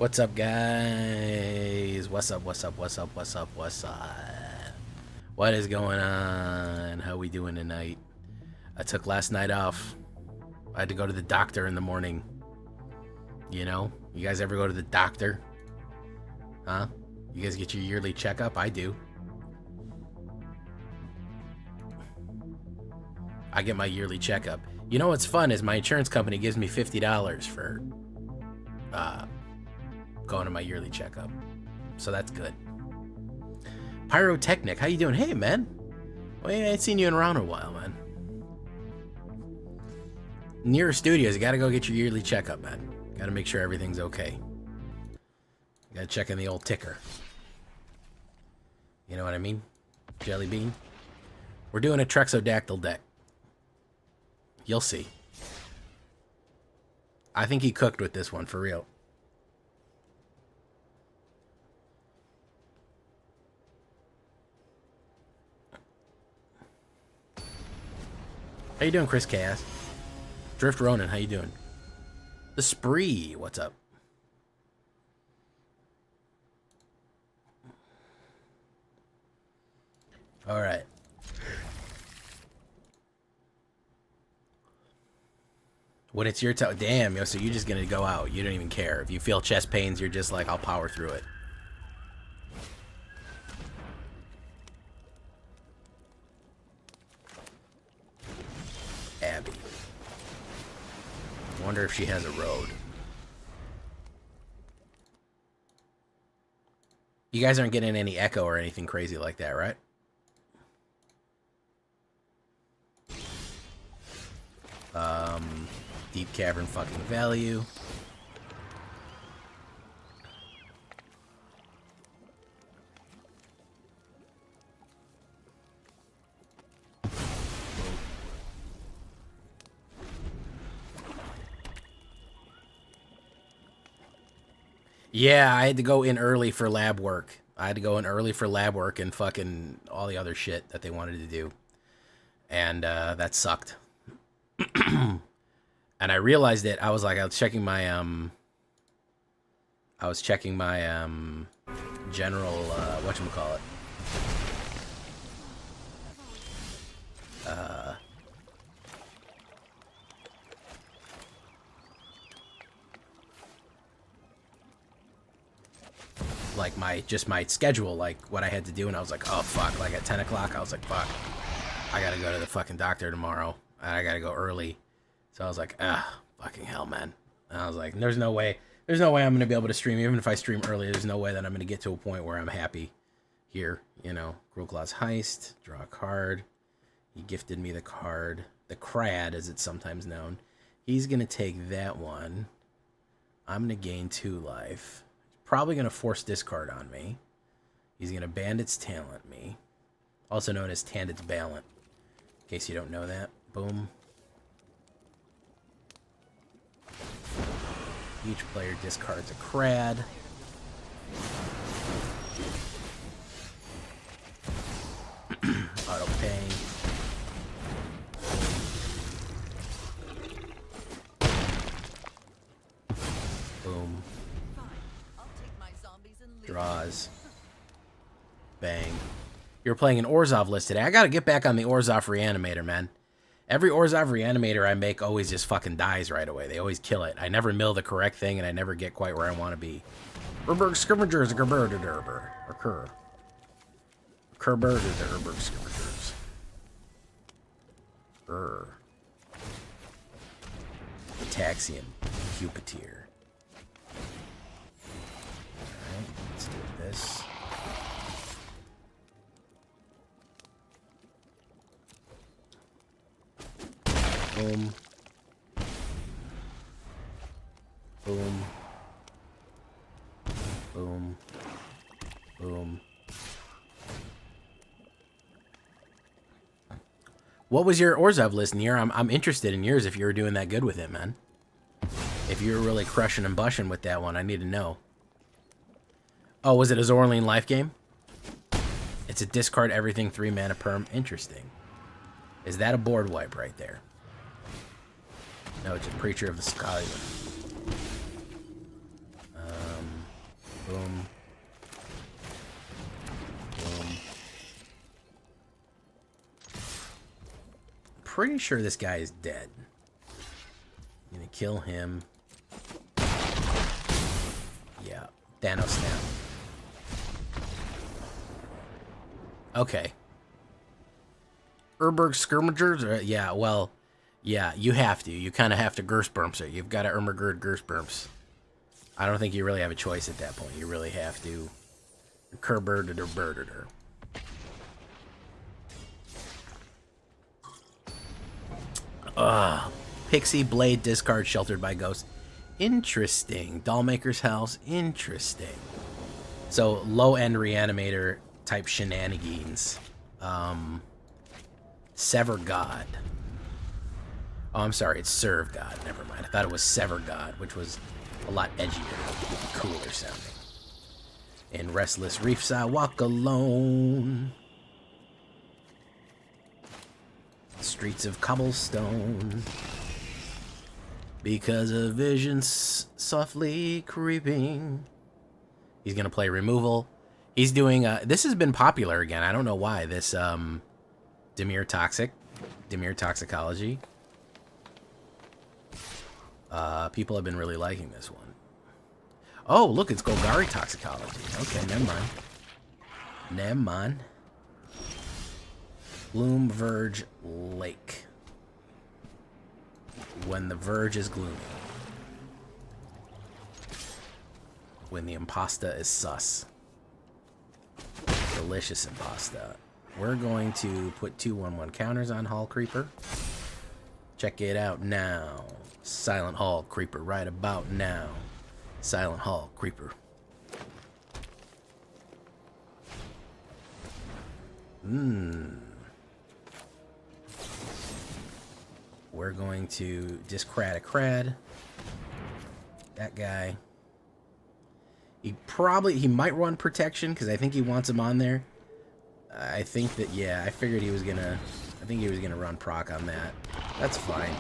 What's up, guys? What's up? What's up? What's up? What's up? What's up? What is going on? How we doing tonight? I took last night off. I had to go to the doctor in the morning. You know? You guys ever go to the doctor? Huh? You guys get your yearly checkup? I do. I get my yearly checkup. You know what's fun is my insurance company gives me $50 for going to my yearly checkup. So that's good. Pyrotechnic, how you doing? Hey, man. Well, I ain't seen you in around a while, man. Near studios, you gotta go get your yearly checkup, man. Gotta make sure everything's okay. Gotta check in the old ticker. You know what I mean? Jelly bean. We're doing a Trexodactyl deck. You'll see. I think he cooked with this one, for real. How you doing, Chris Cass? Drift Ronin, how you doing? The Spree, what's up? All right. When it's your time, damn, yo, so you're just gonna go out. You don't even care. If you feel chest pains, you're just like, I'll power through it. Abby. I wonder if she has a road. You guys aren't getting any echo or anything crazy like that, right? Deep cavern fucking value. Yeah, I had to go in early for lab work. And fucking all the other shit that they wanted to do. And that sucked. And I realized it. I was checking my general whatchamacallit. Like my schedule, like what I had to do, and I was like, oh fuck, like at 10 o'clock I was like, fuck, I gotta go to the fucking doctor tomorrow and I gotta go early. So I was like, fucking hell, man. And I was like, there's no way I'm gonna be able to stream. Even if I stream early, there's no way that I'm gonna get to a point where I'm happy here, you know. Grulclaw's Heist, draw a card. He gifted me the card, the Crad as it's sometimes known. He's gonna take that one. I'm gonna gain 2 life. Probably gonna force discard on me. He's gonna Bandit's Talent me, also known as Tandit's Ballant, in case you don't know that. Boom. Each player discards a Crad. Auto pay. Boom. Draws. Bang. You're playing an Orzhov list today. I gotta get back on the Orzhov Reanimator, man. Every Orzhov Reanimator I make always just fucking dies right away. They always kill it. I never mill the correct thing, and I never get quite where I want to be. Urberg Skirmingers, Gerberderber. Occur. Kerberder, Urberg Skirmingers. Taxian. Cupitir. Alright, let's do this. Boom. Boom. Boom. Boom. What was your Orzhov list, Nier? I'm interested in yours if you were doing that good with it, man. If you were really crushing and bushing with that one, I need to know. Oh, was it a Zorleen life game? It's a discard everything 3 mana perm. Interesting. Is that a board wipe right there? No, it's a Preacher of the Sky. Boom. Boom. Pretty sure this guy is dead. I'm gonna kill him. Yeah, Thanos now. Okay. Urberg skirmishers? Yeah, well, yeah, you have to. You kind of have to Gersperms it. You've got to Ermagerd Gersperms. I don't think you really have a choice at that point. You really have to Kerberder. Pixie Blade discard sheltered by ghost. Interesting. Dollmaker's house. Interesting. So low end reanimator type shenanigans. Sever God. Oh, I'm sorry. It's Serve God. Never mind. I thought it was Sever God, which was a lot edgier, cooler sounding. In Restless Reefs, I walk alone. Streets of cobblestone. Because a vision's softly creeping. He's going to play removal. He's doing, this has been popular again. I don't know why. This, Dimir Toxicology. People have been really liking this one. Oh, look, it's Golgari Toxicology. Okay, never mind. Never mind. Bloom Verge Lake. When the verge is gloomy. When the impasta is sus. Delicious impasta. We're going to put 2/1/1 counters on Hall Creeper. Check it out now. Silent Hall Creeper right about now. Silent Hall Creeper. We're going to discrad a crad. That guy. He might run protection because I think he wants him on there. I think that, yeah, I figured he was gonna, I think he was gonna run proc on that. That's fine.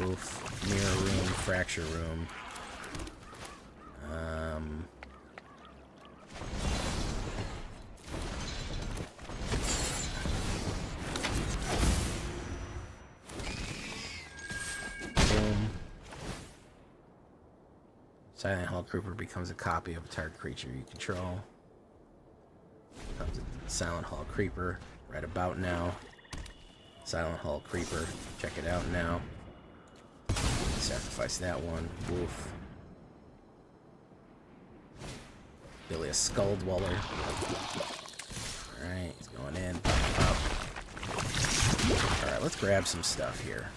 Oof. Mirror room, fracture room. Boom. Silent Hall Creeper becomes a copy of a target creature you control. Becomes a Silent Hall Creeper right about now. Silent Hall Creeper. Check it out now. Sacrifice that one. Woof. Billy a Skull Dweller. Alright, he's going in. Up. Alright, let's grab some stuff here.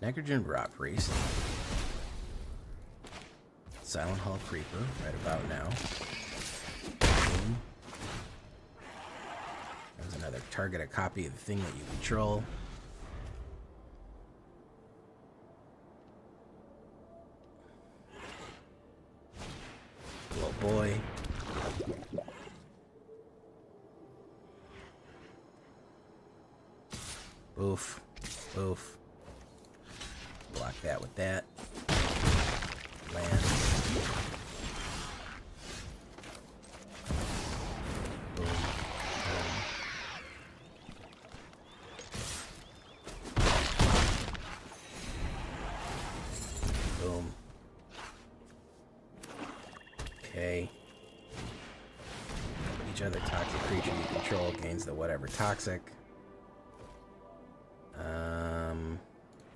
Necrogen Rock Priest. Silent Hall Creeper, right about now. Boom. There's another target, a copy of the thing that you control. Little boy. Oof. Oof. Block that with that. Land. Boom. Boom. Boom. Okay. Each other toxic creature you control gains the whatever toxic.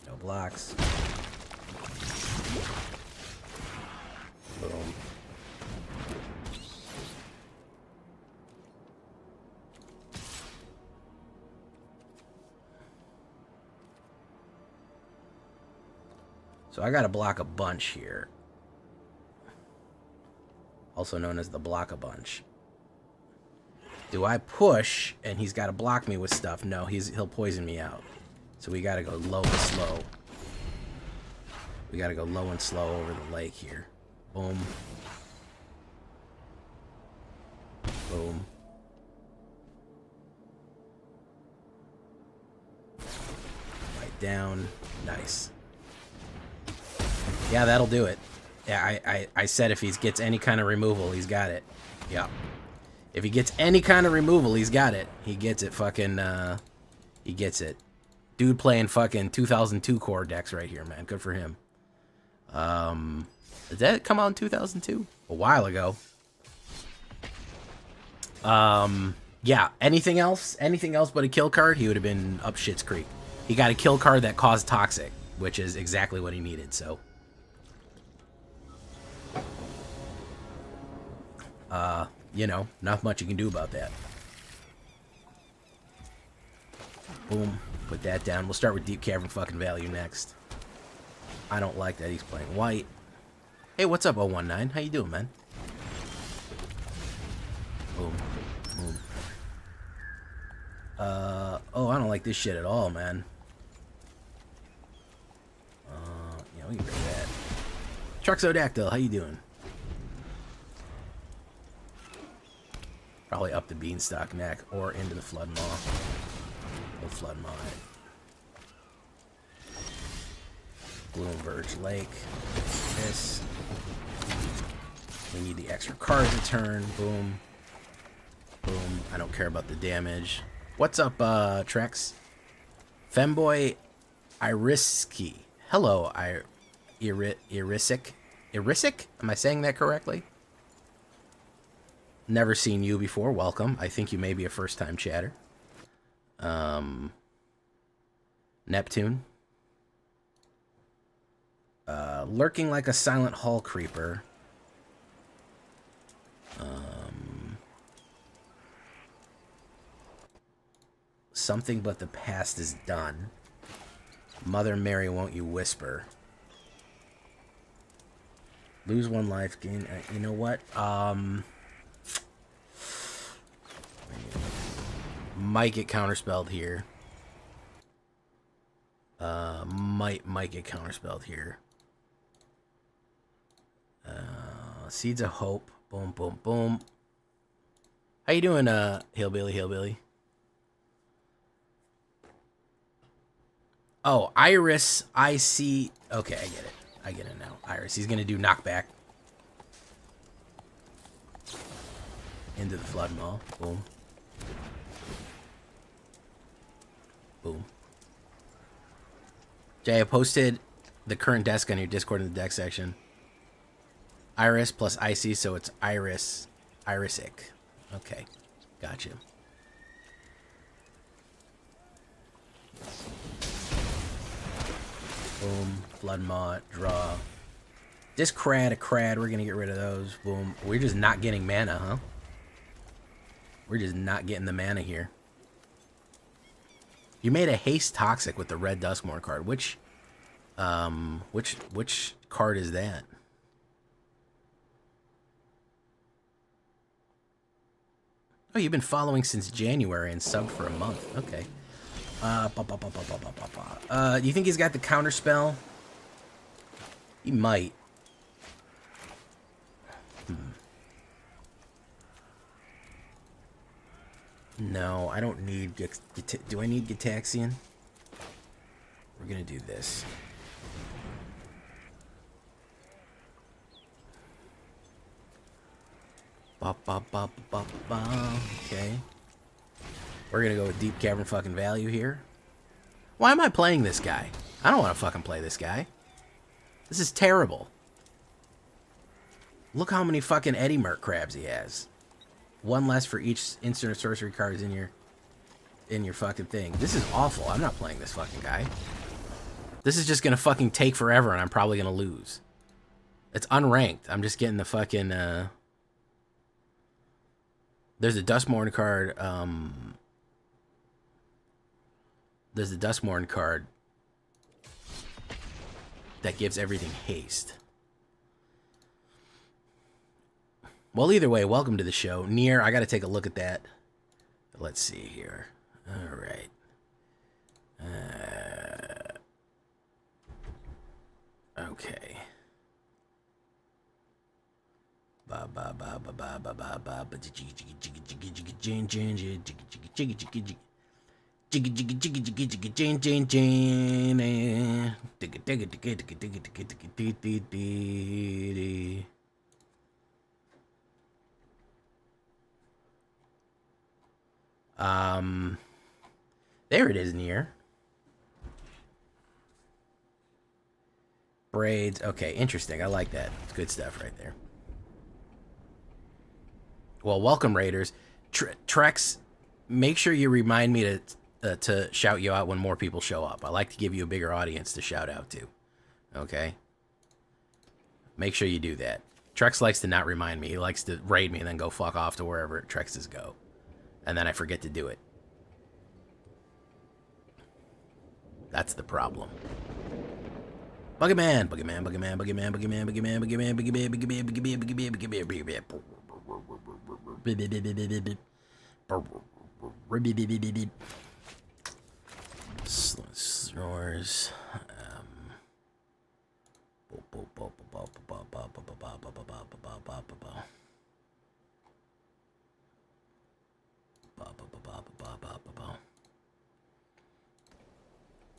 No blocks. Boom. So I gotta block a bunch here. Also known as the block a bunch. Do I push and he's gotta block me with stuff? No, he'll poison me out. So we gotta go low and slow. We gotta go low and slow over the lake here. Boom. Boom. Light down. Nice. Yeah, that'll do it. Yeah, I said if he gets any kind of removal, he's got it. Yeah. If he gets any kind of removal, he's got it. He gets it fucking, he gets it. Dude playing fucking 2002 core decks right here, man. Good for him. Did that come out in 2002? A while ago. Yeah, anything else? Anything else but a kill card, he would have been up shit's creek. He got a kill card that caused Toxic, which is exactly what he needed, so. You know, not much you can do about that. Boom. Put that down. We'll start with Deep Cavern fucking Value next. I don't like that he's playing white. Hey, what's up, 019? How you doing, man? Boom. Boom. Oh, I don't like this shit at all, man. Yeah, we can get rid of that. Truxodactyl, how you doing? Probably up the Beanstalk neck or into the Flood Maw. We'll Flood Maw it. Gloom Verge Lake. This. We need the extra cards a turn. Boom. Boom. I don't care about the damage. What's up, Trex? Femboy Iriski. Hello, Irisic. Irisic? Am I saying that correctly? Never seen you before. Welcome. I think you may be a first-time chatter. Neptune. Lurking like a silent hall creeper. Something but the past is done. Mother Mary, won't you whisper? Lose one life, gain... you know what? Might get counterspelled here. Might get counterspelled here. Seeds of Hope. Boom, boom, boom. How you doing, Hillbilly? Oh, Iris, I see. Okay, I get it. I get it now. Iris, he's gonna do knockback. Into the Flood Maw. Boom. Boom. Jay, I posted the current desk on your Discord in the deck section. Iris plus Icy, so it's Iris. Irisic. Okay. Gotcha. Boom. Flood Maw. Draw. Discrad, a crad. We're going to get rid of those. Boom. We're just not getting mana, huh? We're just not getting the mana here. You made a haste Toxic with the red Duskmourn card. Which card is that? Oh, you've been following since January and subbed for a month. Okay. Do you think he's got the counter spell? He might. No, I don't need... Do I need Gitaxian? We're gonna do this. Okay. We're gonna go with Deep Cavern fucking Value here. Why am I playing this guy? I don't want to fucking play this guy. This is terrible. Look how many fucking Eddie Merc crabs he has. One less for each instant or sorcery cards in your fucking thing. This is awful. I'm not playing this fucking guy. This is just gonna fucking take forever and I'm probably gonna lose. It's unranked. I'm just getting the fucking there's a Duskmourn card. There's a Duskmourn card that gives everything haste. Well, either way, welcome to the show. Nier, I got to take a look at that. Let's see here. All right. Okay. There it is near. Braids. Okay, interesting. I like that. It's good stuff right there. Well, welcome, Raiders. Trex, make sure you remind me to shout you out when more people show up. I like to give you a bigger audience to shout out to. Okay? Make sure you do that. Trex likes to not remind me. He likes to raid me and then go fuck off to wherever Trexes go. And then I forget to do it. That's the problem. Buggerman, Buggerman, Buggerman, Buggerman, Buggerman, Buggerman, Buggerman, Buggerman, Buggerman, Buggerman, Buggerman, Buggerman. Snores.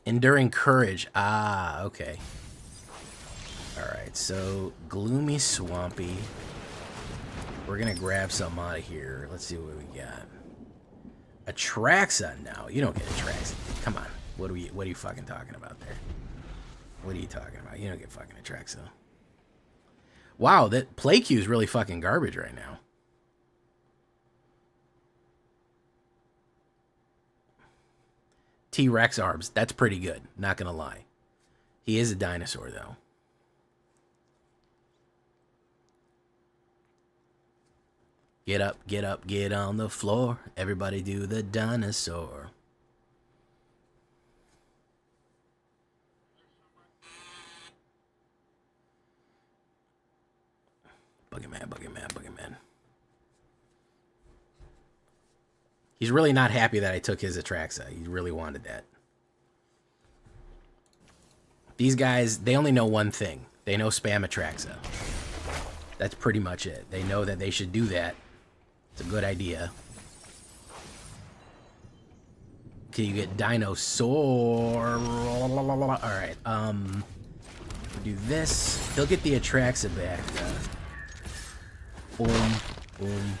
Enduring courage. Ah, okay. Alright, so gloomy, swampy. We're gonna grab something out of here. Let's see what we got. Atraxa now. You don't get Atraxa. Come on. What are you fucking talking about there? What are you talking about? You don't get fucking Atraxa. Wow, that play queue is really fucking garbage right now. T-Rex arms. That's pretty good. Not gonna lie. He is a dinosaur, though. Get up, get up, get on the floor. Everybody do the dinosaur. Buggerman, Buggerman, Buggerman. He's really not happy that I took his Atraxa. He really wanted that. These guys, they only know one thing. They know spam Atraxa. That's pretty much it. They know that they should do that. It's a good idea. Can you get dinosaur? Alright, do this. He'll get the Atraxa back. Boom, boom.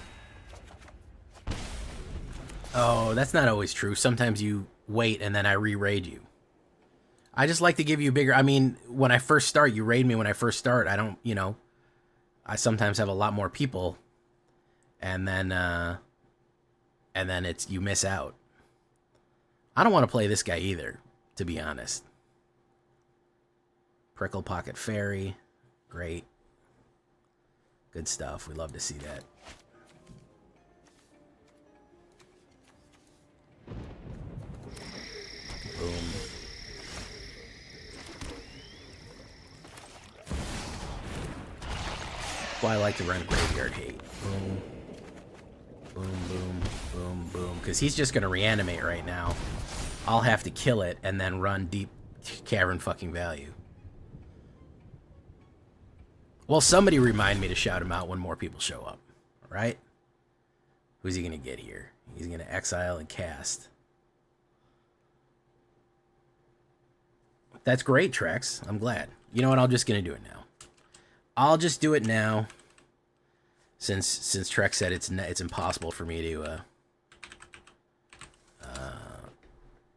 Oh, that's not always true. Sometimes you wait and then I re-raid you. I just like to give you bigger... I mean, when I first start, you raid me when I first start. I don't, you know... I sometimes have a lot more people. And then it's... You miss out. I don't want to play this guy either, to be honest. Prickle Pocket Fairy. Great. Good stuff. We love to see that. Boom. That's why I like to run Graveyard Hate. Boom. Boom, boom, boom, boom. Because he's just going to reanimate right now. I'll have to kill it and then run Deep Cavern fucking Value. Well, somebody remind me to shout him out when more people show up. Right? Who's he going to get here? He's going to exile and cast. That's great, Trex. I'm glad. You know what? I'm just going to do it now. I'll just do it now. Since Trex said it's impossible for me to...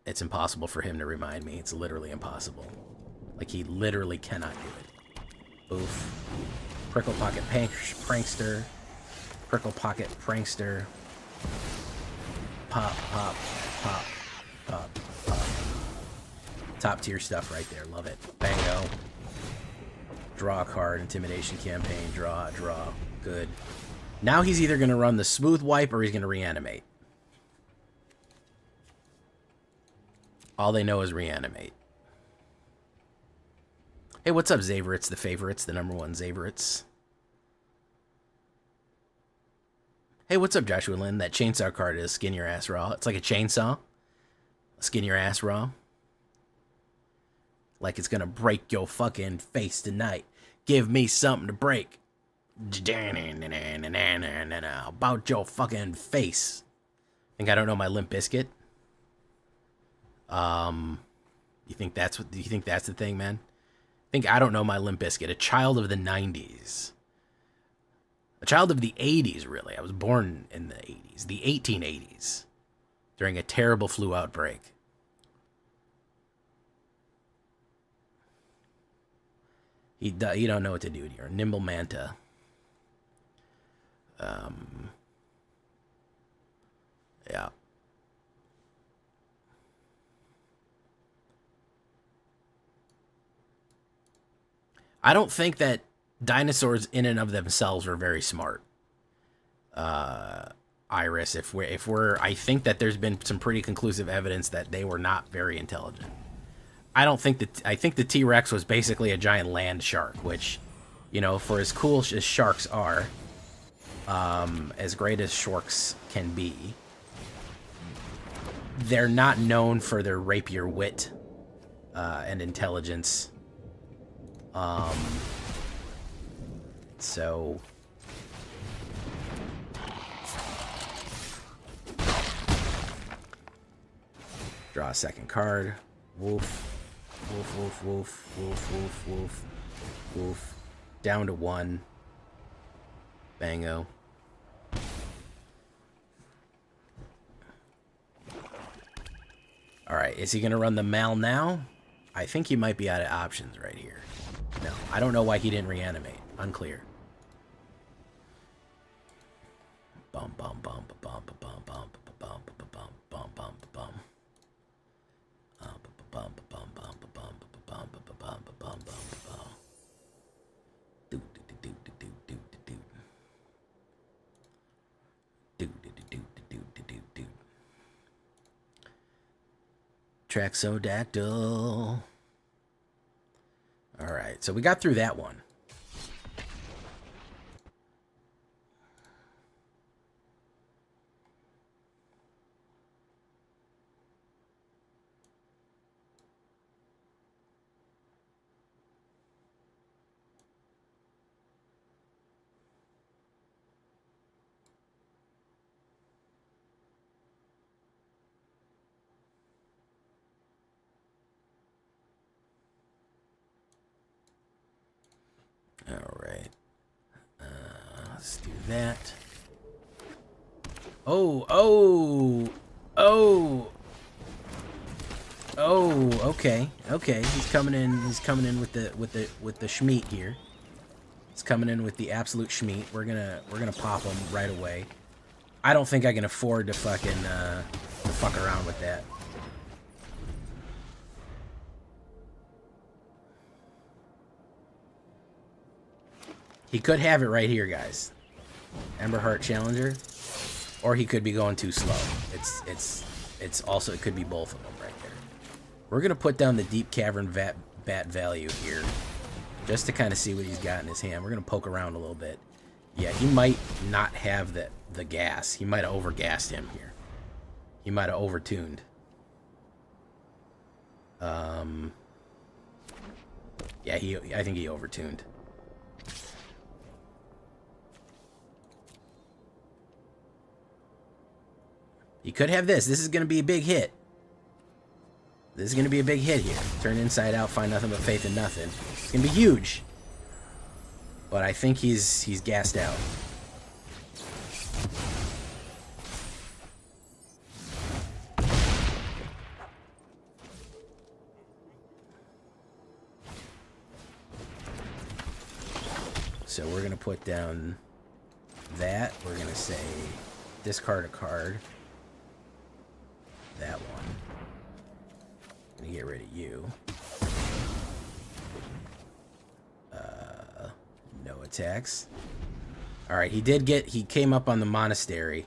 it's impossible for him to remind me. It's literally impossible. Like, he literally cannot do it. Oof. Prickle Pocket Prankster. Prickle Pocket Prankster. Pop, pop, pop, pop, pop. Top tier stuff right there. Love it. Bango. Draw a card. Intimidation Campaign. Draw. Good. Now he's either going to run the Smooth Wipe or he's going to reanimate. All they know is reanimate. Hey, what's up, Zaveritz, the favorites, the number one Zaveritz? Hey, what's up, Joshua Lynn? That chainsaw card is skin your ass raw. It's like a chainsaw. Skin your ass raw. Like it's gonna break your fucking face tonight. Give me something to break. About your fucking face. Think I don't know my Limp Bizkit? You think that's what? You think that's the thing, man? I don't know my Limp Bizkit. A child of the '90s, a child of the '80s. Really, I was born in the '80s, the 1880s, during a terrible flu outbreak. You don't know what to do here. Nimble Manta. Yeah. I don't think that dinosaurs in and of themselves are very smart. Iris, I think that there's been some pretty conclusive evidence that they were not very intelligent. I think the T-Rex was basically a giant land shark, which, for as cool as sharks are, as great as sharks can be, they're not known for their rapier wit and intelligence. So draw a second card. Wolf. Wolf, wolf, wolf, wolf, wolf, wolf, wolf. Down to 1. Bango. Alright, is he going to run the Mal now? I think he might be out of options right here. No, I don't know why he didn't reanimate. Unclear. Bum, bum, bum, bum, bum, bum, bum, bum, bum, bum, bum, bum, bum. Traxodactyl. All right, so we got through that one. Alright. Let's do that. Okay. He's coming in with the schmeat here. He's coming in with the absolute schmeat. We're gonna pop him right away. I don't think I can afford to fucking fuck around with that. He could have it right here, guys. Emberheart Challenger. Or he could be going too slow. It's also, it could be both of them right there. We're going to put down the Deep Cavern Bat value here. Just to kind of see what he's got in his hand. We're going to poke around a little bit. Yeah, he might not have the gas. He might have overgassed him here. He might have overtuned. Yeah, I think he overtuned. You could have this. This is going to be a big hit. This is going to be a big hit here. Turn inside out, find nothing but faith in nothing. It's going to be huge. But I think he's gassed out. So we're going to put down that. We're going to say discard a card. That one. I'm gonna get rid of you. No attacks. Alright, he came up on the monastery.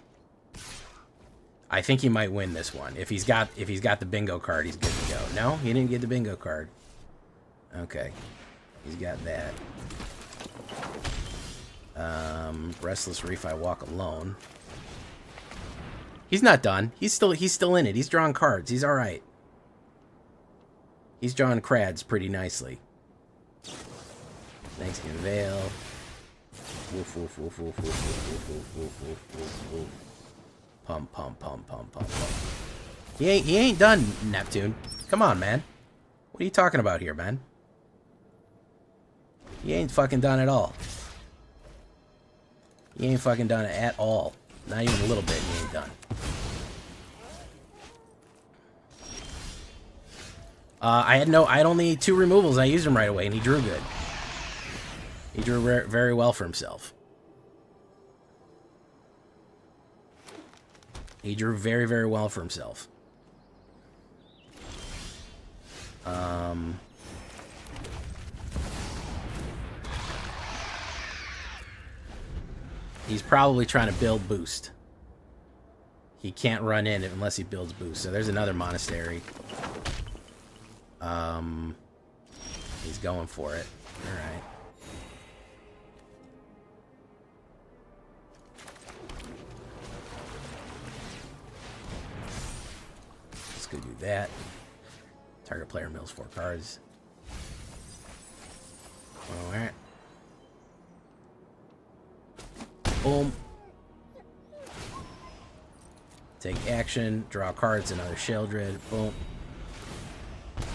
I think he might win this one. If he's got the bingo card, he's good to go. No, he didn't get the bingo card. Okay. He's got that. Restless Reef, I walk alone. He's not done. He's still in it. He's drawing cards. He's alright. He's drawing crads pretty nicely. Thanksgiving Veil. Woof, woof, woof, woof, woof, woof, woof, woof, woof, woof, woof. Pump, pump, pump, pump, pump, pump. He ain't done, Neptune. Come on, man. What are you talking about here, man? He ain't fucking done at all. He ain't fucking done it at all. Not even a little bit, he ain't done. I had only 2 removals, and I used them right away, and he drew good. He drew very well for himself. He drew very, very well for himself. He's probably trying to build boost. He can't run in unless he builds boost. So there's another monastery. He's going for it. All right. Let's go do that. Target player mills 4 cards. All right. Boom. Take action. Draw cards. Another Sheldred. Boom.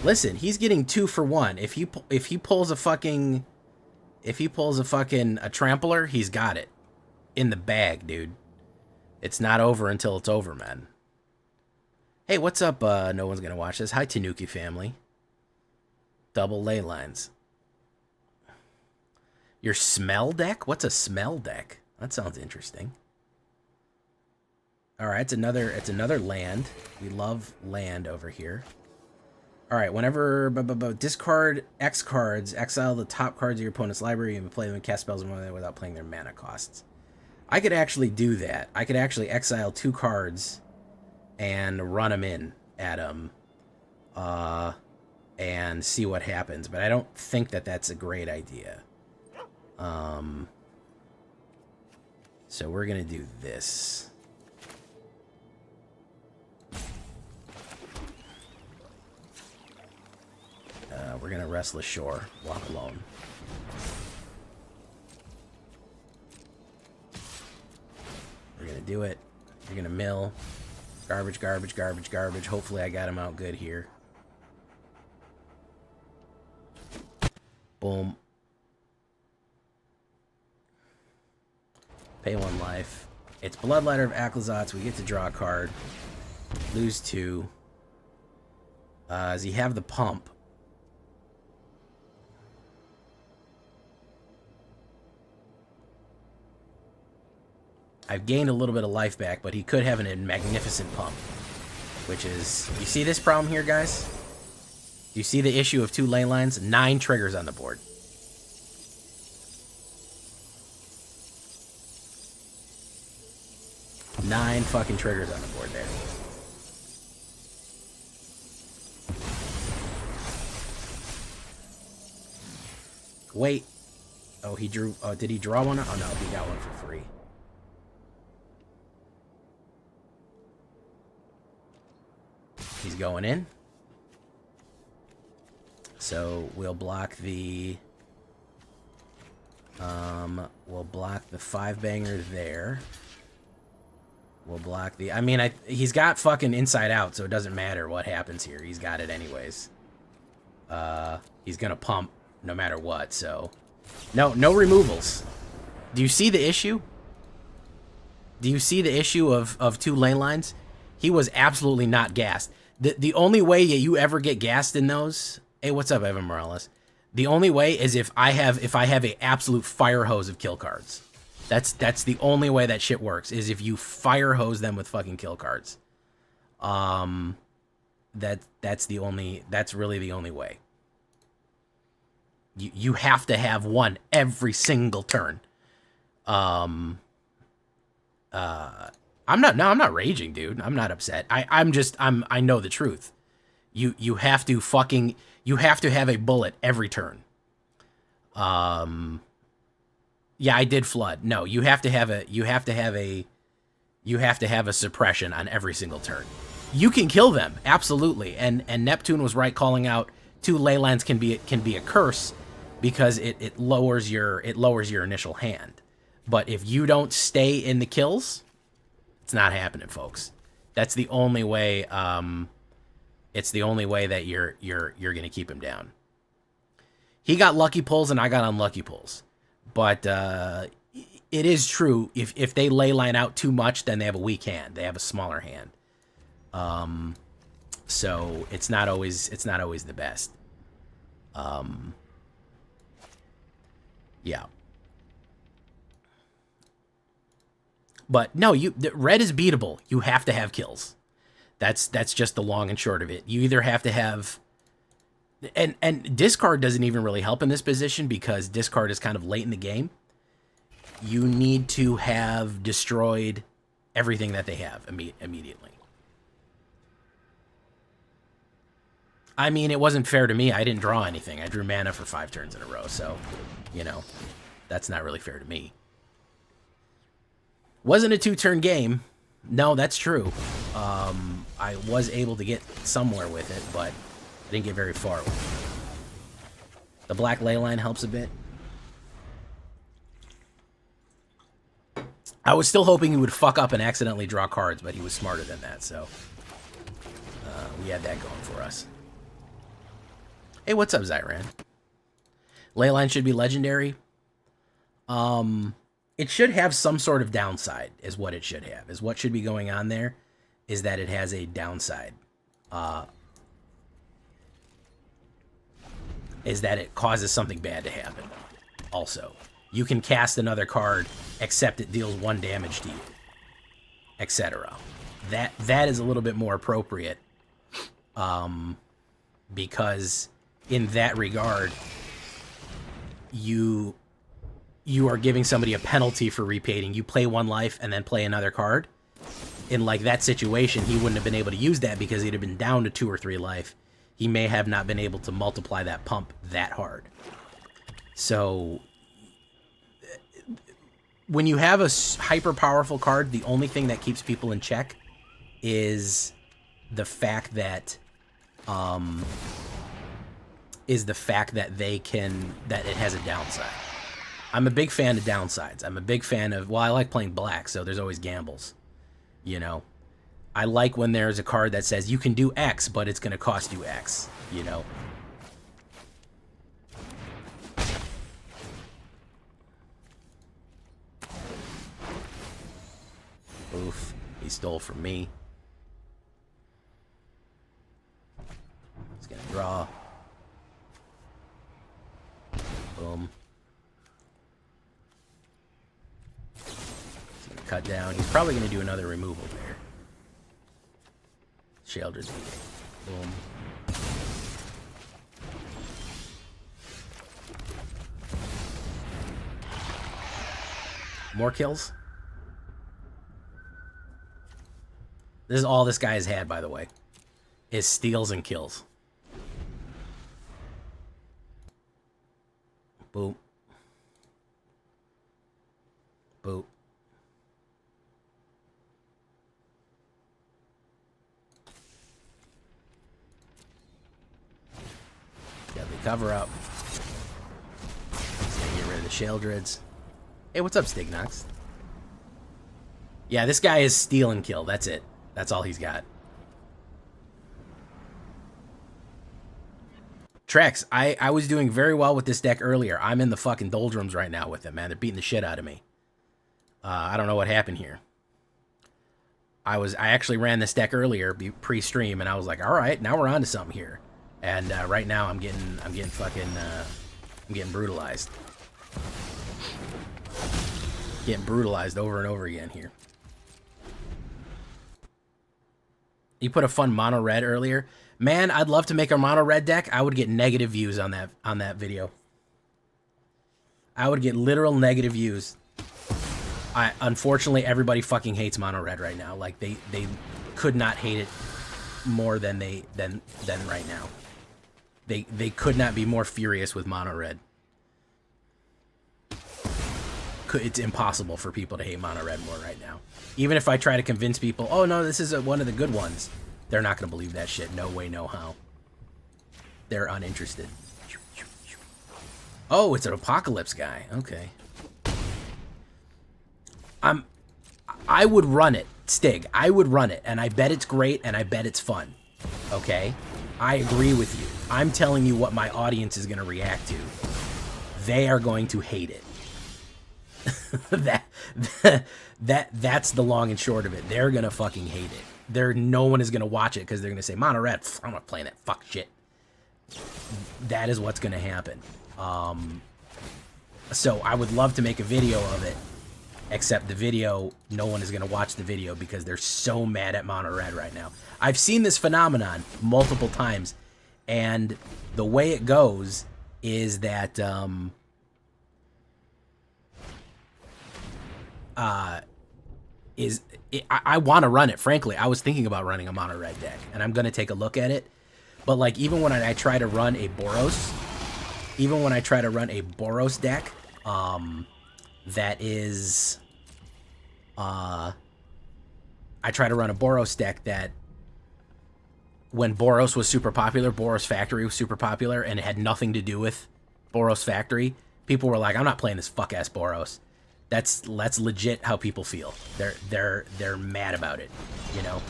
Listen, he's getting 2 for 1. If he pulls a fucking a trampler, he's got it in the bag, dude. It's not over until it's over, man. Hey, what's up? No one's gonna watch this. Hi, Tanuki family. Double ley lines. Your smell deck? What's a smell deck? That sounds interesting. All right, it's another land. We love land over here. All right, whenever discard X cards, exile the top cards of your opponent's library and play them and cast spells without playing their mana costs. I could actually do that. I could actually exile 2 cards and run them in at them and see what happens. But I don't think that that's a great idea. So we're going to do this. We're going to Restless Shore. Walk alone. We're going to do it. You're going to mill. Garbage, garbage, garbage, garbage. Hopefully I got him out good here. Boom. Pay 1 life. It's Bloodletter of Aclazotz. We get to draw a card. Lose 2. Does he have the pump? I've gained a little bit of life back, but he could have a magnificent pump. Which is... You see this problem here, guys? Do you see the issue of 2 ley lines? 9 triggers on the board. 9 fucking triggers on the board there. Wait. Oh, he drew... Oh, did he draw one? Oh, no, he got one for free. He's going in. So we'll block the... we'll block the 5-banger there. We'll block the... I mean, he's got fucking Inside Out, so it doesn't matter what happens here. He's got it anyways. He's gonna pump no matter what, so... No removals. Do you see the issue? Do you see the issue of 2 ley lines? He was absolutely not gassed. The only way that you ever get gassed in those... Hey, what's up, Evan Morales? The only way is if I have a absolute fire hose of kill cards. That's the only way that shit works, is if you fire hose them with fucking kill cards. That's really the only way. You have to have one every single turn. I'm not raging, dude. I'm not upset. I know the truth. You have to have a bullet every turn. Yeah, I did flood. No, you have to have a suppression on every single turn. You can kill them, absolutely. And Neptune was right calling out 2 ley lines can be a curse because it lowers your initial hand. But if you don't stay in the kills, it's not happening, folks. That's the only way. It's the only way that you're gonna keep him down. He got lucky pulls and I got unlucky pulls, but it is true. If they ley line out too much, then they have a weak hand. They have a smaller hand. So it's not always the best. Yeah. But no, red is beatable. You have to have kills. That's just the long and short of it. You either have to have, and discard doesn't even really help in this position because discard is kind of late in the game. You need to have destroyed everything that they have immediately. I mean, it wasn't fair to me. I didn't draw anything. I drew mana for 5 turns in a row, so, you know, that's not really fair to me. Wasn't a 2-turn game. No, that's true. I was able to get somewhere with it, but I didn't get very far with it. The black ley line helps a bit. I was still hoping he would fuck up and accidentally draw cards, but he was smarter than that, so we had that going for us. Hey, what's up, Zyran? Leyline should be legendary. It should have some sort of downside, is what it should have. Is what should be going on there, is that it has a downside. Is that it causes something bad to happen. Also, you can cast another card, except it deals 1 damage to you, etc. That is a little bit more appropriate, because in that regard, you are giving somebody a penalty for repainting. You play 1 life and then play another card. In like that situation, he wouldn't have been able to use that because he'd have been down to 2 or 3 life. He may have not been able to multiply that pump that hard. So when you have a hyper powerful card, the only thing that keeps people in check is the fact that that it has a downside. I'm a big fan of downsides. I'm a big fan of, well, I like playing black, so there's always gambles. You know, I like when there's a card that says you can do X, but it's going to cost you X, you know. Oof, he stole from me. He's going to draw. Boom. He's going to cut down. He's probably going to do another removal there. Sheldred's beating. Boom. More kills. This is all this guy has had, by the way, is steals and kills. Boop. Boop. Got the cover up. Let's get rid of the Sheldreds. Hey, what's up, Stignox? Yeah, this guy is steal and kill. That's it. That's all he's got. Trex, I was doing very well with this deck earlier. I'm in the fucking doldrums right now with him, man. They're beating the shit out of me. I don't know what happened here. I actually ran this deck earlier pre-stream, and I was like, all right, now we're on to something here. And right now I'm getting fucking I'm getting brutalized. Getting brutalized over and over again here. You put a fun mono red earlier. Man, I'd love to make a mono red deck. I would get negative views on that video. I would get literal negative views. Unfortunately, everybody fucking hates mono red right now. Like they could not hate it more than right now. They could not be more furious with mono red. It's impossible for people to hate mono red more right now. Even if I try to convince people, oh no, this is one of the good ones, they're not going to believe that shit. No way, no how. They're uninterested. Oh, it's an apocalypse guy. Okay. I would run it Stig, I would run it, and I bet it's great, and I bet it's fun. Okay? I agree with you. I'm telling you what my audience is going to react to. They are going to hate it. That's the long and short of it. They're going to fucking hate it. No one is going to watch it because they're going to say, Mono Red, I'm not playing that fuck shit. That is what's going to happen. So I would love to make a video of it, except the video, no one is going to watch the video because they're so mad at Mono Red right now. I've seen this phenomenon multiple times, and the way it goes is that I want to run it, frankly. I was thinking about running a Mono Red deck, and I'm going to take a look at it. But like, even when I try to run a Boros, deck, that is, I try to run a Boros deck that, when Boros was super popular, Boros Factory was super popular, and it had nothing to do with Boros Factory, people were like, I'm not playing this fuck-ass Boros. That's legit how people feel. They're mad about it, you know?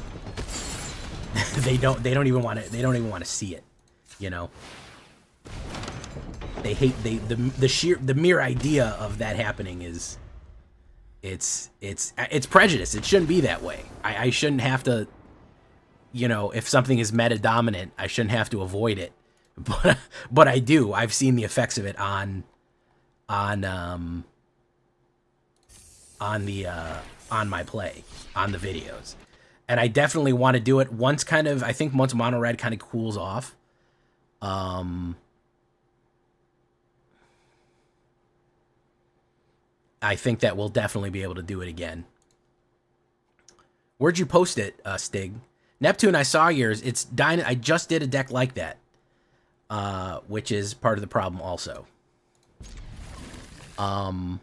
they don't even want to see it, you know? They hate the mere idea of that happening is it's prejudice. It shouldn't be that way. I shouldn't have to, you know, if something is meta dominant, I shouldn't have to avoid it. But I do. I've seen the effects of it on my play, on the videos. And I definitely want to do it once I think once Mono Red kind of cools off. I think that we'll definitely be able to do it again. Where'd you post it, Stig? Neptune, I saw yours. It's dying. I just did a deck like that, which is part of the problem also. Mono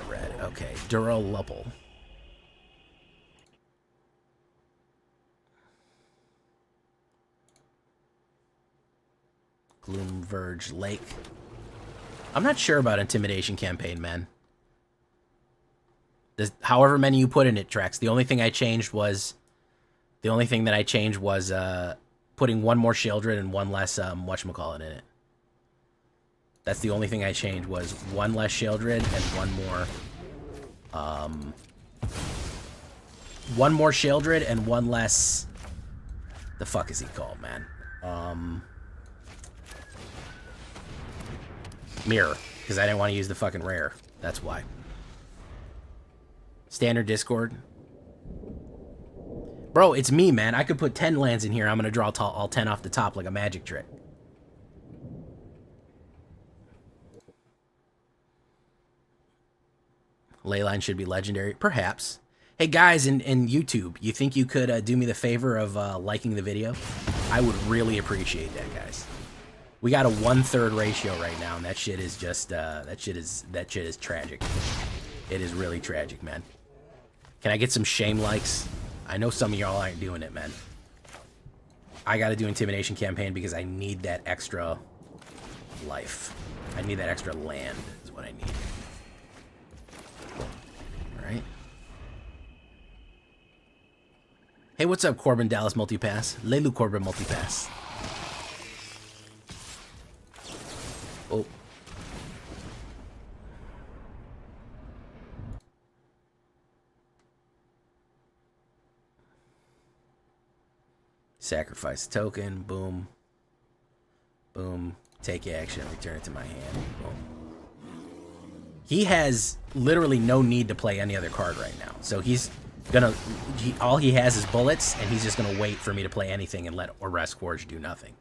Red. Okay, Duralupple. Gloomverge Lake. I'm not sure about Intimidation Campaign, man. However many you put in it, Trex. The only thing that I changed was putting one more Shieldred and one less whatchamacallit in it. That's the only thing I changed, was one less Shieldred and one more Shieldred and one less, the fuck is he called, man? Mirror, because I didn't want to use the fucking rare. That's why. Standard Discord. Bro, it's me, man. I could put 10 lands in here. I'm going to draw all 10 off the top like a magic trick. Leyline should be legendary. Perhaps. Hey, guys in YouTube, you think you could do me the favor of liking the video? I would really appreciate that, guys. We got a 1/3 ratio right now, and that shit is just that shit is tragic. It is really tragic, man. Can I get some shame likes? I know some of y'all aren't doing it, man. I got to do Intimidation Campaign because I need that extra life. I need that extra land is what I need. All right. Hey, what's up, Corbin Dallas Multipass? Lelu Corbin Multipass. Oh. Sacrifice token, boom. Boom. Take action, return it to my hand. Boom. He has literally no need to play any other card right now. So he's gonna, all he has is bullets, and he's just gonna wait for me to play anything and let Orest Forge do nothing.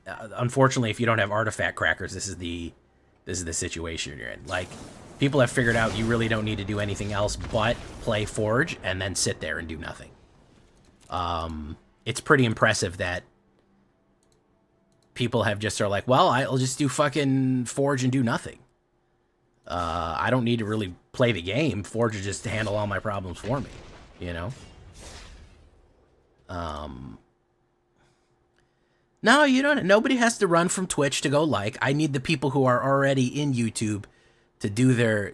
Unfortunately, if you don't have artifact crackers, this is the situation you're in. Like, people have figured out you really don't need to do anything else but play Forge and then sit there and do nothing. It's pretty impressive that people have just sort of like, well, I'll just do fucking Forge and do nothing. I don't need to really play the game. Forge will just handle all my problems for me, you know? No, you don't. Nobody has to run from Twitch to go like. I need the people who are already in YouTube to do their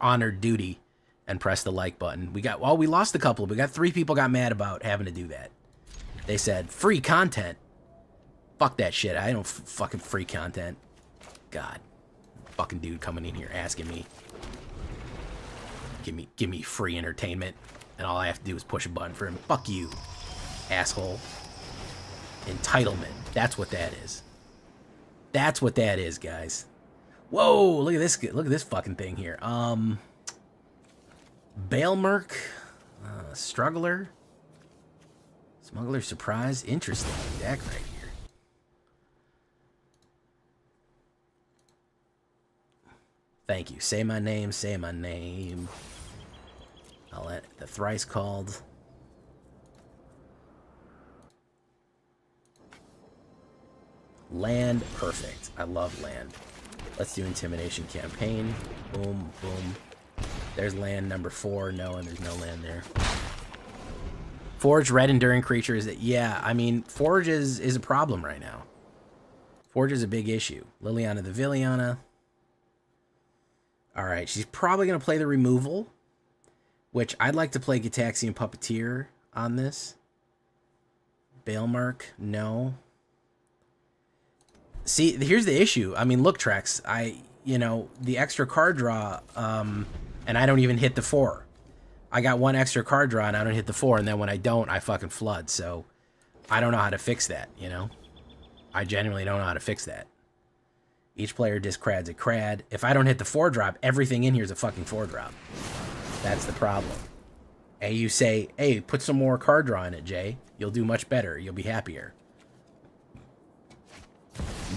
honored duty and press the like button. We lost a couple, but we got 3 people got mad about having to do that. They said free content. Fuck that shit. I don't fucking free content. God, fucking dude coming in here asking me, give me free entertainment, and all I have to do is push a button for him. Fuck you, asshole. Entitlement. That's what that is. That's what that is, guys. Whoa, look at this. Look at this fucking thing here. Bailmerk, Struggler, Smuggler Surprise. Interesting deck right here. Thank you. Say my name. Say my name. I'll let the thrice called. Land, perfect. I love land. Let's do Intimidation Campaign. Boom, boom. There's land number 4. No, and there's no land there. Forge, red enduring creature is that? Yeah, I mean, Forge is a problem right now. Forge is a big issue. Liliana the Villainy. All right, she's probably going to play the removal, which I'd like to play Gitaxian Puppeteer on this. Bailmark, no. See, here's the issue. I mean, look, Trex, the extra card draw, and I don't even hit the 4. I got 1 extra card draw, and I don't hit the 4, and then when I don't, I fucking flood. So, I don't know how to fix that, you know? I genuinely don't know how to fix that. Each player discrads a crad. If I don't hit the 4-drop, everything in here is a fucking 4-drop. That's the problem. And you say, hey, put some more card draw in it, Jay. You'll do much better. You'll be happier.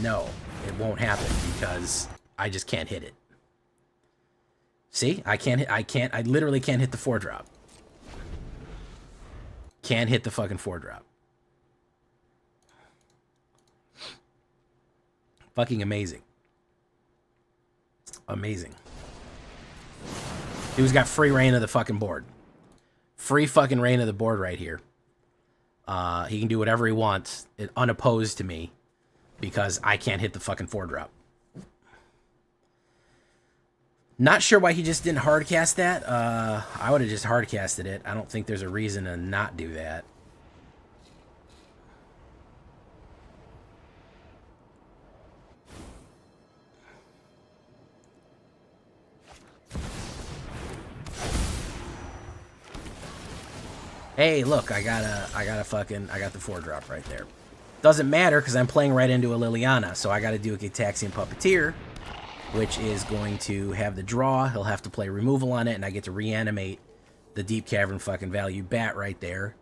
No, it won't happen because I just can't hit it. See? I literally can't hit the 4-drop. Can't hit the fucking 4-drop. Fucking amazing. Amazing. Dude's got free reign of the fucking board. Free fucking reign of the board right here. He can do whatever he wants, unopposed to me, because I can't hit the fucking 4-drop. Not sure why he just didn't hardcast that. I would have just hardcasted it. I don't think there's a reason to not do that. Hey, look, I got the 4-drop right there. Doesn't matter because I'm playing right into a Liliana, so I got to do a Gitaxian Puppeteer, which is going to have the draw. He'll have to play removal on it, and I get to reanimate the Deep Cavern fucking value bat right there.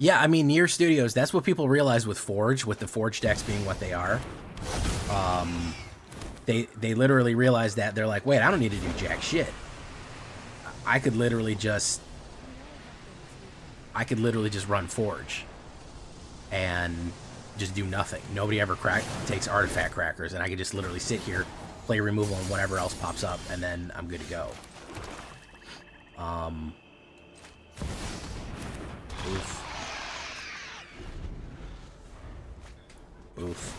Yeah, I mean, Nier Studios, that's what people realize with Forge, with the Forge decks being what they are. They literally realize that. They're like, wait, I don't need to do jack shit. I could literally just run Forge and just do nothing. Nobody ever takes Artifact Crackers, and I could just literally sit here, play removal, and whatever else pops up, and then I'm good to go. Oof. Oof.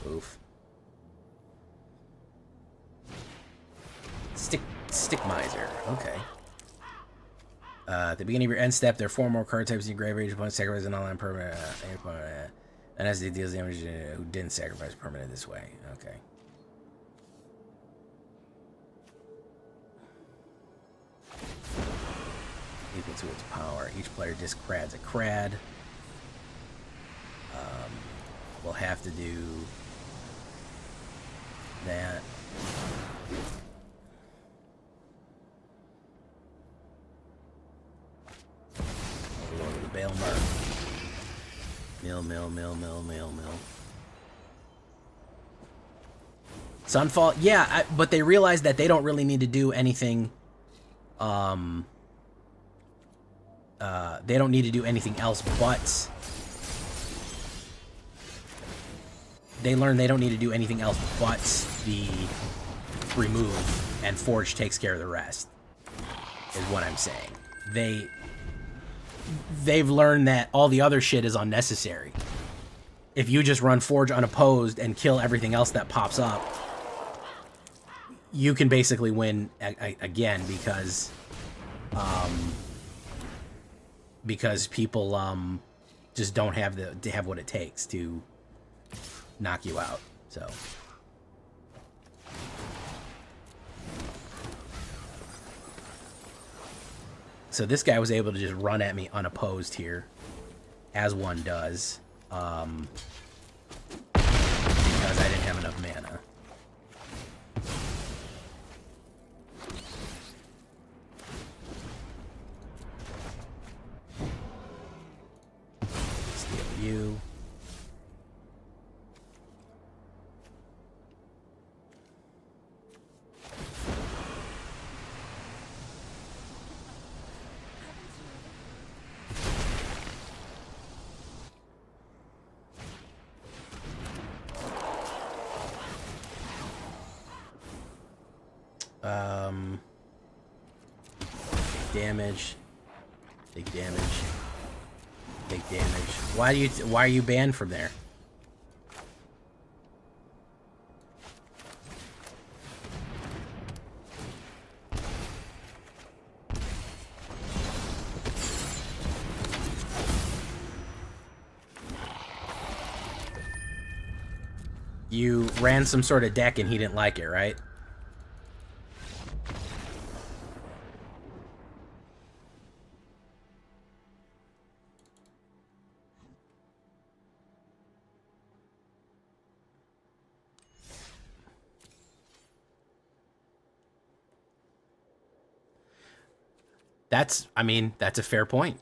Oof. Stick Miser. Okay. At the beginning of your end step, there are 4 more card types in your graveyard. Your opponent sacrifices an online permanent. And as it deals damage who didn't sacrifice permanent this way. Okay. Equal to its power. Each player discrads a crad. We'll have to do that. Over the bail mark. Mill. Sunfall, yeah, but they realize that they don't really need to do anything. They don't need to do anything else they learn they don't need to do anything else but the remove, and Forge takes care of the rest, is what I'm saying. They've learned that all the other shit is unnecessary. If you just run Forge unopposed and kill everything else that pops up, you can basically win again, because people just don't have what it takes to knock you out. So this guy was able to just run at me unopposed here, as one does, because I didn't have enough mana. Steal you. Damage. Big damage. Big damage. Why are you banned from there? You ran some sort of deck and he didn't like it, right? That's a fair point.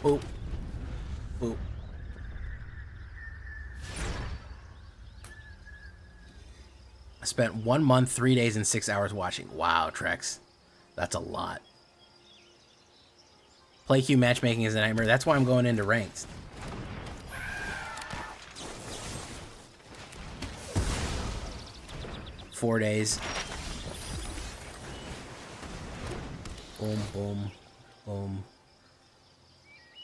Oh. Oh. I spent 1 month, 3 days, and 6 hours watching. Wow, Trex. That's a lot. Play queue matchmaking is a nightmare. That's why I'm going into ranked. Four days. Boom, boom, boom.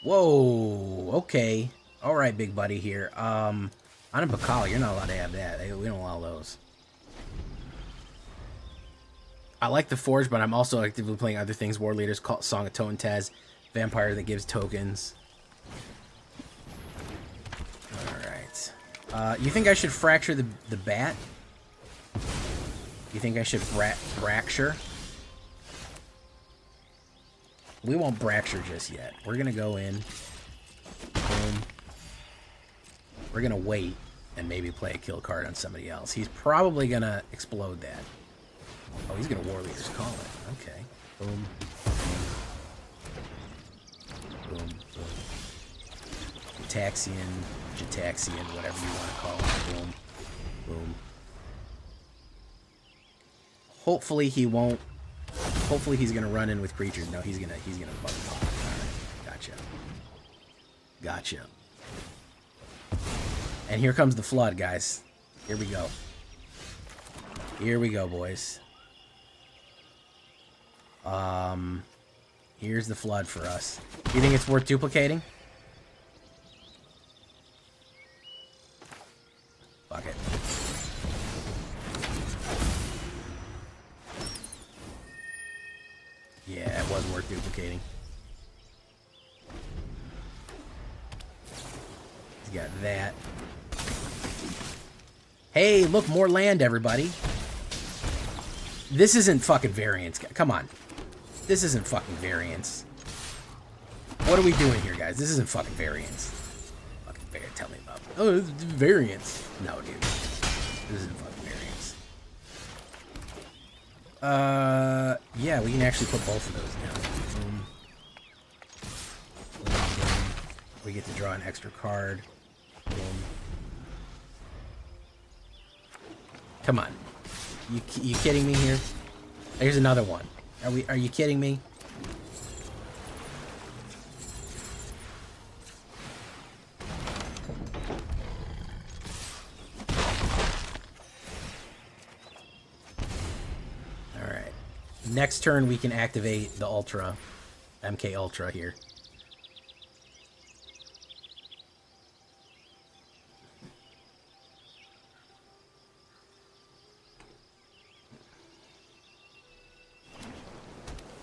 Whoa, okay. All right, big buddy here. On a Bakali, you're not allowed to have that. We don't allow those. I like the Forge, but I'm also actively playing other things. War Leaders, Song of Toten Taz, Vampire that gives tokens. Alright. You think I should fracture the bat? You think I should fracture? We won't fracture just yet. We're gonna go in. Boom. We're gonna wait and maybe play a kill card on somebody else. He's probably gonna explode that. Oh, he's gonna War Leaders call it. Okay. Boom. Boom. Boom. Jataxian, whatever you want to call it. Boom. Boom. Hopefully he won't Hopefully he's gonna run in with creatures. No, he's gonna bug them all. Alright, gotcha. Gotcha. And here comes the flood, guys. Here we go. Here we go, boys. Here's the flood for us. You think it's worth duplicating? Fuck it. Yeah, it was worth duplicating. He's got that. Hey, look, more land, everybody. This isn't fucking variance. Come on. This isn't fucking variance. What are we doing here, guys? This isn't fucking variance. Fucking variance. Tell me about it. Oh, this is variance. No, dude. This isn't fucking variance. Yeah, we can actually put both of those down. Boom. Boom, boom. We get to draw an extra card. Boom. Come on. You kidding me here? Here's another one. Are you kidding me? All right. Next turn we can activate the Ultra, MK Ultra here.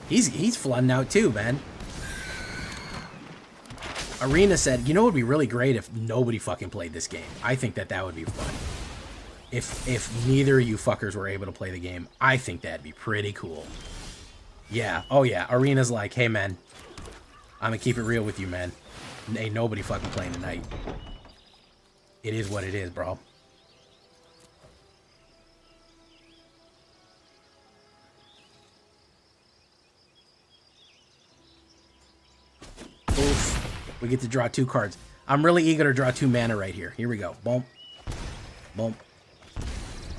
He's flooding out too, man. Arena said, you know, it would be really great if nobody fucking played this game. I think that would be fun. If neither of you fuckers were able to play the game, I think that'd be pretty cool. Yeah, oh yeah. Arena's like, hey man, I'm gonna keep it real with you, man. Ain't nobody fucking playing tonight. It is what it is, bro. Oof. We get to draw 2 cards. I'm really eager to draw 2 mana right here. Here we go. Boom. Boom.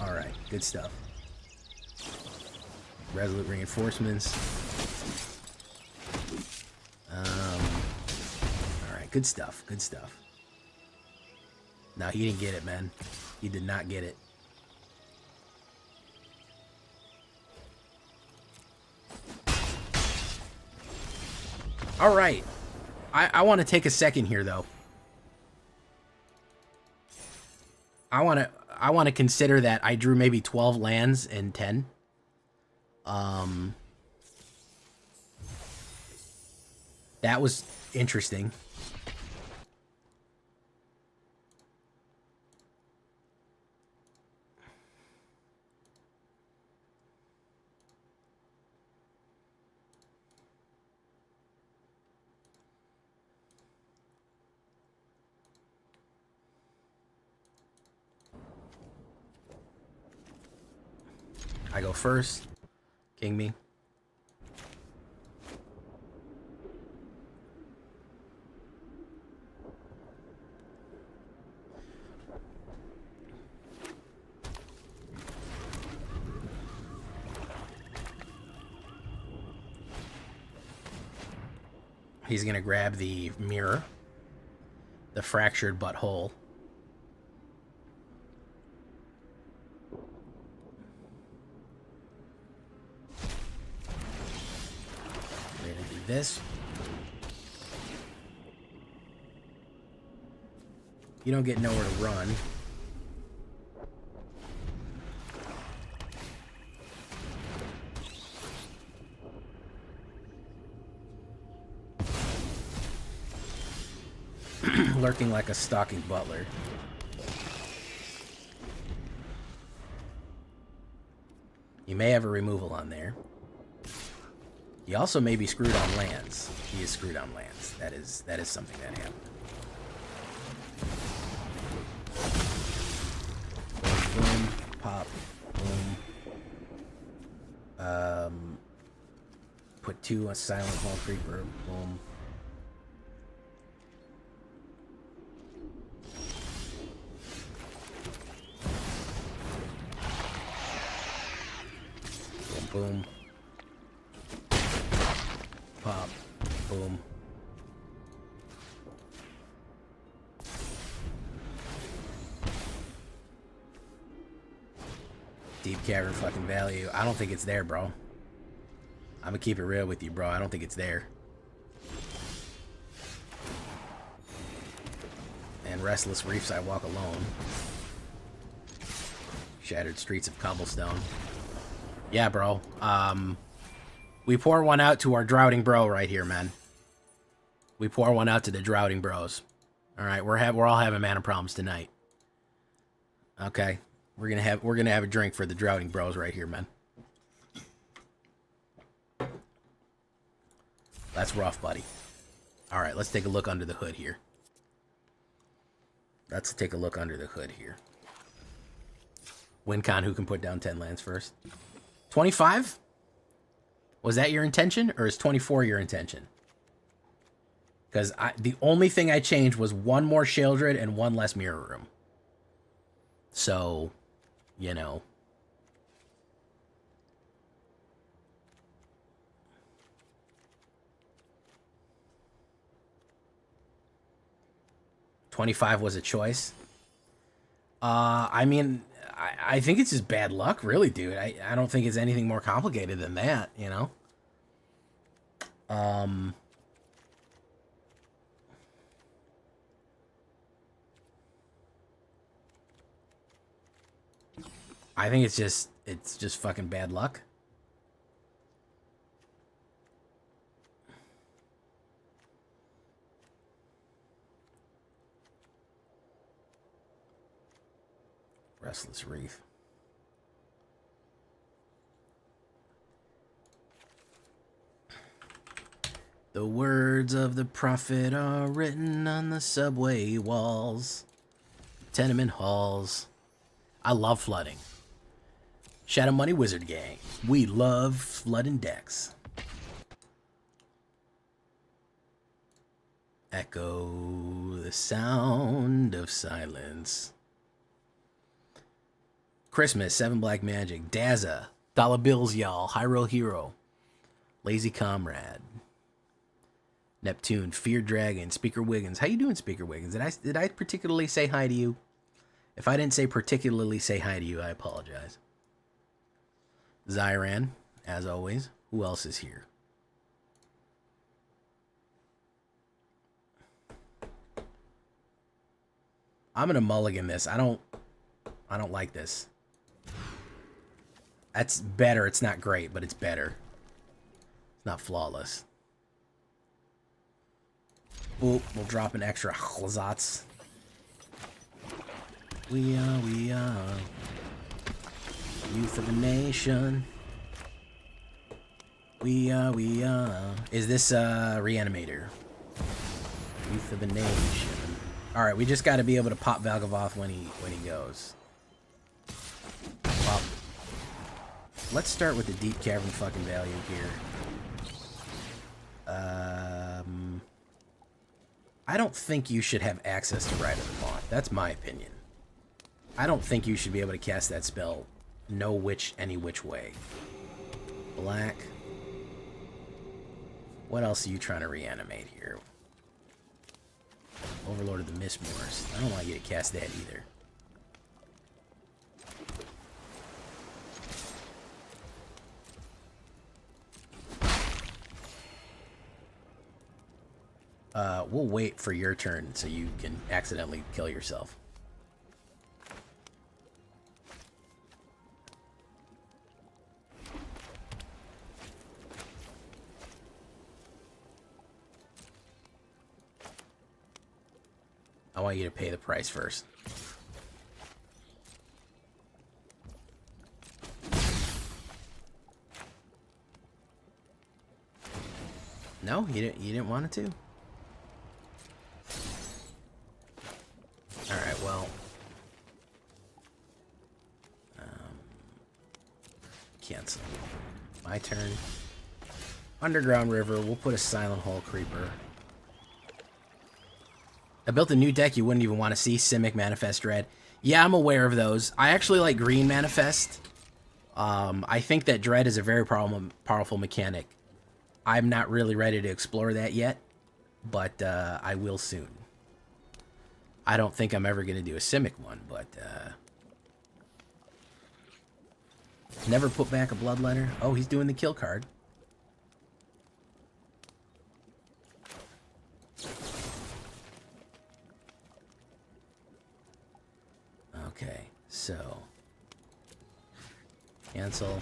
Alright, good stuff. Resolute Reinforcements. Alright, good stuff. Good stuff. No, he didn't get it, man. He did not get it. Alright. I want to take a second here, though. I want to consider that I drew maybe 12 lands in 10. That was interesting. I go first. King me. He's gonna grab the mirror, the fractured butthole. This. You don't get nowhere to run. Lurking like a stalking butler. You may have a removal on there. He also may be screwed on lands. He is screwed on lands. That is something that happened. Boom, boom, pop, boom. Put 2 on Silent Hall Creeper. Boom. Boom, boom. deep cavern fucking value. I don't think it's there, bro. I'm gonna keep it real with you, bro. I don't think it's there. And Restless Reefs, I Walk Alone. Shattered Streets of Cobblestone. Yeah, bro. We pour one out to our droughting bro right here, man. We pour one out to the droughting bros. All right, we're all having mana problems tonight. Okay, we're gonna have a drink for the droughting bros right here, man. That's rough, buddy. All right, let's take a look under the hood here. Let's take a look under the hood here. WinCon, who can put down 10 lands first? 25? Was that your intention, or is 24 your intention? Because the only thing I changed was one more Sheoldred and one less Mirror Room. So, you know. $25 was a choice. I mean, I think it's just bad luck, really, dude. I don't think it's anything more complicated than that, you know? I think it's just fucking bad luck. Restless Reef. The words of the prophet are written on the subway walls, tenement halls. I love flooding. Shadow Money Wizard Gang. We love flooding decks. Echo the sound of silence. Christmas, 7 Black Magic, Daza, Dollar Bills, y'all, Hyrule Hero, Lazy Comrade, Neptune, Fear Dragon, Speaker Wiggins. How you doing, Speaker Wiggins? Did I particularly say hi to you? If I didn't say particularly say hi to you, I apologize. Zyran, as always. Who else is here? I'm gonna mulligan this. I don't like this. That's better. It's not great, but it's better. It's not flawless. Oop, we'll drop an extra Chlazats. We are youth of a nation. We are. Is this Reanimator? Youth of a nation. All right, we just got to be able to pop Valgavoth when he goes. Pop. Let's start with the deep cavern fucking value here. I don't think you should have access to Ride of the Moth. That's my opinion. I don't think you should be able to cast that spell any which way. Black. What else are you trying to reanimate here? Overlord of the Mistmoors. I don't want you to cast that either. We'll wait for your turn so you can accidentally kill yourself. I want you to pay the price first. No, you didn't want it to? All right, well, cancel. My turn. Underground River. We'll put a Silent Hall Creeper. I built a new deck you wouldn't even want to see. Simic, Manifest, Dread. Yeah, I'm aware of those. I actually like green Manifest. I think that Dread is a very powerful mechanic. I'm not really ready to explore that yet, but I will soon. I don't think I'm ever going to do a Simic one, but Never put back a bloodletter. Oh, he's doing the kill card. Okay, so cancel.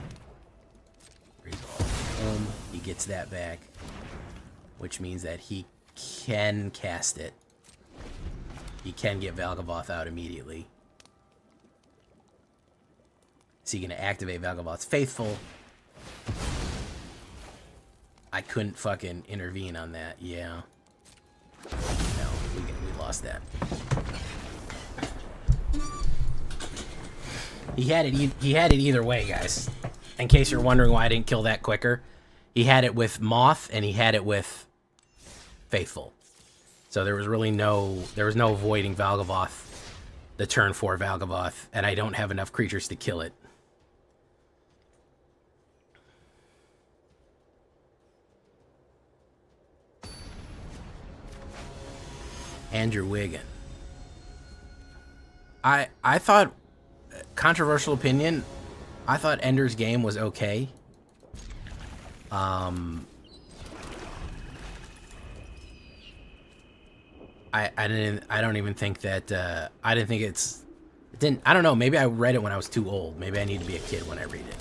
Resolve. Boom. He gets that back, which means that he can cast it. He can get Valgavoth out immediately. So you can activate Valgavoth's Faithful. I couldn't fucking intervene on that. Yeah. No, we lost that. He had it either way, guys. In case you're wondering why I didn't kill that quicker, he had it with Moth and he had it with Faithful. So there was really no avoiding Valgavoth, the turn 4 Valgavoth, and I don't have enough creatures to kill it. Andrew Wiggin. I thought, controversial opinion, I thought Ender's Game was okay. I don't even think that I didn't think I don't know, maybe I read it when I was too old. Maybe I need to be a kid when I read it.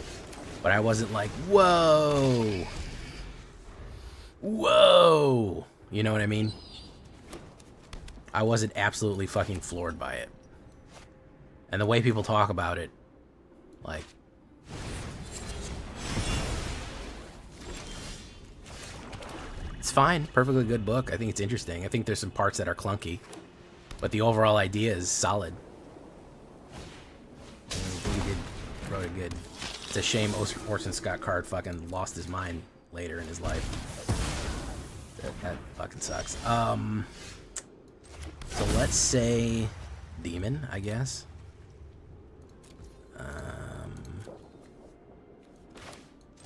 But I wasn't like, whoa. Whoa. You know what I mean? I wasn't absolutely fucking floored by it. And the way people talk about it, like, it's fine. Perfectly good book. I think it's interesting. I think there's some parts that are clunky, but the overall idea is solid. I think he wrote it good. It's a shame Orson Scott Card fucking lost his mind later in his life. That fucking sucks. So let's say Demon, I guess.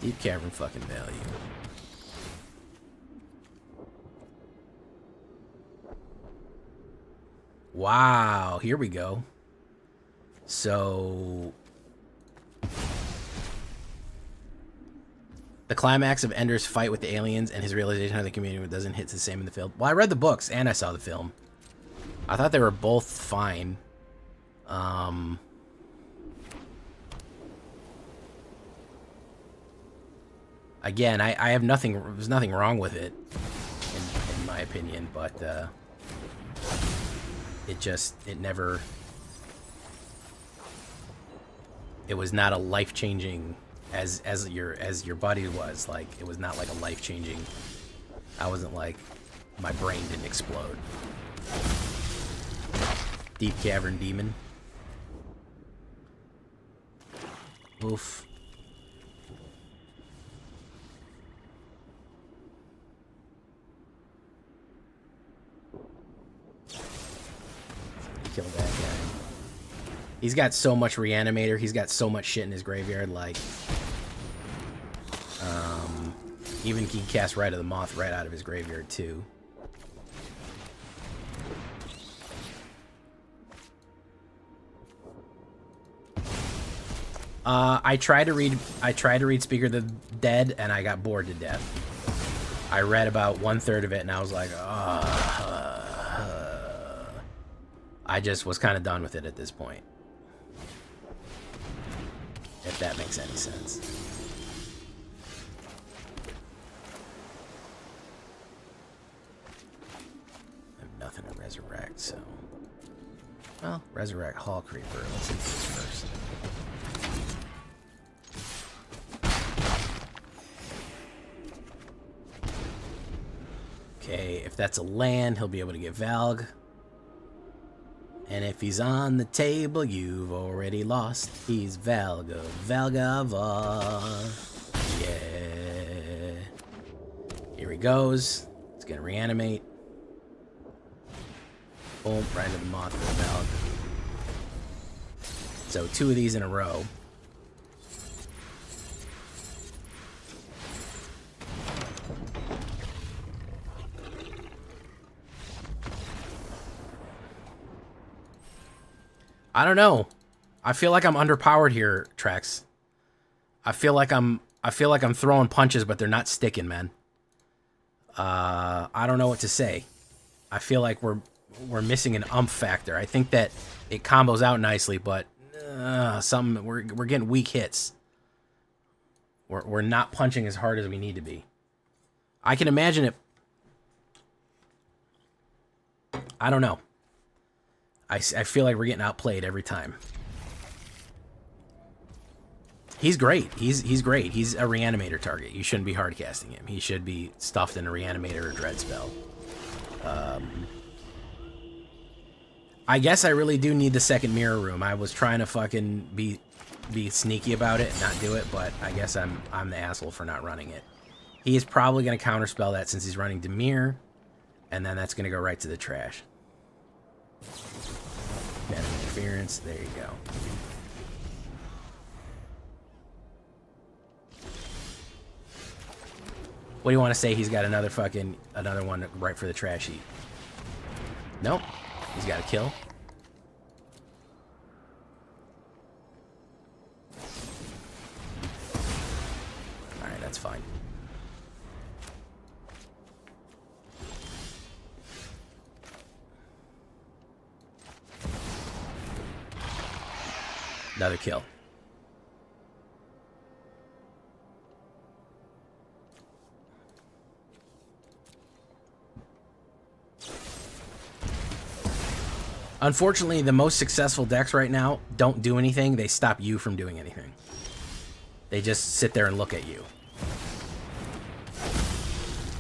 Deep Cavern fucking value. Wow, here we go. So the climax of Ender's fight with the aliens and his realization how the community doesn't hit the same in the film. Well, I read the books and I saw the film. I thought they were both fine. Again, I have nothing. There's nothing wrong with it, in my opinion. But it never. It was not a life-changing as your buddy was. Like, it was not like a life-changing. I wasn't like, my brain didn't explode. Deep Cavern Demon. Oof. Kill that guy. He's got so much Reanimator. He's got so much shit in his graveyard. Like, even he cast Rite of the Moth right out of his graveyard too. I tried to read Speaker of the Dead, and I got bored to death. I read about 1/3 of it, and I was like, I just was kind of done with it at this point. If that makes any sense. I have nothing to resurrect, so... Well, resurrect Hall Creeper. Let's do this first. Okay, if that's a land, he'll be able to get Valg. And if he's on the table, you've already lost. He's Valgavoth. Yeah. Here he goes. He's gonna reanimate. Boom, right into the Moth for the Valg. So 2 of these in a row. I don't know. I feel like I'm underpowered here, Trex. I feel like I'm throwing punches, but they're not sticking, man. I don't know what to say. I feel like we're missing an factor. I think that it combos out nicely, but we're getting weak hits. We're not punching as hard as we need to be. I can imagine it. I don't know. I feel like we're getting outplayed every time. He's great. He's great. He's a reanimator target. You shouldn't be hard casting him. He should be stuffed in a reanimator or dread spell. I guess I really do need the second mirror room. I was trying to fucking be sneaky about it and not do it, but I guess I'm the asshole for not running it. He is probably going to counterspell that since he's running Dimir, and then that's going to go right to the trash. Net interference. There you go. What do you want to say? He's got another one right for the trash heap. Nope. He's got a kill. Alright, that's fine. Another kill. Unfortunately, the most successful decks right now don't do anything. They stop you from doing anything. They just sit there and look at you.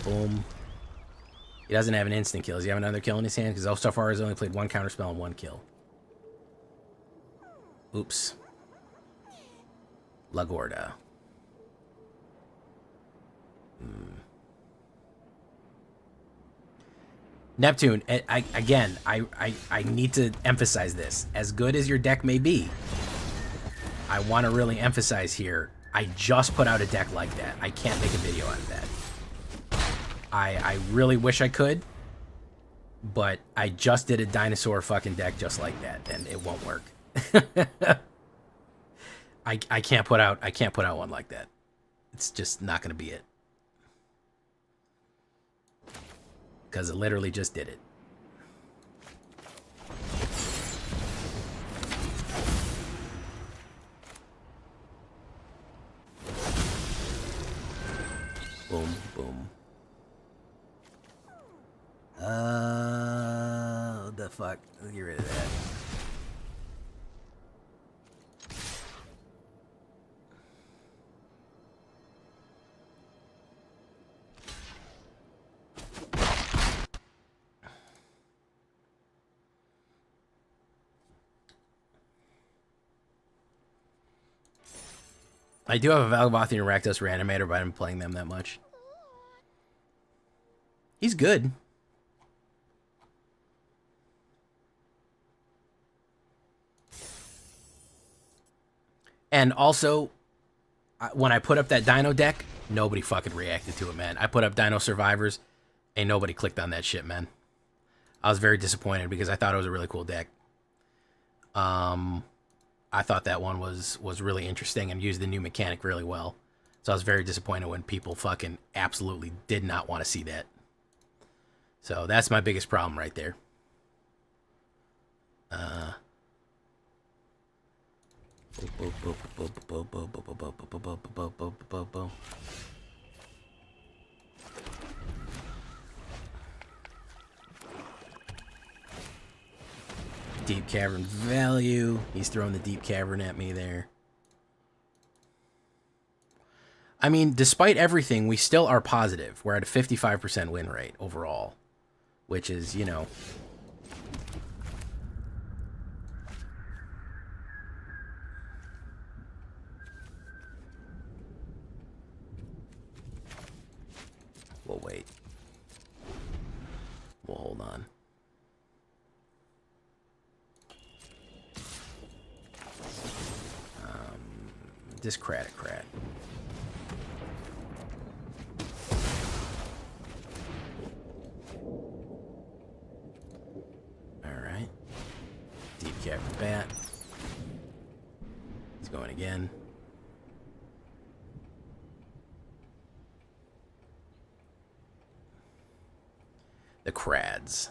Boom. He doesn't have an instant kill. Does he have another kill in his hand? Because so far he's only played one counterspell and one kill. Oops. Lagorda. Neptune, I need to emphasize this. As good as your deck may be, I want to really emphasize here, I just put out a deck like that. I can't make a video out of that. I really wish I could, but I just did a dinosaur fucking deck just like that, and it won't work. I can't put out one like that. It's just not gonna be it. Because it literally just did it. Boom, boom. What the fuck? Let's get rid of that. I do have a Valgavothian Rakdos Reanimator, but I haven't playing them that much. He's good. And also, when I put up that Dino deck, nobody fucking reacted to it, man. I put up Dino Survivors, and nobody clicked on that shit, man. I was very disappointed because I thought it was a really cool deck. I thought that one was really interesting and used the new mechanic really well. So I was very disappointed when people fucking absolutely did not want to see that. So that's my biggest problem right there. Deep Cavern value. He's throwing the Deep Cavern at me there. I mean, despite everything, we still are positive. We're at a 55% win rate overall, which is, you know... We'll wait. We'll hold on. Discrat. Alright. Deep Cavern Bat. He's going again. The crads.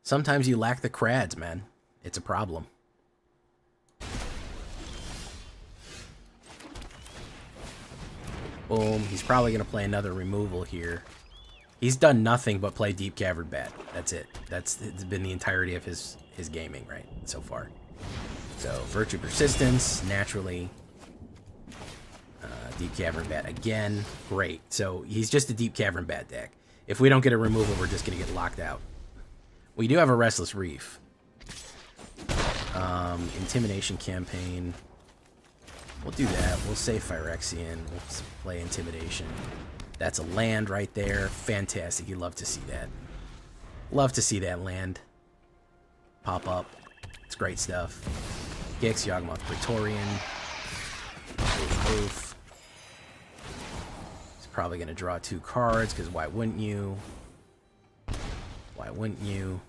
Sometimes you lack the crads, man. It's a problem. Boom. He's probably going to play another removal here. He's done nothing but play Deep Cavern Bat. That's it. It's been the entirety of his gaming, right, so far. So, Virtue Persistence, naturally. Deep Cavern Bat again. Great. So, he's just a Deep Cavern Bat deck. If we don't get a removal, we're just going to get locked out. We do have a Restless Reef. Intimidation Campaign. We'll do that. We'll save Phyrexian. We'll play Intimidation. That's a land right there. Fantastic. You love to see that. Love to see that land pop up. It's great stuff. Gix, Yawgmoth, Praetorian. Oof. He's probably going to draw 2 cards, because why wouldn't you? Why wouldn't you?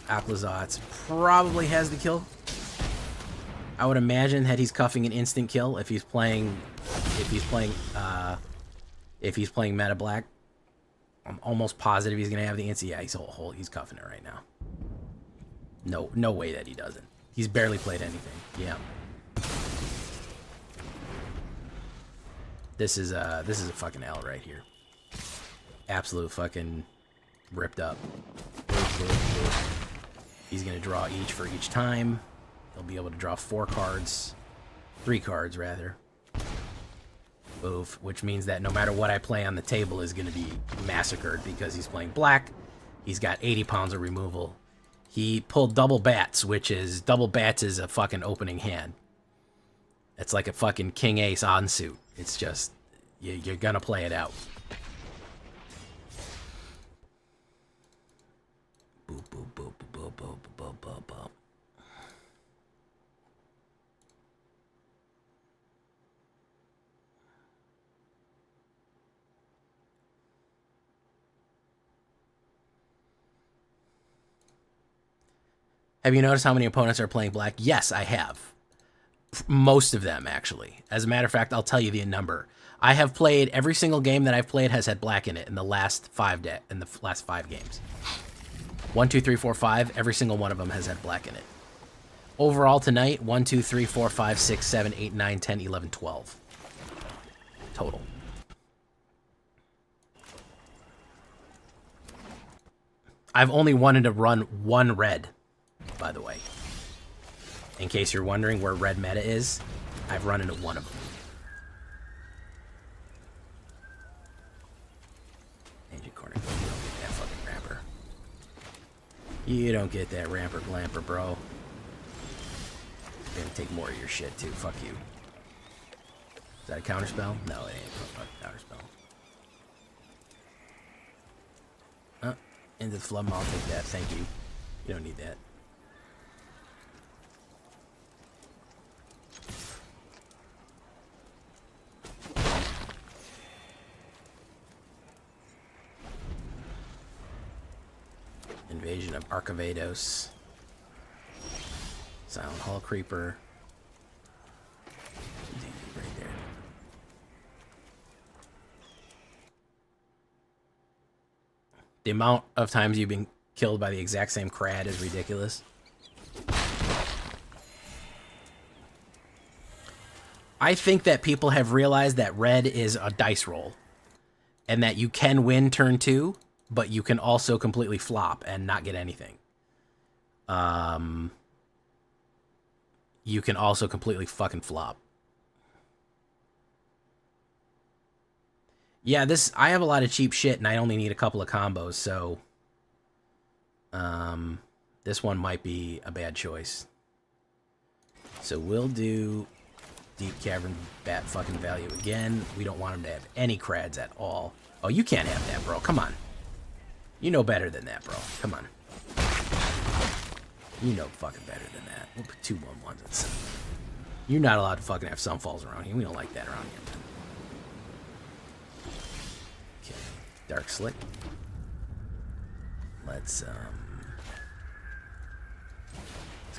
Applesauce probably has the kill. I would imagine that he's cuffing an instant kill if he's playing meta black. I'm almost positive he's gonna have the instant. Yeah, he's cuffing it right now. No way that he doesn't. He's barely played anything. Yeah. This is a fucking L right here. Absolute fucking ripped up. He's gonna draw each for each time. He'll be able to draw 4 cards. 3 cards, rather. Oof, which means that no matter what I play on the table is going to be massacred because he's playing black. He's got 80 pounds of removal. He pulled double bats, which is... Double bats is a fucking opening hand. It's like a fucking king ace on suit. It's just... You're going to play it out. Boop, boop, boop, boop, boop, boop, boop, boop. Have you noticed how many opponents are playing black? Yes, I have. Most of them, actually. As a matter of fact, I'll tell you the number. I have played... Every single game that I've played has had black in it in the last 5 games. 1, 2, 3, 4, 5. Every single one of them has had black in it. Overall tonight, 1, 2, 3, 4, 5, 6, 7, 8, 9, 10, 11, 12. Total. I've only wanted to run 1 red, by the way. In case you're wondering where red meta is, I've run into 1 of them. Agent Corner, you don't get that fucking ramper. You don't get that ramper glamper, bro. Gonna take more of your shit too. Fuck you. Is that a counterspell? No, it ain't a fucking counterspell. Into the flum, I'll take that. Thank you. You don't need that. Invasion of Archivados. Silent Hall Creeper. Right there. The amount of times you've been killed by the exact same crad is ridiculous. I think that people have realized that red is a dice roll. And that you can win turn 2, but you can also completely flop and not get anything. You can also completely fucking flop. Yeah, I have a lot of cheap shit and I only need a couple of combos, so this one might be a bad choice. So we'll do Deep Cavern Bat fucking value again. We don't want him to have any crads at all. Oh, you can't have that, bro. Come on. You know better than that, bro. Come on. You know fucking better than that. We'll put 2 1/1s and stuff. You're not allowed to fucking have Sunfalls around here. We don't like that around here, man. Okay. Dark Slick. Let's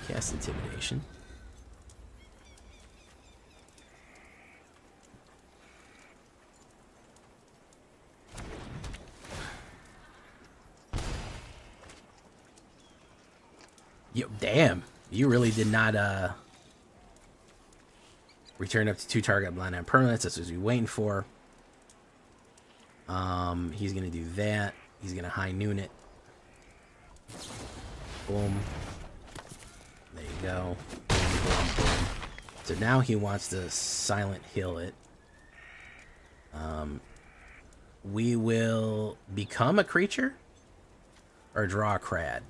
cast Intimidation. Damn. You really did not, return up to 2 target blind on permanents. That's what we're waiting for. He's gonna do that. He's gonna high noon it. Boom. There you go. Boom, boom, boom. So now he wants to silent hill it. We will become a creature or draw a crad.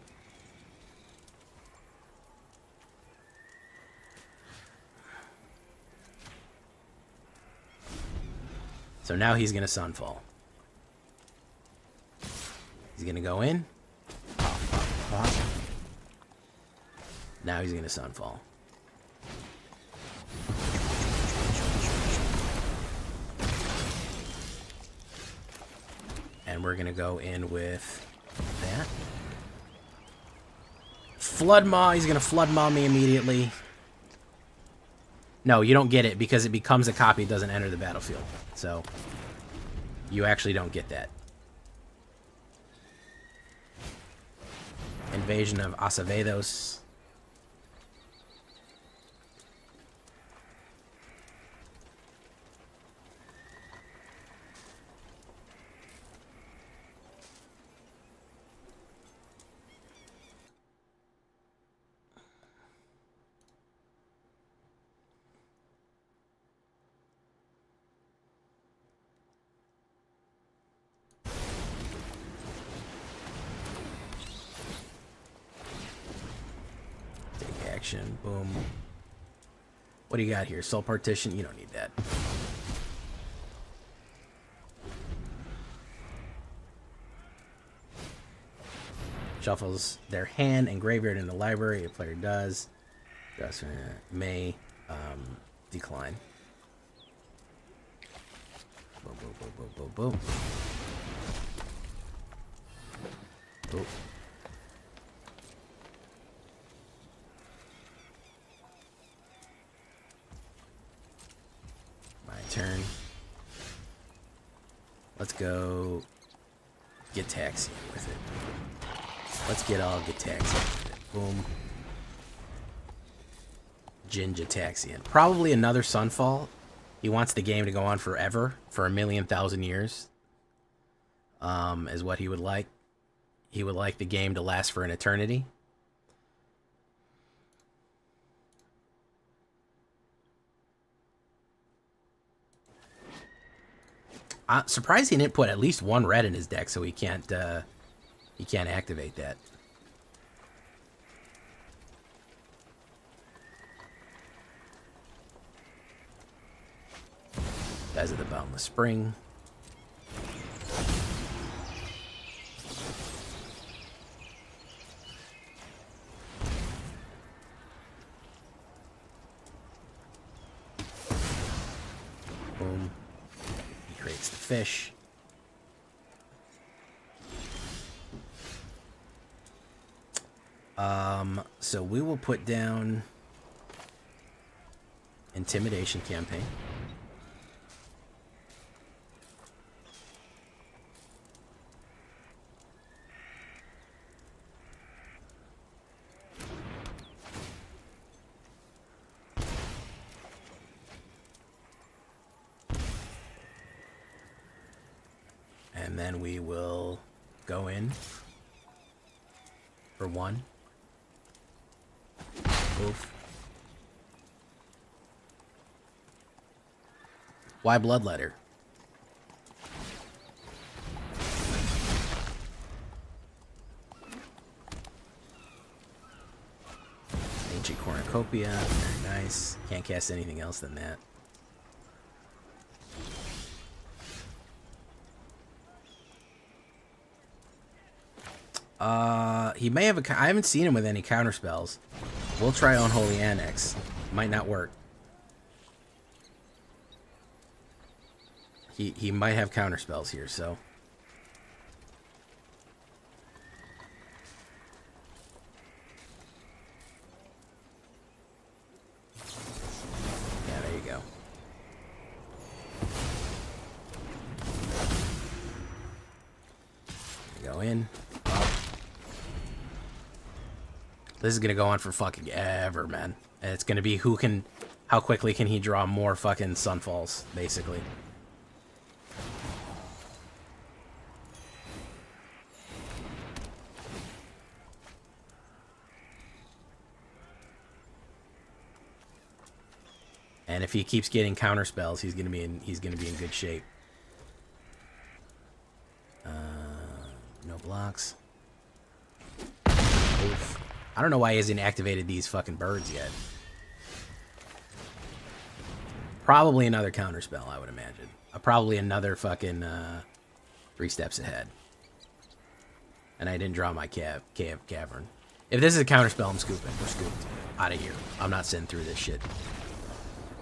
So now he's going to Sunfall. He's going to go in. Now he's going to Sunfall. And we're going to go in with that. Flood Maw. He's going to Flood Maw me immediately. No, you don't get it because it becomes a copy. It doesn't enter the battlefield. So you actually don't get that. Invasion of Acevedos. Boom. What do you got here? Soul Partition? You don't need that. Shuffles their hand and graveyard in the library. A player does. May decline. Boom, boom, boom, boom, boom, boom. Boom. Turn. Let's go get taxi with it. Let's get all get taxi with it. Boom. Jinja Taxian. Probably another Sunfall. He wants the game to go on forever, for 1,000,000 years. Is what he would like. He would like the game to last for an eternity. Surprised he didn't put at least 1 red in his deck, so he can't activate that. Guys of the Boundless Spring. Boom. Creates the fish. So we will put down Intimidation Campaign. And then we will go in for 1. Oof. Why Bloodletter? Ancient Cornucopia. Very nice. Can't cast anything else than that. He may have I haven't seen him with any counter spells. We'll try Unholy Annex. Might not work. He might have counter spells here, so. Yeah, there you go. Go in. This is gonna go on for fucking ever, man. And it's gonna be how quickly can he draw more fucking Sunfalls, basically. And if he keeps getting counter spells, he's gonna be in good shape. No blocks. Oof. I don't know why he hasn't activated these fucking birds yet. Probably another counter spell, I would imagine. Probably another fucking 3 steps ahead. And I didn't draw my cavern. If this is a counter spell, I'm scooping. We're scooped out of here. I'm not sitting through this shit.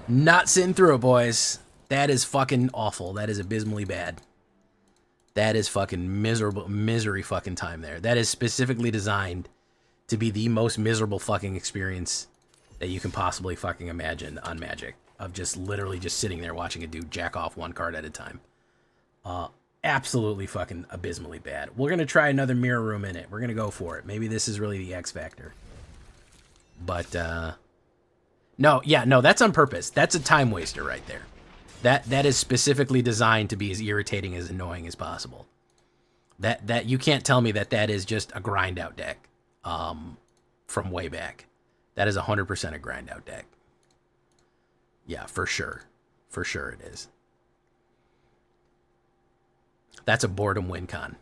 Not sitting through it, boys. That is fucking awful. That is abysmally bad. That is fucking misery fucking time there. That is specifically designed to be the most miserable fucking experience that you can possibly fucking imagine on Magic. Of just literally just sitting there watching a dude jack off 1 card at a time. Absolutely fucking abysmally bad. We're going to try another mirror room in it. We're going to go for it. Maybe this is really the X factor. But, no, that's on purpose. That's a time waster right there. That is specifically designed to be as irritating, as annoying as possible. That you can't tell me that is just a grind out deck from way back. That is 100% a grind out deck. Yeah, for sure. For sure it is. That's a boredom win con.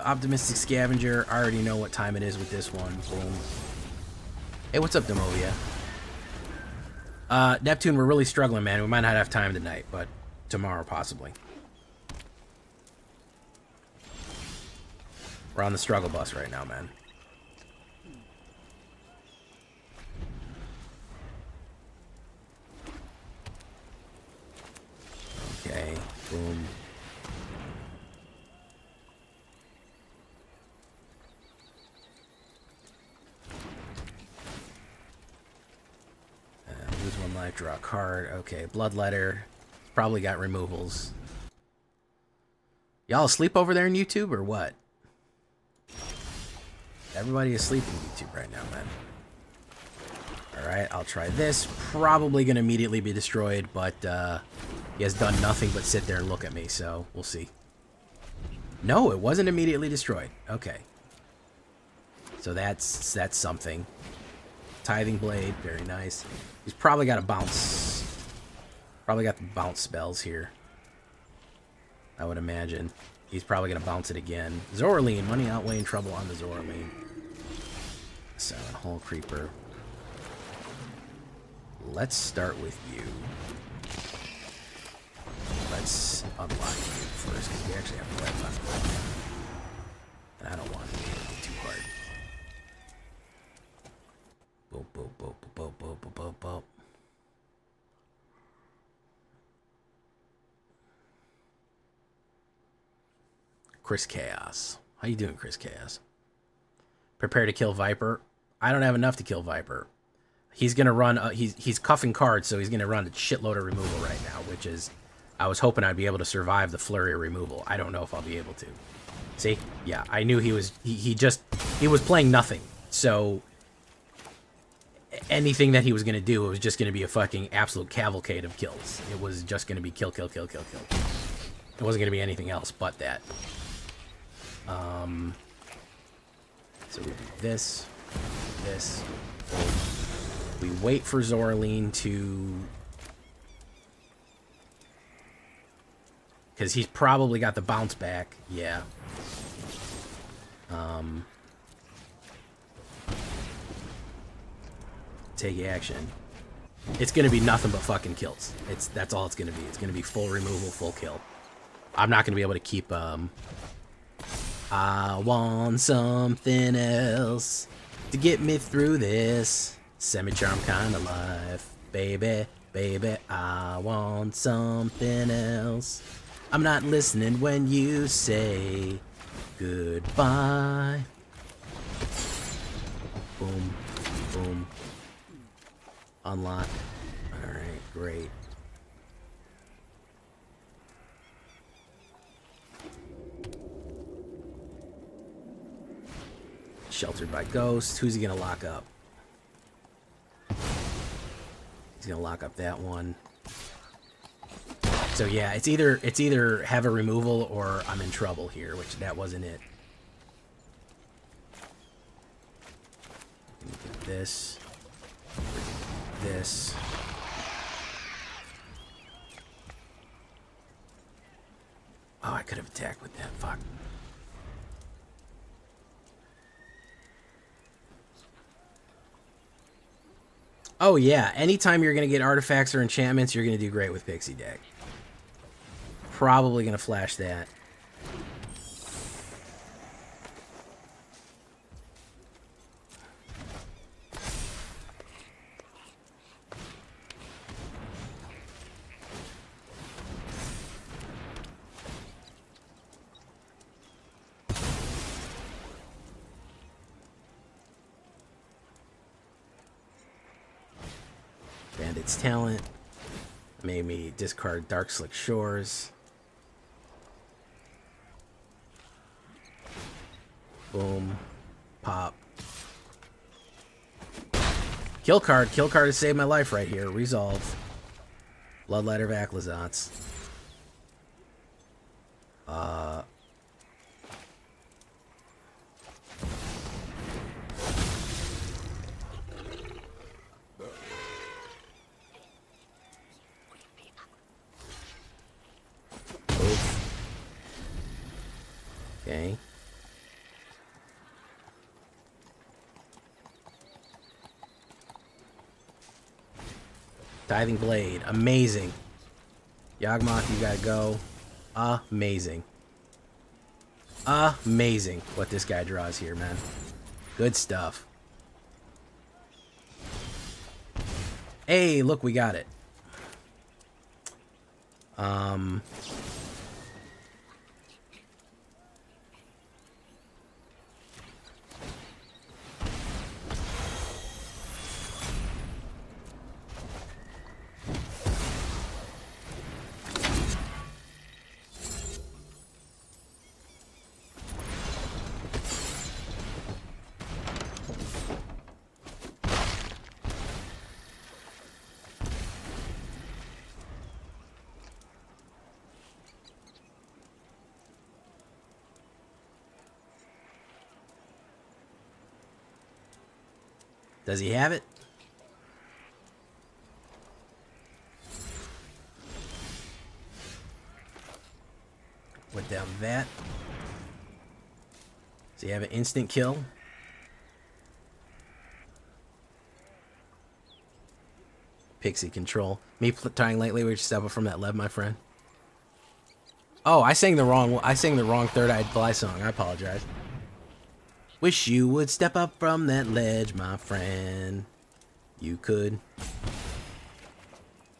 Optimistic Scavenger. I already know what time it is with this one. Boom. Hey, what's up, Demovia? Neptune, we're really struggling, man. We might not have time tonight, but tomorrow, possibly. We're on the struggle bus right now, man. Okay, boom. Lose 1 life, draw a card. Okay, Bloodletter. Probably got removals. Y'all asleep over there in YouTube or what? Everybody asleep in YouTube right now, man. Alright, I'll try this. Probably going to immediately be destroyed, but he has done nothing but sit there and look at me, so we'll see. No, it wasn't immediately destroyed. Okay. So that's something. Tithing Blade, very nice. He's probably got a bounce. Probably got the bounce spells here. I would imagine. He's probably going to bounce it again. Zoraline, money outweighing trouble on the Zoraline. So, Hull Creeper. Let's start with you. Let's unlock you first, because we actually have red left. And I don't want to hit it too hard. Boop, boop, boop, boop, boop, boop, boop, boop. Chris Chaos. How you doing, Chris Chaos? Prepare to kill Viper. I don't have enough to kill Viper. He's gonna run. He's cuffing cards, so he's gonna run a shitload of removal right now, which is, I was hoping I'd be able to survive the flurry of removal. I don't know if I'll be able to. See? Yeah, I knew he was. He was playing nothing. So anything that he was gonna do, it was just gonna be a fucking absolute cavalcade of kills. It was just gonna be kill, kill, kill, kill, kill. It wasn't gonna be anything else but that. So we do this. We wait for Zoraline to... Because he's probably got the bounce back. Yeah. Take action. It's going to be nothing but fucking kills. That's all it's going to be. It's going to be full removal, full kill. I'm not going to be able to keep... I want something else to get me through this semi-charm kind of life, baby, baby. I want something else. I'm not listening when you say goodbye. Boom. Boom. Unlock. Alright, great. Sheltered by ghosts. Who's he gonna lock up? He's gonna lock up that one. So yeah, it's either have a removal or I'm in trouble here, which that wasn't it. Get this. This. Oh, I could have attacked with that. Fuck. Oh yeah, anytime you're gonna get artifacts or enchantments, you're gonna do great with Pixie deck. Probably gonna flash that. Bandit's Talent made me discard Dark Slick Shores. Boom. Pop. Kill card. Kill card has saved my life right here. Resolve. Bloodlighter of Aclazotz. Oof. Okay. Diving Blade. Amazing. Yawgmoth, you gotta go. Amazing. Amazing what this guy draws here, man. Good stuff. Hey, look, we got it. Does he have it? Went down that. Does he have an instant kill? Pixie control. Me tying lately, we just step up from that lev, my friend. Oh, I sang the wrong Third-Eyed Fly song. I apologize. Wish you would step up from that ledge, my friend. You could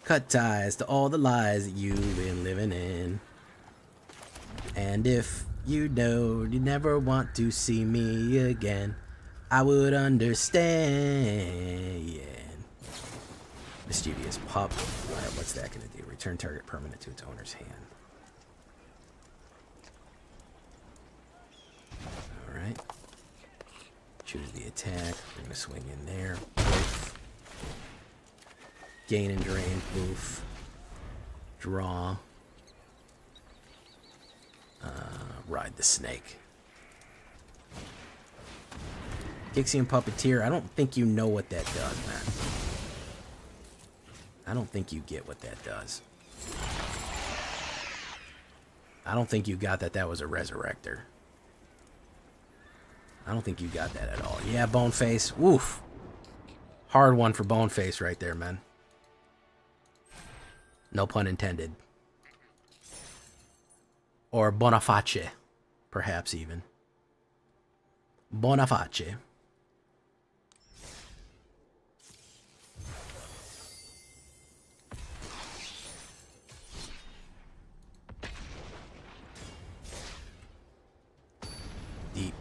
cut ties to all the lies that you've been living in. And if you know you never want to see me again, I would understand. Mischievous pup. Alright, what's that gonna do? Return target permanent to its owner's hand. Alright. Choose the attack. We're gonna swing in there. Oof. Gain and drain. Oof. Draw. Ride the snake. Dixian Puppeteer. I don't think you know what that does, man. I don't think you get what that does. I don't think you got that that was a resurrector. I don't think you got that at all. Yeah, Boneface. Woof. Hard one for Boneface right there, man. No pun intended. Or Bonaface. Perhaps even. Bonaface.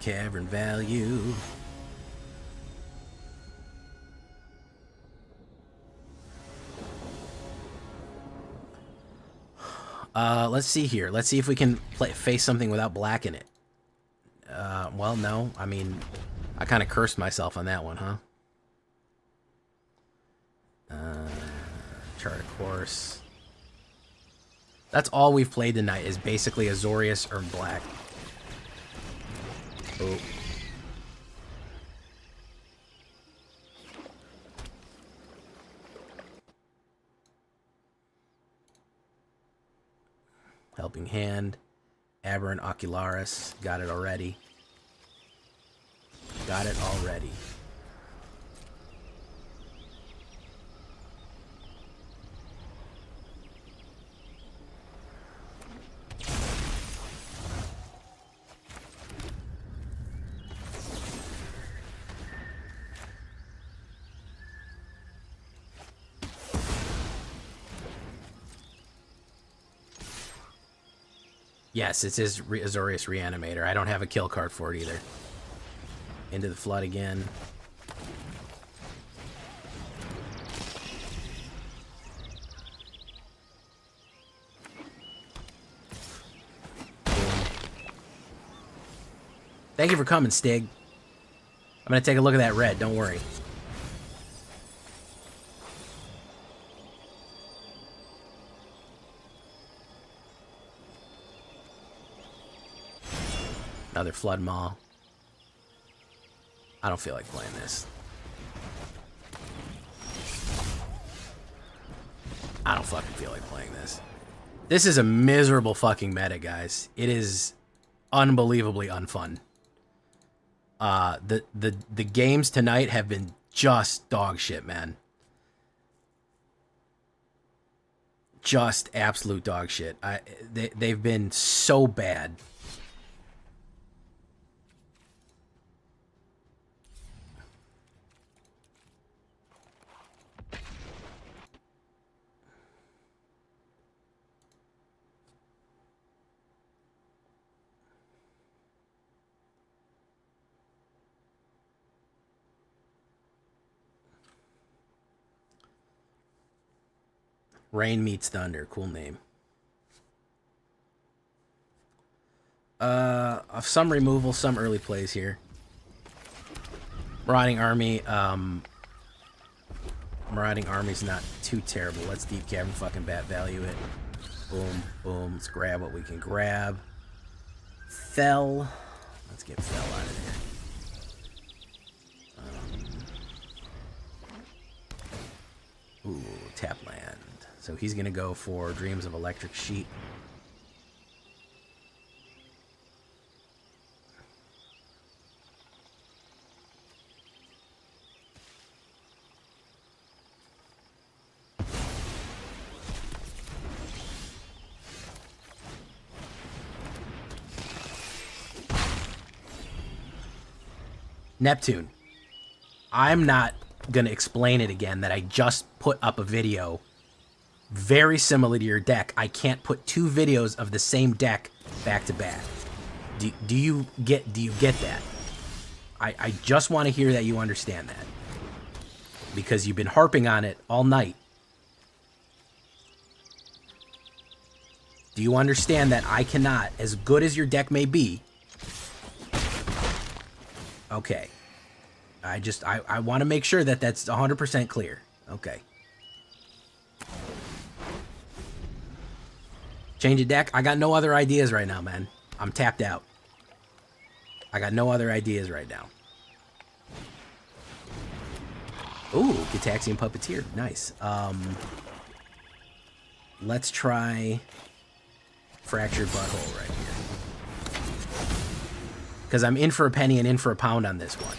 cavern value. Let's see here. Let's see if we can face something without black in it. Well, no. I mean, I kind of cursed myself on that one, huh? Chart a course. That's all we've played tonight is basically Azorius or black. Oh. Helping Hand. Aberrant Ocularis. Got it already. Got it already. Yes, it's his Azorius Reanimator. I don't have a kill card for it either. Into the Flood again. Boom. Thank you for coming, Stig. I'm going to take a look at that red. Don't worry. Another Flood Maw. I don't feel like playing this. I don't fucking feel like playing this. This is a miserable fucking meta, guys. It is unbelievably unfun. The games tonight have been just dog shit, man. Just absolute dog shit. They've been so bad. Rain Meets Thunder, cool name. Of some removal, some early plays here. Marauding Army, Marauding Army's not too terrible. Let's Deep Cavern fucking bat value it. Boom, boom. Let's grab what we can grab. Fell. Let's get Fell out of there. Ooh, tap land. So he's going to go for Dreams of Electric Sheet. Neptune. I'm not going to explain it again that I just put up a video very similar to your deck. I can't put two videos of the same deck back to back. Do you get that? I just want to hear that you understand that. Because you've been harping on it all night. Do you understand that I cannot, as good as your deck may be... Okay. I want to make sure that that's 100% clear. Okay. Change a deck? I got no other ideas right now, man. I'm tapped out. I got no other ideas right now. Ooh, Gitaxian Puppeteer. Nice. Let's try Fractured Butthole right here. Because I'm in for a penny and in for a pound on this one.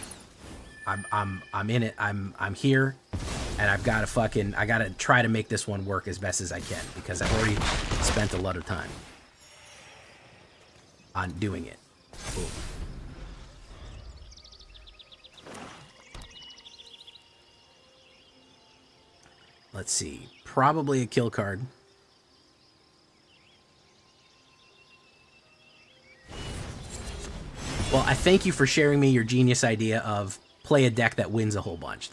I'm in it. I'm here, and I gotta try to make this one work as best as I can because I've already spent a lot of time on doing it. Ooh. Let's see. Probably a kill card. Well, I thank you for sharing me your genius idea of play a deck that wins a whole bunch.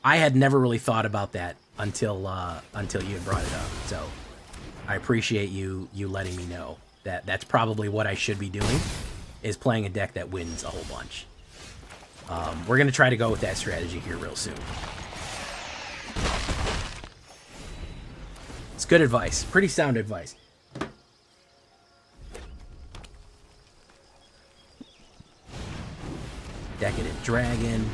I had never really thought about that until you had brought it up. So I appreciate you letting me know that that's probably what I should be doing, is playing a deck that wins a whole bunch. We're going to try to go with that strategy here real soon. It's good advice. Pretty sound advice. Decadent Dragon.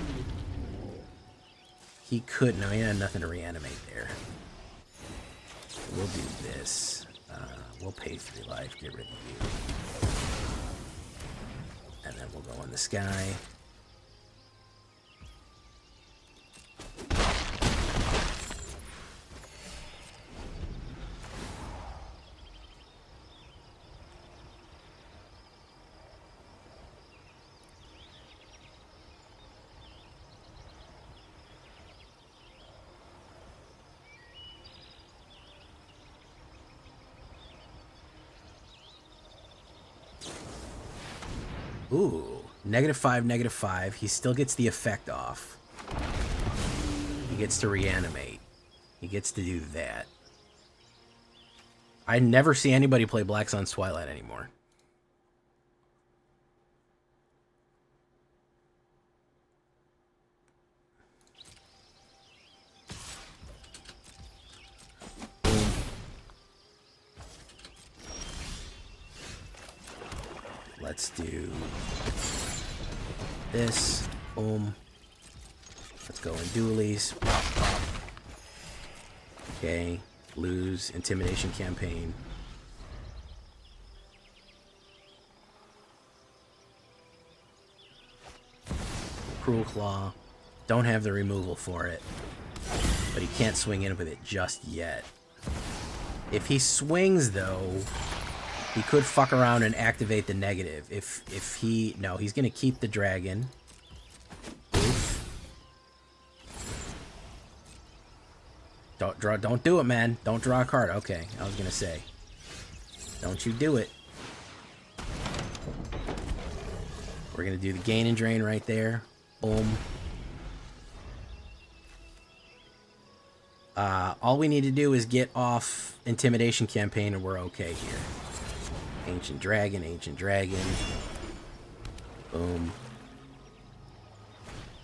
He could. No, he had nothing to reanimate there. We'll do this. We'll pay 3 life. Get rid of you. And then we'll go in the sky. Ooh, -5, -5. He still gets the effect off. He gets to reanimate. He gets to do that. I never see anybody play Black Sun's Twilight anymore. Let's do this. Boom. Let's go in dualies. Pop, pop. Okay. Lose. Intimidation campaign. Cruel Claw. Don't have the removal for it. But he can't swing in with it just yet. If he swings, though, he could fuck around and activate the negative. If he... No, he's going to keep the dragon. Oof. Don't do it, man. Don't draw a card. Okay, I was going to say. Don't you do it. We're going to do the gain and drain right there. Boom. All we need to do is get off Intimidation campaign and we're okay here. Ancient Dragon, Ancient Dragon. Boom.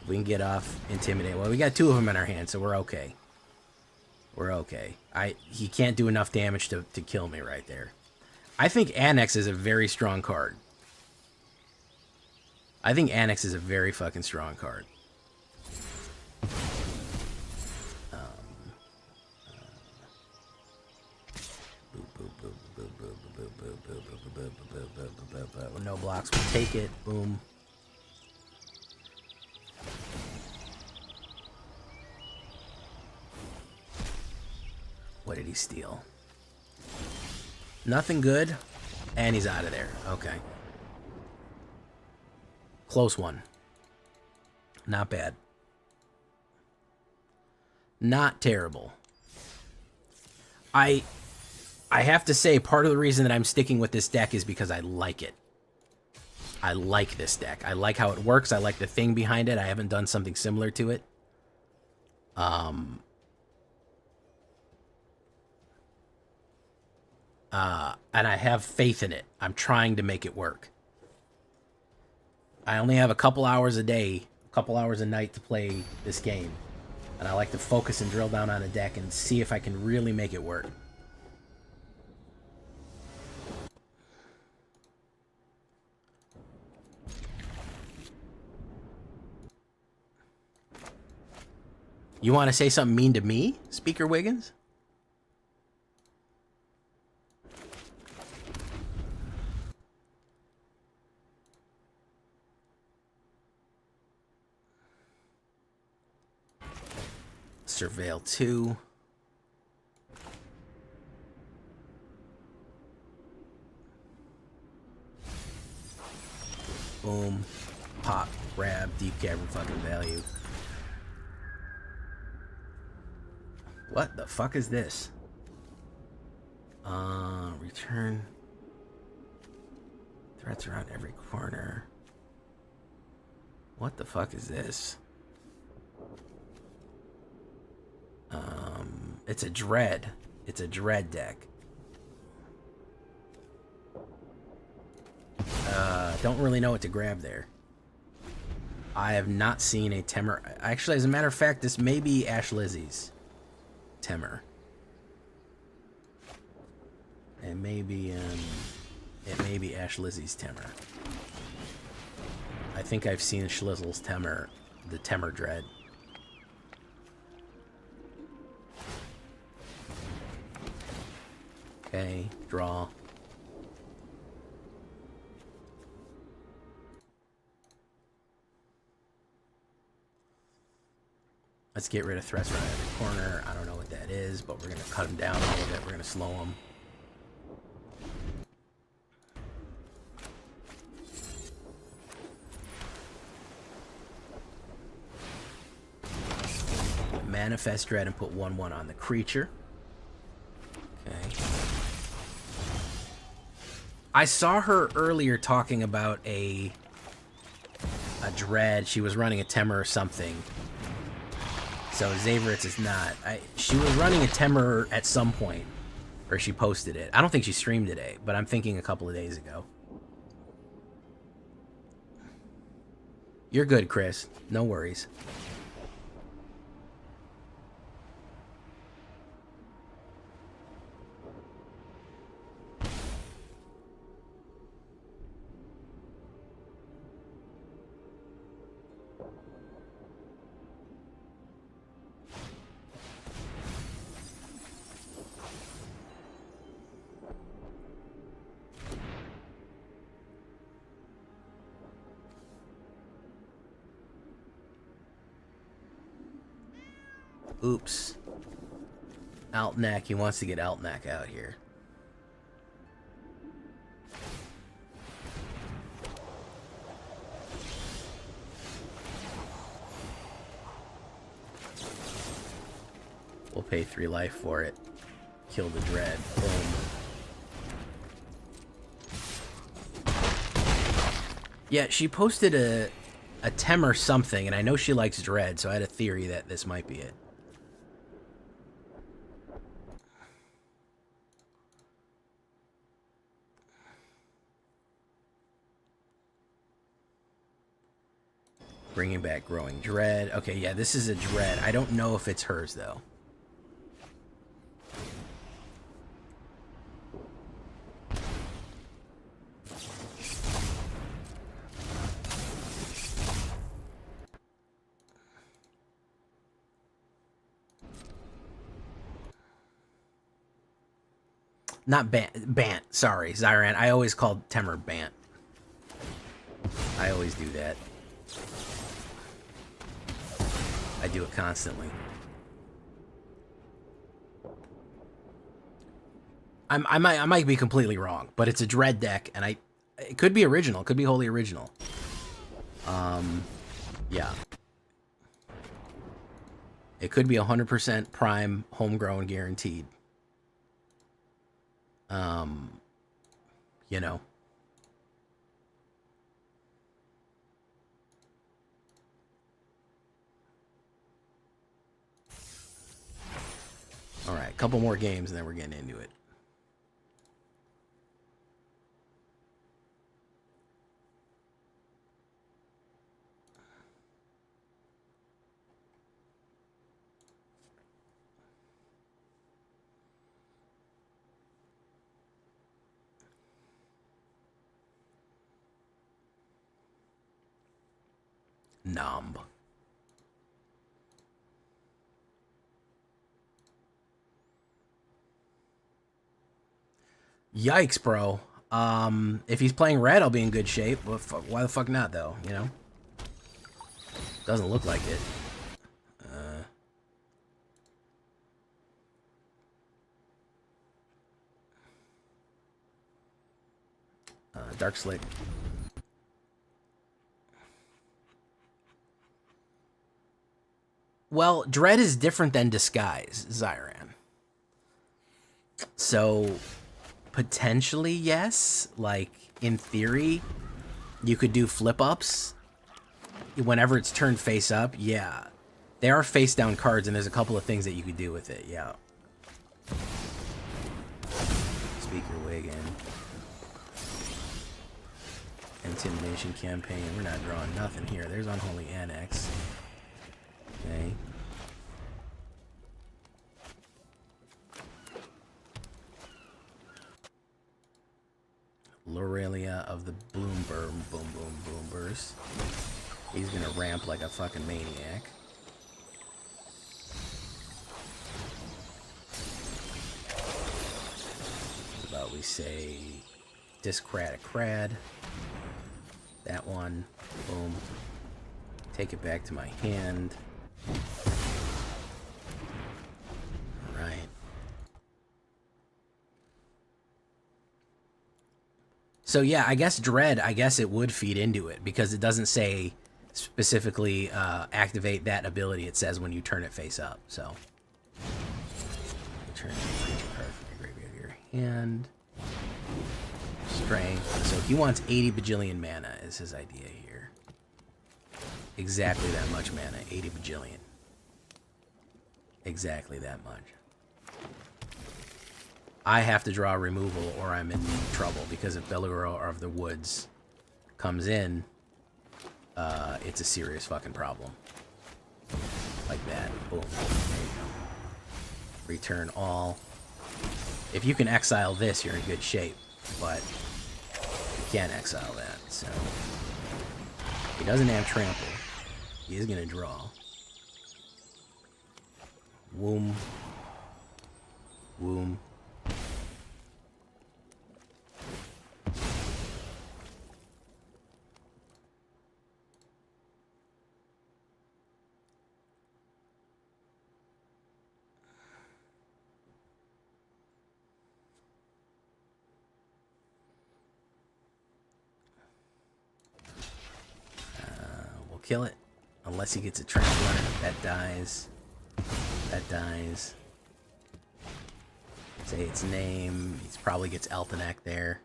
We can get off Intimidate. Well, we got 2 of them in our hand, so we're okay. We're okay. He can't do enough damage to kill me right there. I think Annex is a very strong card. I think Annex is a very fucking strong card. No blocks, we'll take it. Boom. What did he steal? Nothing good. And he's out of there. Okay. Close one. Not bad. Not terrible. I have to say, part of the reason that I'm sticking with this deck is because I like it. I like this deck. I like how it works. I like the thing behind it. I haven't done something similar to it. And I have faith in it. I'm trying to make it work. I only have a couple hours a day, a couple hours a night to play this game. And I like to focus and drill down on a deck and see if I can really make it work. You want to say something mean to me, Speaker Wiggins? Surveil 2. Boom. Pop. Grab. Deep cavern fucking value. What the fuck is this? Return. Threats around every corner. What the fuck is this? It's a dread. It's a dread deck. Don't really know what to grab there. I have not seen a Temur. Actually, as a matter of fact, this may be Ash Lizzie's Temur. It may be Ash Lizzie's Temur. I think I've seen Schlizzle's Temur, the Temur Dread. Okay, draw. Let's get rid of threats right at the corner. I don't know what that is, but we're going to cut him down a little bit. We're going to slow him. Manifest Dread and put 1/1 on the creature. Okay. I saw her earlier talking about a Dread. She was running a Temur or something. So Xavritz is not. She was running a Temur at some point, or she posted it. I don't think she streamed today, but I'm thinking a couple of days ago. You're good, Chris. No worries. Oops. Altnac, he wants to get Altnac out here. We'll pay 3 life for it. Kill the Dread. Boom. Yeah, she posted a Temur something, and I know she likes Dread, so I had a theory that this might be it. Bringing back Growing Dread. Okay, yeah, this is a Dread. I don't know if it's hers, though. Not Bant. Sorry, Zyran. I always called Temur Bant. I always do that. I do it constantly. I might be completely wrong, but it's a Dread deck, and it could be original. It could be wholly original. Yeah. It could be 100% prime, homegrown, guaranteed. You know. All right, a couple more games and then we're getting into it. Nomb. Yikes, bro. If he's playing red, I'll be in good shape. But why the fuck not, though, you know? Doesn't look like it. Dark Slick. Well, Dread is different than Disguise, Zyran. So, potentially, yes. Like, in theory, you could do flip-ups. whenever it's turned face up, yeah. They are face down cards, and there's a couple of things that you could do with it, yeah. Speaker wig in. Intimidation campaign. We're not drawing nothing here. There's Unholy Annex. Okay. Lorelia of the Boomers. He's gonna ramp like a fucking maniac. What about we say Discratic Crad? That one. Boom. Take it back to my hand. Alright. So yeah, I guess Dread, I guess it would feed into it because it doesn't say specifically activate that ability. It says when you turn it face up. So turn the creature card from your graveyard to your hand. Strength. So he wants 80 bajillion mana is his idea here. Exactly that much mana. 80 bajillion. Exactly that much. I have to draw removal or I'm in trouble because if Belugro of the Woods comes in, it's a serious fucking problem. Like that. Boom. There you go. Return all. If you can exile this, you're in good shape. But you can't exile that, so. He doesn't have trample. He is going to draw. Womb. Womb. Kill it. Unless he gets a trampler. That dies. That dies. Say its name. He probably gets Elthenek there.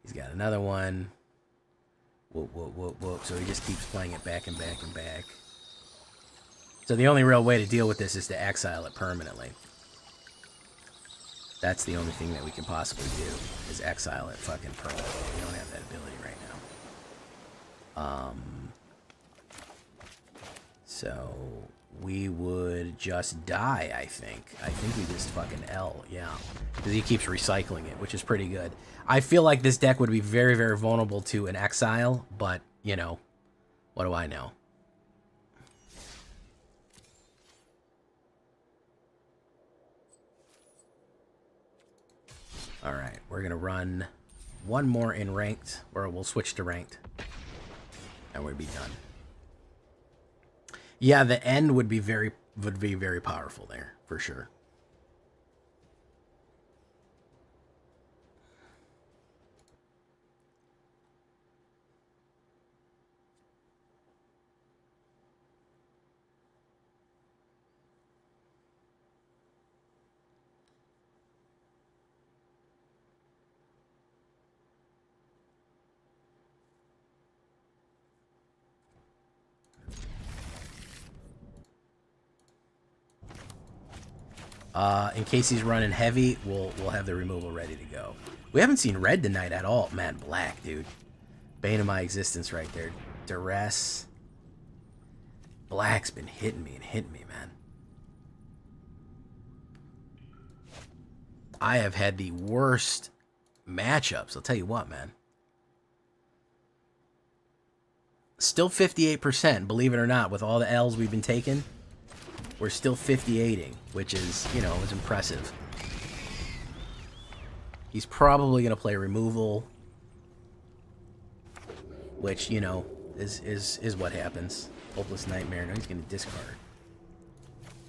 He's got another one. Whoop, whoop, whoop, whoop. So he just keeps playing it back and back and back. So the only real way to deal with this is to exile it permanently. That's the only thing that we can possibly do, is exile it fucking permanently. We don't have that ability right now. So we would just die, I think. I think we just fucking L, yeah. Because he keeps recycling it, which is pretty good. I feel like this deck would be very, very vulnerable to an exile, but, you know, what do I know? Alright, we're going to run one more in ranked, or we'll switch to ranked, and we'll be done. Yeah, the end would be very powerful there, for sure. In case he's running heavy, we'll have the removal ready to go. We haven't seen red tonight at all. Man, black, dude. Bane of my existence right there. Duress. Black's been hitting me and hitting me, man. I have had the worst matchups. I'll tell you what, man. Still 58%, believe it or not, with all the L's we've been taking. We're still 58ing, which is, you know, is impressive. He's probably going to play removal, which, you know, is what happens. Hopeless Nightmare. No, he's going to discard.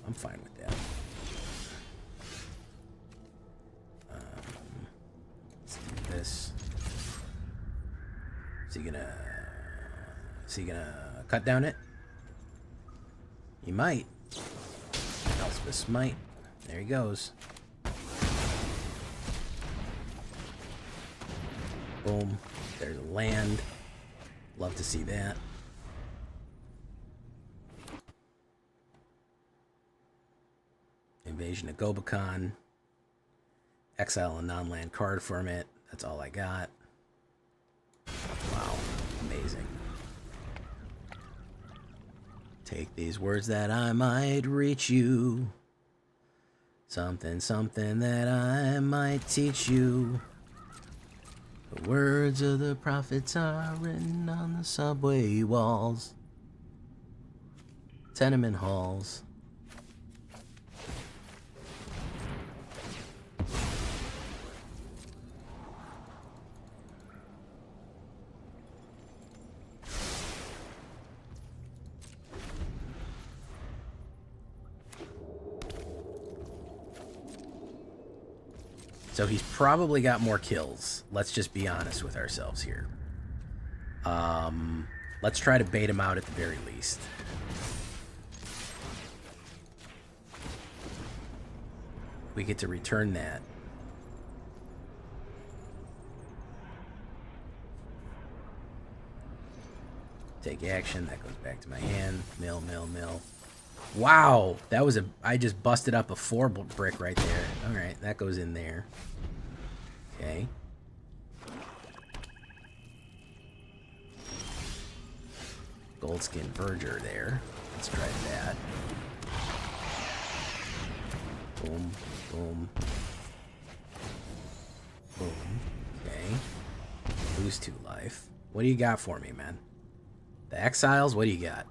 I'm fine with that. Let's do this. Is he gonna cut down it? He might. Elspeth Smite. There he goes. Boom. There's a land. Love to see that. Invasion of Gobakon. Exile a non-land card from it. That's all I got. Wow. Amazing. Take these words that I might reach you. Something, something that I might teach you. The words of the prophets are written on the subway walls. Tenement halls. So he's probably got more kills. Let's just be honest with ourselves here. Let's try to bait him out at the very least. We get to return that. Take action. That goes back to my hand. Mill, mill, mill. Wow, that was a... I just busted up a 4 brick right there. Alright, that goes in there. Okay. Goldskin Verger there. Let's try that. Boom, boom. Boom. Okay. Lose 2 life. What do you got for me, man? The Exiles? What do you got?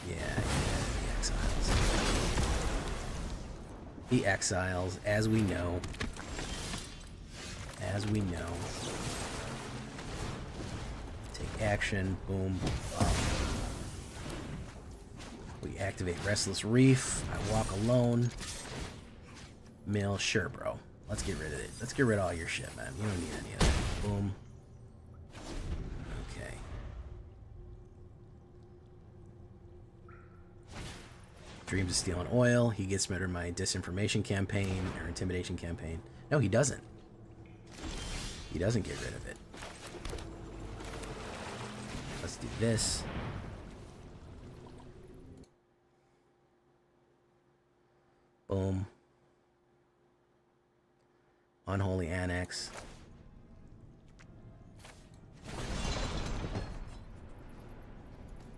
Yeah, the Exiles. The Exiles, as we know. As we know. Take action. Boom. We activate Restless Reef. I walk alone. Mill. Sure, bro. Let's get rid of it. Let's get rid of all your shit, man. You don't need any of it. Boom. Okay. Dreams of stealing oil. He gets rid of my disinformation campaign or intimidation campaign. No, he doesn't. He doesn't get rid of it. Let's do this. Boom. Unholy Annex.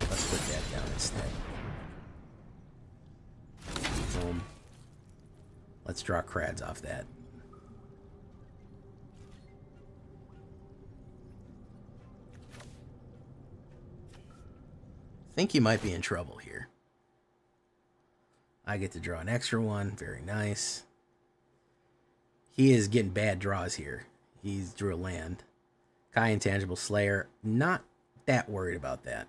Let's put that down instead. Boom. Let's draw Krads off that. Think you might be in trouble here. I get to draw an extra one. Very nice. He is getting bad draws here. He's drew a land. Kai Intangible Slayer. Not that worried about that.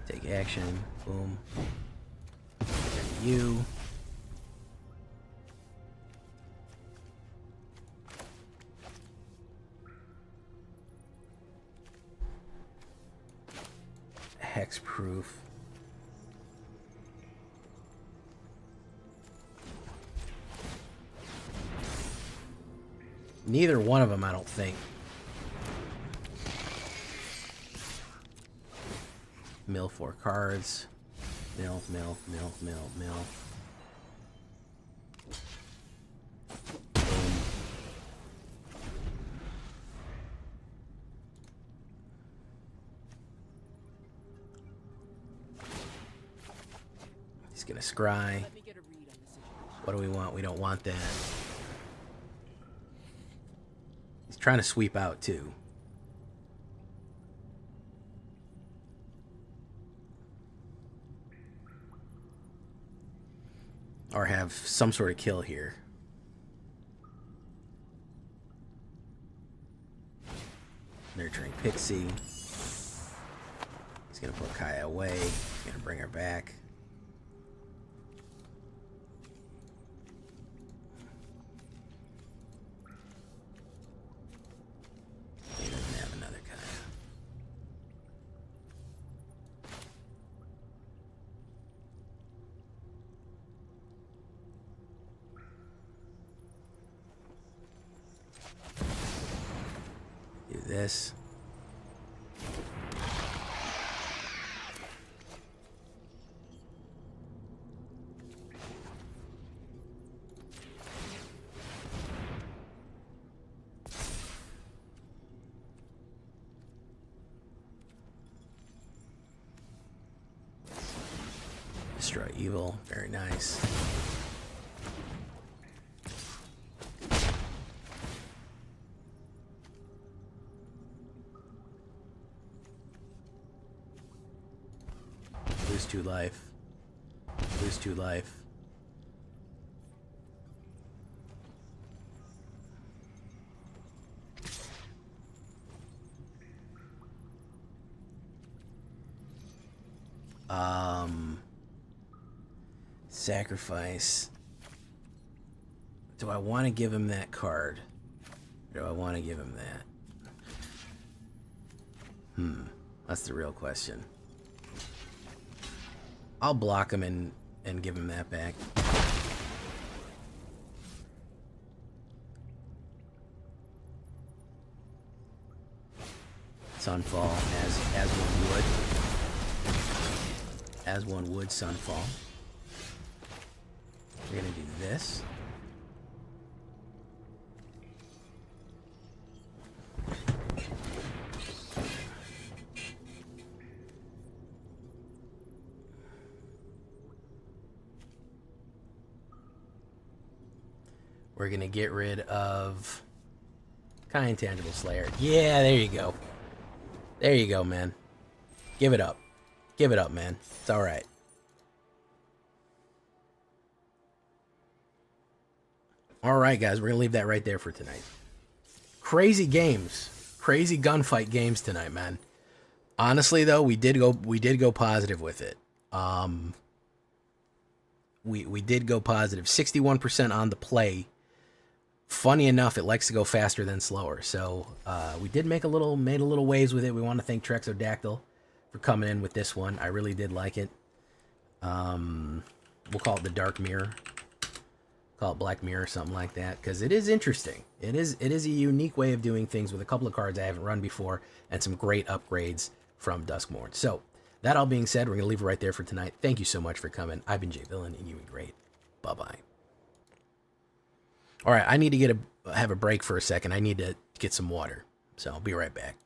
Take action. Boom. You. Hexproof. Neither one of them, I don't think. Mill 4 cards. Mill, mill, mill, mill, mill. Boom. He's gonna scry. What do we want? We don't want that. He's trying to sweep out too. Or have some sort of kill here. Nurturing Pixie. He's gonna put Kaya away. He's gonna bring her back. this. Destroy evil. Very nice. Lose 2 life. Lose 2 life. Sacrifice. Do I want to give him that card? Or do I want to give him that? That's the real question. I'll block him and give him that back. Sunfall as one would. As one would Sunfall. We're gonna do this. We're gonna get rid of Kind Tangible Slayer. Yeah, there you go. There you go, man. Give it up. Give it up, man. It's alright. Alright, guys. We're gonna leave that right there for tonight. Crazy games. Crazy gunfight games tonight, man. Honestly, though, we did go positive with it. We did go positive. 61% on the play. Funny enough, it likes to go faster than slower. So we did made a little waves with it. We want to thank Trexodactyl for coming in with this one. I really did like it. We'll call it the Dark Mirror. Call it Black Mirror, something like that, because it is interesting. It is a unique way of doing things with a couple of cards I haven't run before and some great upgrades from DUSKMOURN. So that all being said, we're gonna leave it right there for tonight. Thank you so much for coming. I've been Jay Villain, and you've been great. Bye-bye. All right, I need to have a break for a second. I need to get some water, so I'll be right back.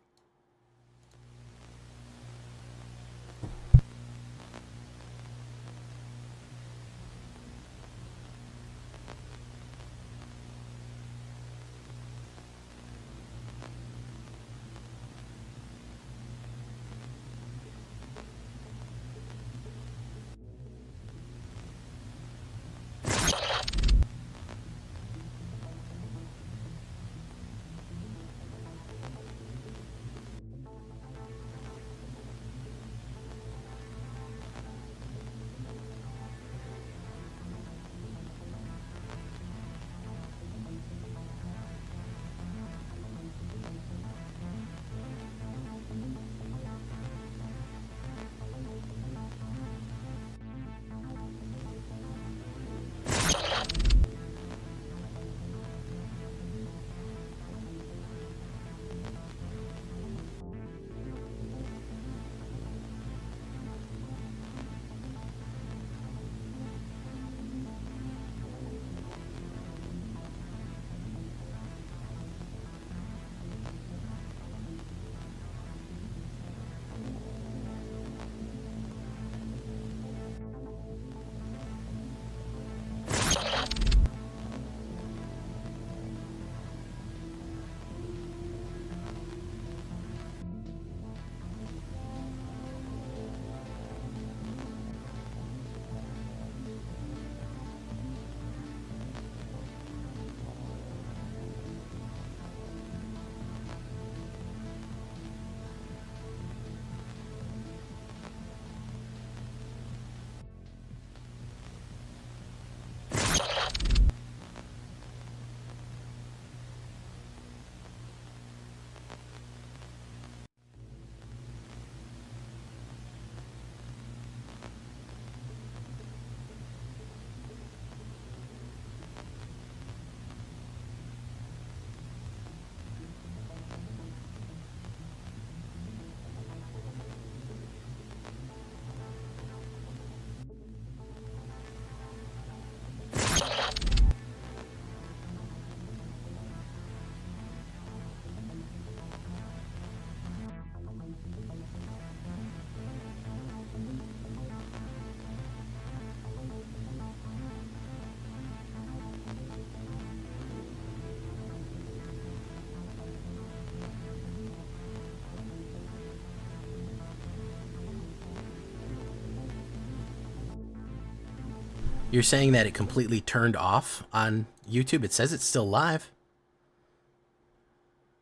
You're saying that it completely turned off on YouTube? It says it's still live.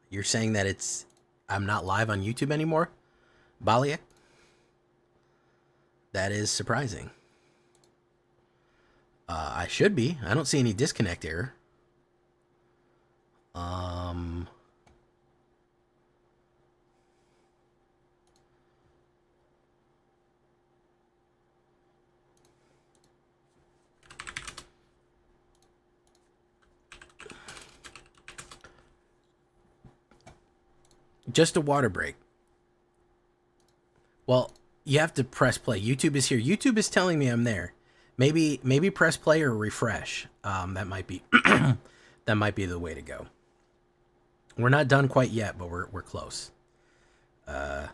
You're saying that I'm not live on YouTube anymore? Baliak? That is surprising. I should be. I don't see any disconnect error. Just a water break. Well, you have to press play. YouTube is here. YouTube is telling me I'm there. Maybe press play or refresh. That might be that might be the way to go. We're not done quite yet, but we're close. Yeah.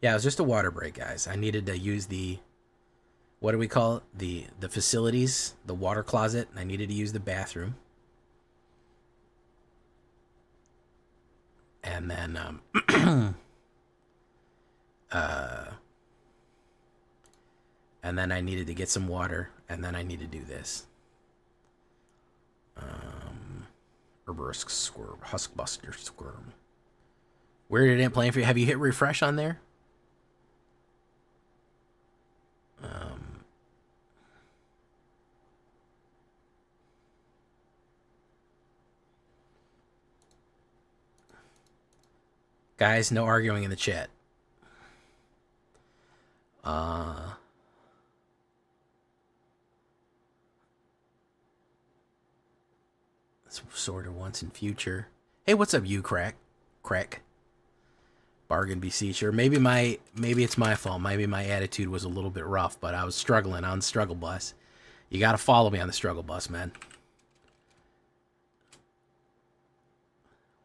Yeah, it was just a water break, guys. I needed to use the, what do we call it? The facilities, the water closet. I needed to use the bathroom. And then, and then I needed to get some water, and then I need to do this. Herburisk Squirm, Huskbuster Squirm. Where did it play for you? Have you hit refresh on there? Guys, no arguing in the chat. Sort of once in future. Hey, what's up, you crack? Bargain beseecher. Maybe it's my fault. Maybe my attitude was a little bit rough, but I was struggling on the struggle bus. You gotta follow me on the struggle bus, man.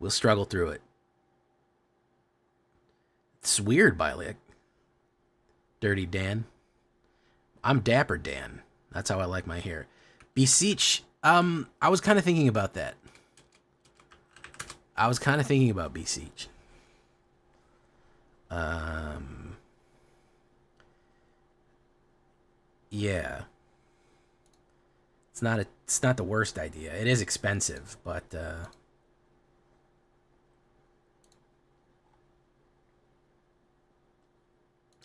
We'll struggle through it. It's weird, Bialik. Dirty Dan. I'm Dapper Dan. That's how I like my hair. Beseech. I was kind of thinking about that. I was kind of thinking about Beseech. Yeah. It's not the worst idea. It is expensive, but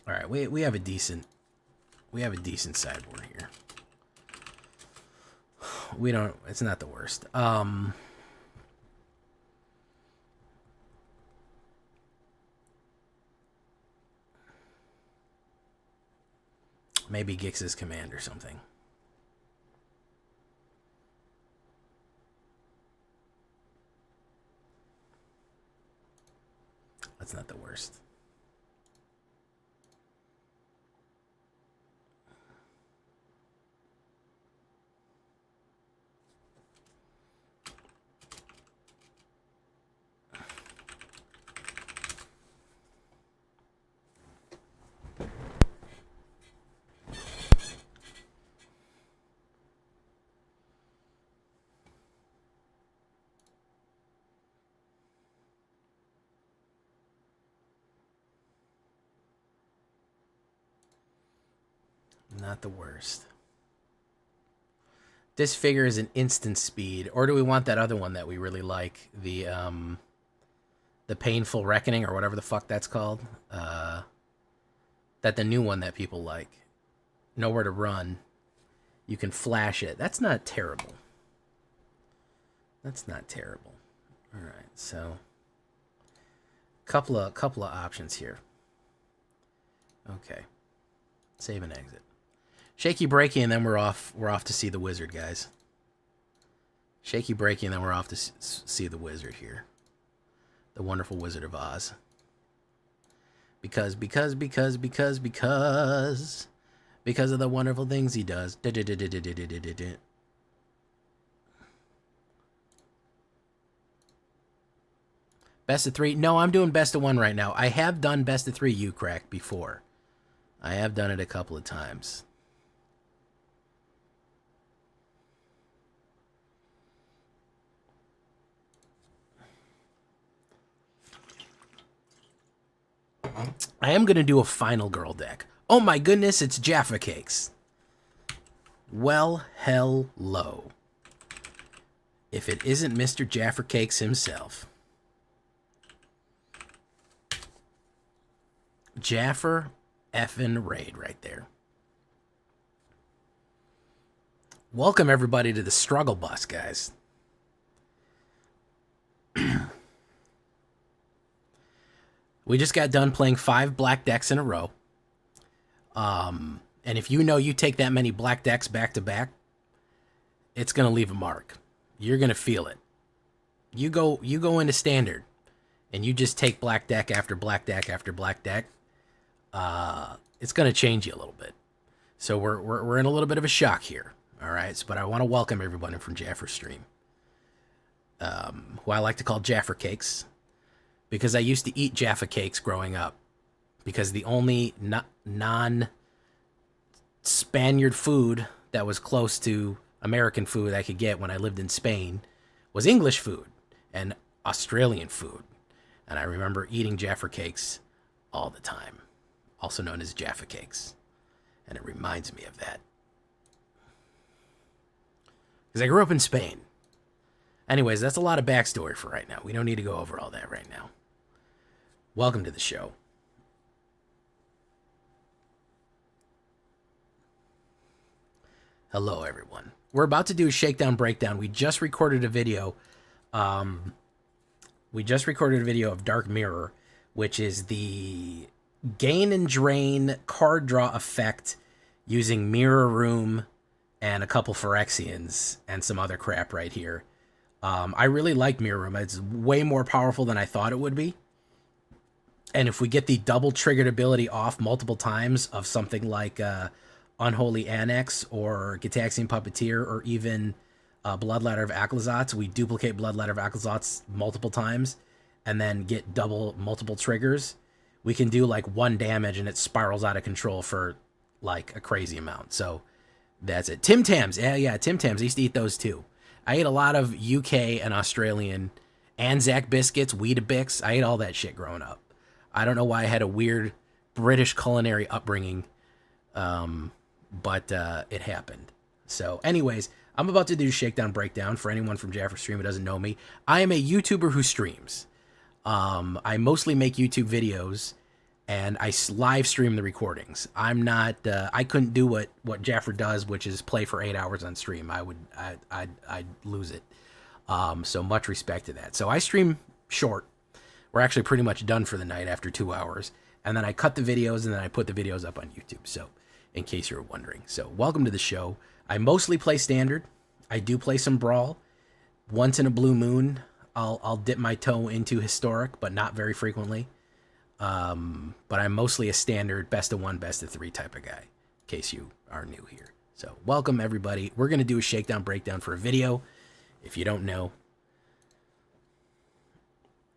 all right, we have a decent sideboard here. It's not the worst. Maybe Gix's command or something. That's not the worst. Not the worst. This figure is an instant speed, or do we want that other one that we really like, the Painful Reckoning, or whatever the fuck that's called? That the new one that people like. Nowhere to Run. You can flash it. That's not terrible. That's not terrible. All right, so couple of options here. Okay, save and exit. Shaky breaky, and then we're off to see the wizard, guys. Shaky breaky, and then we're off to see the wizard here. The wonderful Wizard of Oz. Because of the wonderful things he does. Best of 3? No, I'm doing best of 1 right now. I have done best of 3 U-Crack before. I have done it a couple of times. I am going to do a Final Girl deck. Oh my goodness, it's Jaffa Cakes. Well, hello. If it isn't Mr. Jaffa Cakes himself. Jaffer effing Raid right there. Welcome everybody to the Struggle Bus, guys. We just got done playing 5 black decks in a row. And if you know you take that many black decks back to back, it's going to leave a mark. You're going to feel it. You go into Standard, and you just take black deck after black deck after black deck. It's going to change you a little bit. So we're in a little bit of a shock here. All right. But I want to welcome everybody from Jaffer Stream, who I like to call Jaffer Cakes, because I used to eat Jaffa Cakes growing up, because the only non-Spaniard food that was close to American food I could get when I lived in Spain was English food and Australian food. And I remember eating Jaffa Cakes all the time, also known as Jaffa Cakes. And it reminds me of that, because I grew up in Spain. Anyways, that's a lot of backstory for right now. We don't need to go over all that right now. Welcome to the show. Hello, everyone. We're about to do a shakedown breakdown. We just recorded a video. Of Dark Mirror, which is the gain and drain card draw effect using Mirror Room and a couple Phyrexians and some other crap right here. I really like Mirror Room. It's way more powerful than I thought it would be. And if we get the double triggered ability off multiple times of something like Unholy Annex or Gitaxian Puppeteer or even Bloodletter of Aclazotz, we duplicate Bloodletter of Aclazotz multiple times and then get multiple triggers, we can do like 1 damage and it spirals out of control for like a crazy amount. So that's it. Tim Tams. Yeah, Tim Tams. I used to eat those too. I ate a lot of UK and Australian Anzac biscuits, Weetabix. I ate all that shit growing up. I don't know why I had a weird British culinary upbringing, but it happened. So anyways, I'm about to do Shakedown Breakdown for anyone from Jaffer Stream who doesn't know me. I am a YouTuber who streams. I mostly make YouTube videos, and I live stream the recordings. I'm not, I couldn't do what Jaffer does, which is play for 8 hours on stream. I'd lose it. So much respect to that. So I stream short. We're actually pretty much done for the night after 2 hours. And then I cut the videos, and then I put the videos up on YouTube. So in case you're wondering. So welcome to the show. I mostly play Standard. I do play some Brawl. Once in a blue moon, I'll dip my toe into Historic, but not very frequently. But I'm mostly a Standard, best of 1, best of 3 type of guy, in case you are new here. So welcome, everybody. We're going to do a Shakedown Breakdown for a video. If you don't know,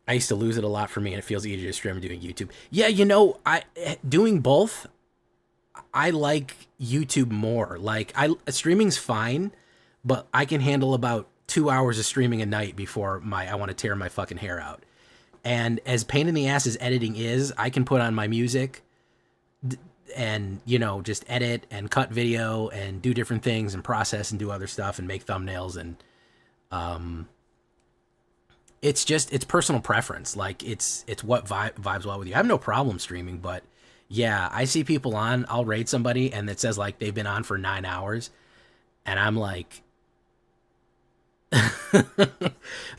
I used to lose it a lot for me, and it feels easier to stream doing YouTube. Yeah, you know, doing both, I like YouTube more. Like, streaming's fine, but I can handle about 2 hours of streaming a night before I want to tear my fucking hair out. And as pain in the ass as editing is, I can put on my music and, you know, just edit and cut video and do different things and process and do other stuff and make thumbnails. And it's personal preference. Like, it's what vibes well with you. I have no problem streaming, but yeah, I see people on, I'll raid somebody and it says like they've been on for 9 hours. And I'm like,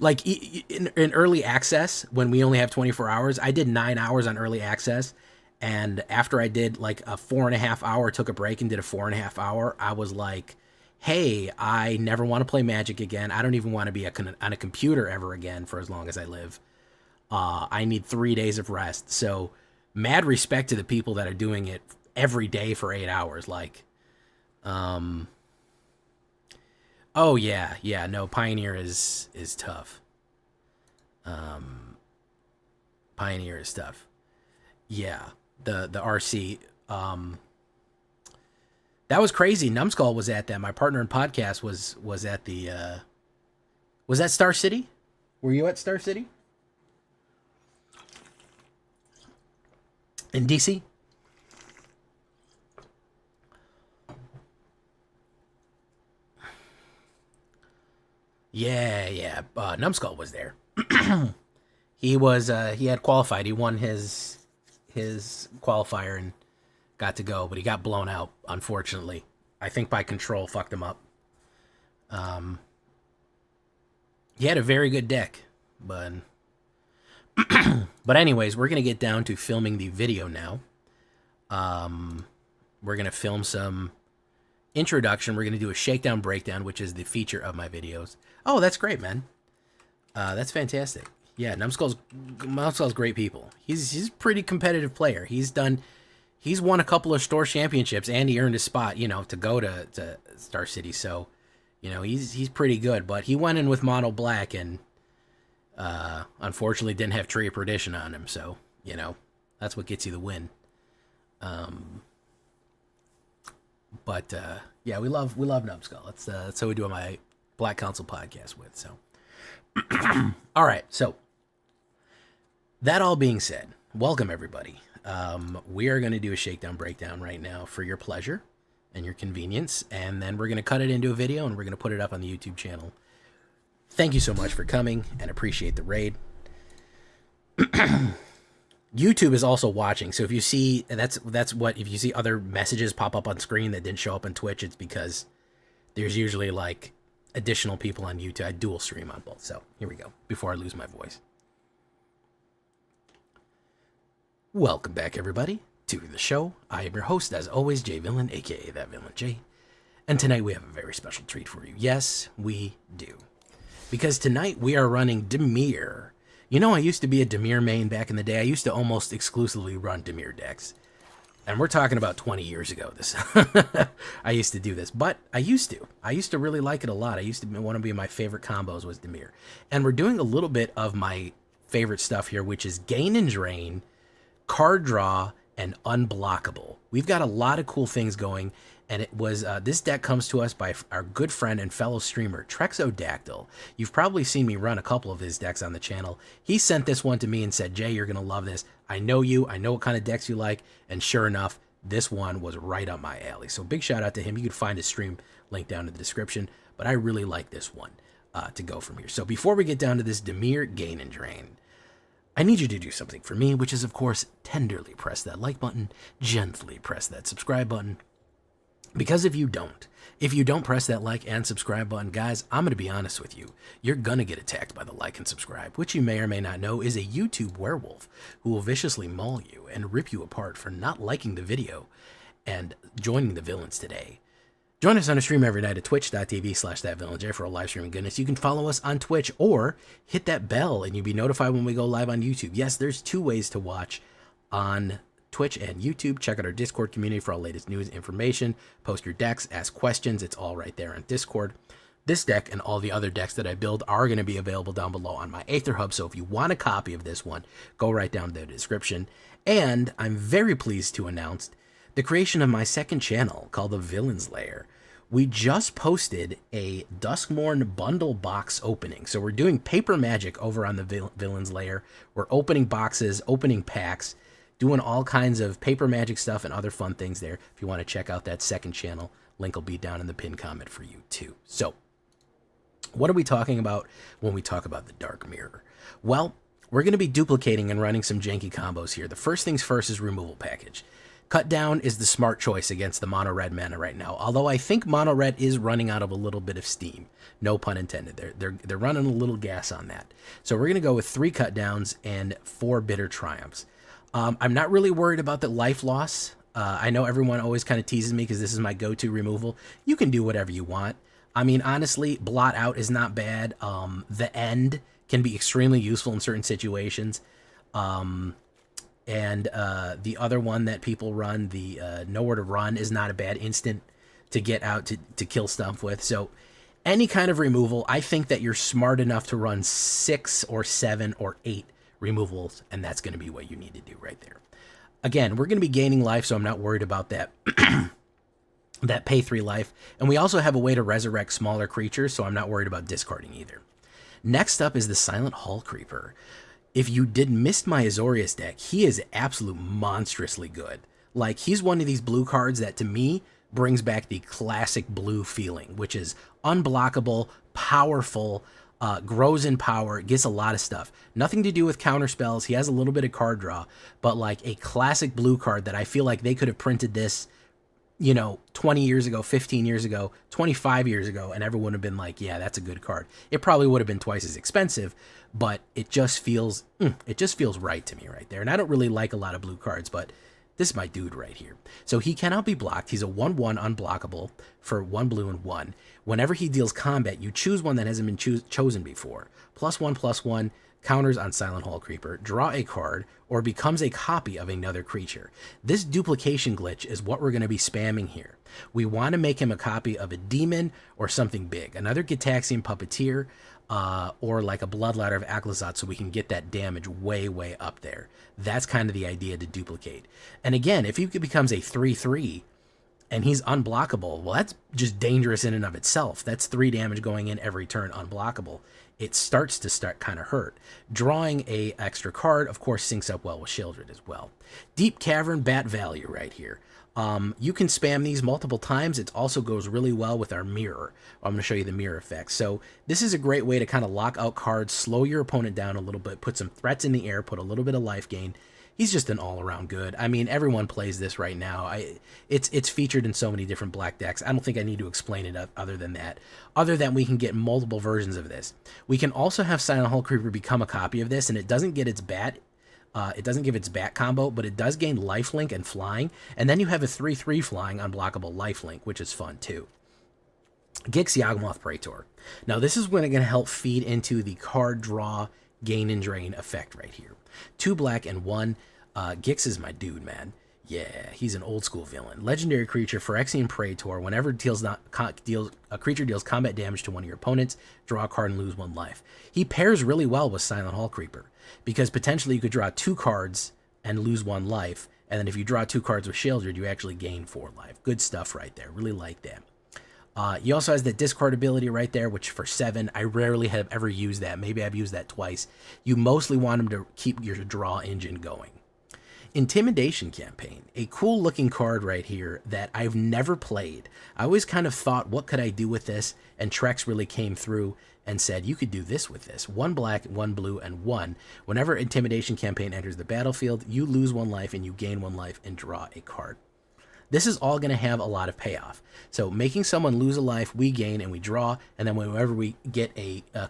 like in early access, when we only have 24 hours, I did 9 hours on early access. And after I did like a 4.5 hour, took a break and did a 4.5 hour, I was like, hey, I never want to play Magic again. I don't even want to be on a computer ever again for as long as I live. I need 3 days of rest. So mad respect to the people that are doing it every day for 8 hours. Like, oh yeah, no, Pioneer is tough. Pioneer is tough. Yeah, the RC. That was crazy. Numbskull was at that. My partner in podcast was at the. Was that Star City? Were you at Star City? In DC? Yeah. Numbskull was there. He had qualified. He won his qualifier and got to go, but he got blown out, unfortunately. I think by Control fucked him up. He had a very good deck, but anyways, we're gonna get down to filming the video now. We're gonna film some introduction. We're gonna do a shakedown breakdown, which is the feature of my videos. Oh, that's great, man. That's fantastic. Yeah, Numbskull's great people. He's a pretty competitive player. He's won a couple of store championships and he earned a spot, to go to Star City. So, he's pretty good. But he went in with mono black and unfortunately didn't have Tree of Perdition on him. So, that's what gets you the win. But yeah, we love Numbskull. That's who we do my Black Council podcast with. So, all right. So, that all being said, welcome everybody. We are going to do a shakedown breakdown right now for your pleasure and your convenience, and then we're going to cut it into a video and we're going to put it up on the YouTube channel. Thank you so much for coming and appreciate the raid. YouTube is also watching, so if you see if you see other messages pop up on screen that didn't show up on Twitch, it's because there's usually like additional people on YouTube. I dual stream on both. So here we go. Before I lose my voice. Welcome back, everybody, to the show. I am your host, as always, J Villain, aka That Villain J. And tonight we have a very special treat for you. Yes, we do. Because tonight we are running Dimir. I used to be a Dimir main back in the day. I used to almost exclusively run Dimir decks. And we're talking about 20 years ago. I used to do this, but I used to really like it a lot. One of my favorite combos was Dimir. And we're doing a little bit of my favorite stuff here, which is Gain and Drain, Card Draw, and Unblockable. We've got a lot of cool things going, and it was this deck comes to us by our good friend and fellow streamer Trexodactyl. You've probably seen me run a couple of his decks on the channel. He sent this one to me and said, Jay, you're gonna love this. I know you, I know what kind of decks you like, and sure enough, this one was right up my alley. So big shout out to him. You can find his stream link down in the description, but I really like this one to go from here. So before we get down to this Dimir Gain and Drain, I need you to do something for me, which is, of course, tenderly press that like button, gently press that subscribe button. Because if you don't press that like and subscribe button, guys, I'm going to be honest with you. You're going to get attacked by the like and subscribe, which you may or may not know is a YouTube werewolf who will viciously maul you and rip you apart for not liking the video and joining the villains today. Join us on a stream every night at twitch.tv/thatvillainj for a live streaming goodness. You can follow us on Twitch or hit that bell and you'll be notified when we go live on YouTube. Yes, there's 2 ways to watch on Twitch and YouTube. Check out our Discord community for all latest news, information, post your decks, ask questions. It's all right there on Discord. This deck and all the other decks that I build are going to be available down below on my AetherHub. So if you want a copy of this one, go right down to the description. And I'm very pleased to announce the creation of my second channel called The Villain's Lair. We just posted a DUSKMOURN bundle box opening. So we're doing paper magic over on the Villain's Lair. We're opening boxes, opening packs, doing all kinds of paper magic stuff and other fun things there. If you want to check out that second channel, link will be down in the pinned comment for you too. So what are we talking about when we talk about the Dark Mirror? Well, we're going to be duplicating and running some janky combos here. The first things first is removal package. Cut down is the smart choice against the mono red mana right now. Although I think mono red is running out of a little bit of steam. No pun intended. They're running a little gas on that. So we're going to go with 3 cut downs and 4 bitter triumphs. I'm not really worried about the life loss. I know everyone always kind of teases me because this is my go-to removal. You can do whatever you want. I mean, honestly, blot out is not bad. The end can be extremely useful in certain situations. And the other one that people run, the Nowhere to Run, is not a bad instant to get out to kill Stump with. So any kind of removal, I think that you're smart enough to run 6 or 7 or 8 removals, and that's going to be what you need to do right there. Again, we're going to be gaining life, so I'm not worried about that. That pay 3 life. And we also have a way to resurrect smaller creatures, so I'm not worried about discarding either. Next up is the Silent Hall Creeper. If you missed my Azorius deck, he is absolute monstrously good. Like, he's one of these blue cards that, to me, brings back the classic blue feeling, which is unblockable, powerful, grows in power, gets a lot of stuff. Nothing to do with counter spells. He has a little bit of card draw, but like a classic blue card that I feel like they could have printed this, 20 years ago, 15 years ago, 25 years ago, and everyone would have been like, yeah, that's a good card. It probably would have been twice as expensive, but it just feels right to me right there. And I don't really like a lot of blue cards, but this is my dude right here. So he cannot be blocked. He's a 1/1 unblockable for 1 blue and 1. Whenever he deals combat, you choose one that hasn't been chosen before. +1/+1, counters on Silent Hall Creeper, draw a card, or becomes a copy of another creature. This duplication glitch is what we're going to be spamming here. We want to make him a copy of a demon or something big, another Gitaxian Puppeteer, or like a Bloodladder of Aclazot, so we can get that damage way, way up there. That's kind of the idea to duplicate. And again, if he becomes a 3/3 and he's unblockable, well, that's just dangerous in and of itself. That's 3 damage going in every turn unblockable. It starts to kind of hurt. Drawing a extra card, of course, syncs up well with Sheoldred as well. Deep Cavern, bat value right here. You can spam these multiple times. It also goes really well with our mirror. I'm going to show you the mirror effect. So this is a great way to kind of lock out cards, slow your opponent down a little bit, put some threats in the air, put a little bit of life gain. He's just an all-around good. I mean, everyone plays this right now. It's featured in so many different black decks. I don't think I need to explain it other than that. Other than we can get multiple versions of this. We can also have Silent Hall Creeper become a copy of this, and it doesn't get its bat. It doesn't give its bat combo, but it does gain lifelink and flying. And then you have a 3/3 flying unblockable lifelink, which is fun too. Gix Yawgmoth Praetor. Now this is going to help feed into the card draw, gain and drain effect right here. 2 black and 1. Gix is my dude, man. Yeah, he's an old school villain. Legendary creature, Phyrexian Praetor. Whenever a creature deals combat damage to one of your opponents, draw a card and lose 1 life. He pairs really well with Silent Hall Creeper, because potentially you could draw 2 cards and lose 1 life, and then if you draw 2 cards with Sheoldred, you actually gain 4 life. Good stuff right there. Really like that. He also has that discard ability right there, which for 7, I rarely have ever used that. Maybe I've used that twice. You mostly want him to keep your draw engine going. Intimidation Campaign, a cool looking card right here that I've never played. I always kind of thought, what could I do with this? And Trex really came through and said, you could do this with this. 1 black, 1 blue, and 1. Whenever Intimidation Campaign enters the battlefield, you lose 1 life and you gain 1 life and draw a card. This is all going to have a lot of payoff. So making someone lose a life, we gain and we draw, and then whenever we get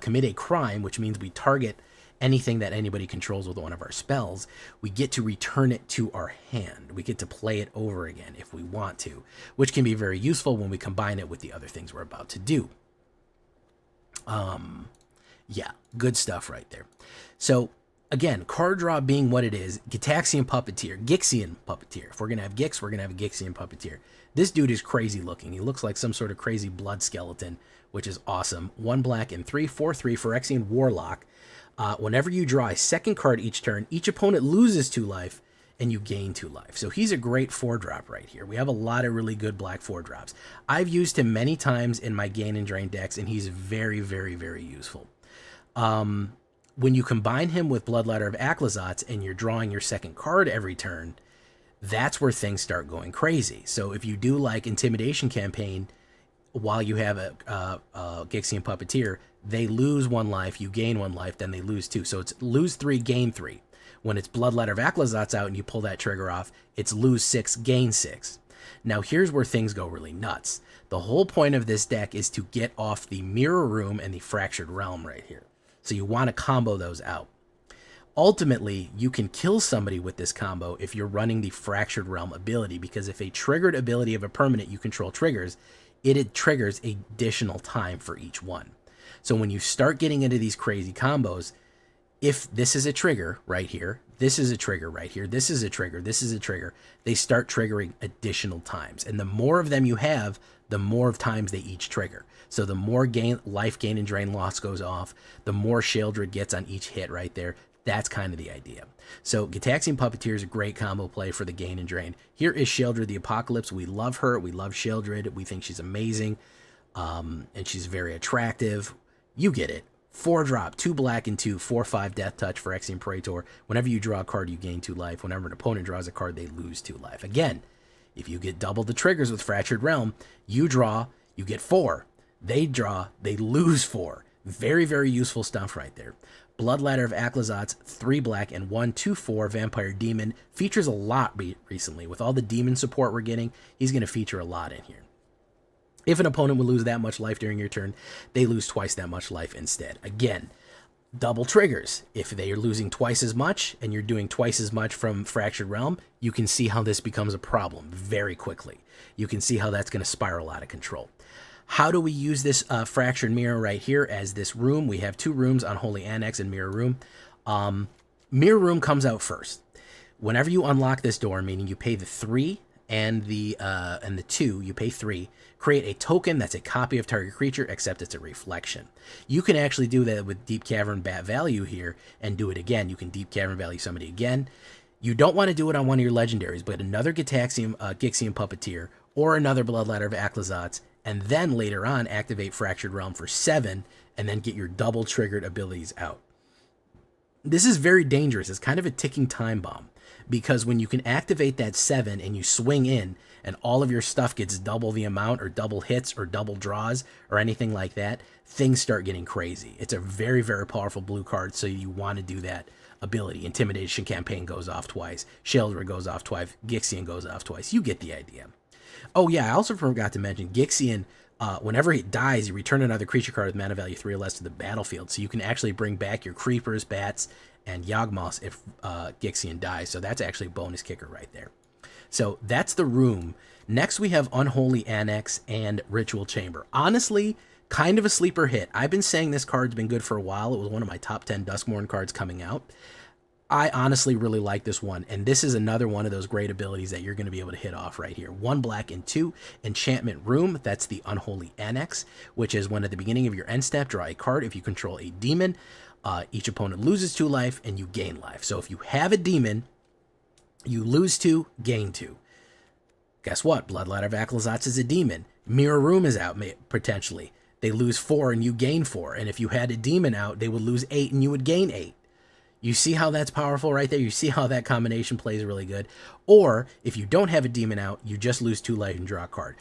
commit a crime, which means we target anything that anybody controls with one of our spells, we get to return it to our hand. We get to play it over again if we want to, which can be very useful when we combine it with the other things we're about to do. Yeah, good stuff right there. So again, card draw being what it is, Gitaxian Gixian Puppeteer. If we're going to have Gix, we're going to have a Gixian Puppeteer. This dude is crazy looking. He looks like some sort of crazy blood skeleton, which is awesome. 1 black and 3, 4/3 Phyrexian Warlock. Whenever you draw a second card each turn, each opponent loses 2 life and you gain 2 life. So he's a great 4-drop right here. We have a lot of really good black 4-drops. I've used him many times in my gain and drain decks, and he's very, very, very useful. When you combine him with Bloodladder of Aclazots and you're drawing your second card every turn, that's where things start going crazy. So if you do like Intimidation Campaign while you have a Gixian Puppeteer, they lose 1 life, you gain 1 life, then they lose 2. So it's lose 3, gain 3. When it's Bloodladder of Aclazots out and you pull that trigger off, it's lose 6, gain 6. Now here's where things go really nuts. The whole point of this deck is to get off the Mirror Room and the Fractured Realm right here. So you want to combo those out. Ultimately, you can kill somebody with this combo if you're running the Fractured Realm ability, because if a triggered ability of a permanent you control triggers, it triggers additional time for each one. So when you start getting into these crazy combos, if this is a trigger right here, this is a trigger right here, this is a trigger, this is a trigger, they start triggering additional times. And the more of them you have, the more of times they each trigger. So the more life gain and drain loss goes off, the more Sheoldred gets on each hit right there. That's kind of the idea. So Gitaxian Puppeteer is a great combo play for the gain and drain. Here is Sheoldred the Apocalypse. We love her. We love Sheoldred. We think she's amazing. And she's very attractive. You get it. 4-drop, 2 black and 2, 4/5 Death Touch for Phyrexian Praetor. Whenever you draw a card, you gain 2 life. Whenever an opponent draws a card, they lose 2 life. Again, if you get double the triggers with Fractured Realm, you draw, you get 4. They draw, they lose 4. Very, very useful stuff right there. Bloodladder of Aclazotz, 3 black and 1 2/4 Vampire Demon. Features a lot recently. With all the demon support we're getting, he's going to feature a lot in here. If an opponent will lose that much life during your turn, they lose twice that much life instead. Again, double triggers. If they are losing twice as much and you're doing twice as much from Fractured Realm, you can see how this becomes a problem very quickly. You can see how that's going to spiral out of control. How do we use this Fractured Mirror right here as this room? We have 2 rooms, Unholy Annex and Mirror Room. Mirror Room comes out first. Whenever you unlock this door, meaning you pay the 3 and the 2, you pay 3, create a token that's a copy of target creature, except it's a reflection. You can actually do that with Deep Cavern Bat Value here and do it again. You can Deep Cavern Value somebody again. You don't want to do it on one of your legendaries, but another Gixian Puppeteer or another Bloodladder of Aclazotz, and then later on activate Fractured Realm for 7 and then get your double triggered abilities out. This is very dangerous. It's kind of a ticking time bomb, because when you can activate that 7 and you swing in and all of your stuff gets double the amount or double hits or double draws or anything like that, things start getting crazy. It's a very, very powerful blue card, so you want to do that ability. Intimidation Campaign goes off twice. Sheoldred goes off twice. Gixian goes off twice. You get the idea. Oh yeah, I also forgot to mention Gixian, whenever he dies, you return another creature card with mana value 3 or less to the battlefield, so you can actually bring back your Creepers, Bats, and Yawgmoths if Gixian dies. So that's actually a bonus kicker right there. So that's the room. Next we have Unholy Annex and Ritual Chamber. Honestly, kind of a sleeper hit. I've been saying this card's been good for a while. It was one of my top 10 DUSKMOURN cards coming out. I honestly really like this one, and this is another one of those great abilities that you're going to be able to hit off right here. 1 black and 2, Enchantment Room. That's the Unholy Annex, which is when at the beginning of your end step, draw a card. If you control a demon, each opponent loses 2 life and you gain life. So if you have a demon, you lose 2, gain 2. Guess what? Bloodladder of Aclazotz is a demon. Mirror Room is out, potentially. They lose 4 and you gain 4. And if you had a demon out, they would lose 8 and you would gain 8. You see how that's powerful right there? You see how that combination plays really good? Or if you don't have a demon out, you just lose 2 life and draw a card.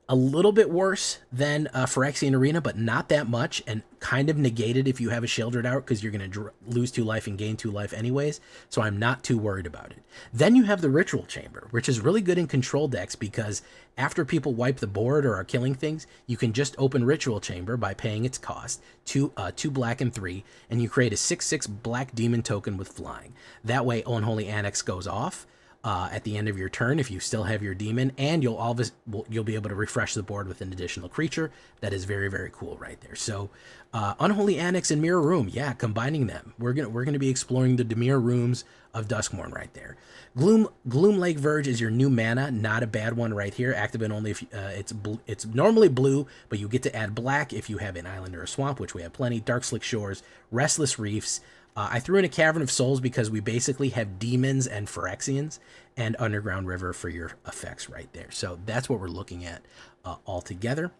A little bit worse than Phyrexian Arena, but not that much, and kind of negated if you have a Sheoldred out, because you're going to lose 2 life and gain 2 life anyways, so I'm not too worried about it. Then you have the Ritual Chamber, which is really good in control decks, because after people wipe the board or are killing things, you can just open Ritual Chamber by paying its cost, 2 black and 3, and you create a 6/6 black demon token with flying. That way Unholy Annex goes off at the end of your turn if you still have your demon, and you'll be able to refresh the board with an additional creature. That is very, very cool right there. So Unholy Annex and Mirror Room, yeah, combining them, we're gonna be exploring the Mirror Rooms of DUSKMOURN right there. Gloom Lake Verge is your new mana, not a bad one right here. Activate only if it's normally blue, but you get to add black if you have an island or a swamp, which we have plenty. Dark Slick Shores, Restless Reefs. I threw in a Cavern of Souls because we basically have demons and Phyrexians, and Underground River for your effects right there. So that's what we're looking at all together.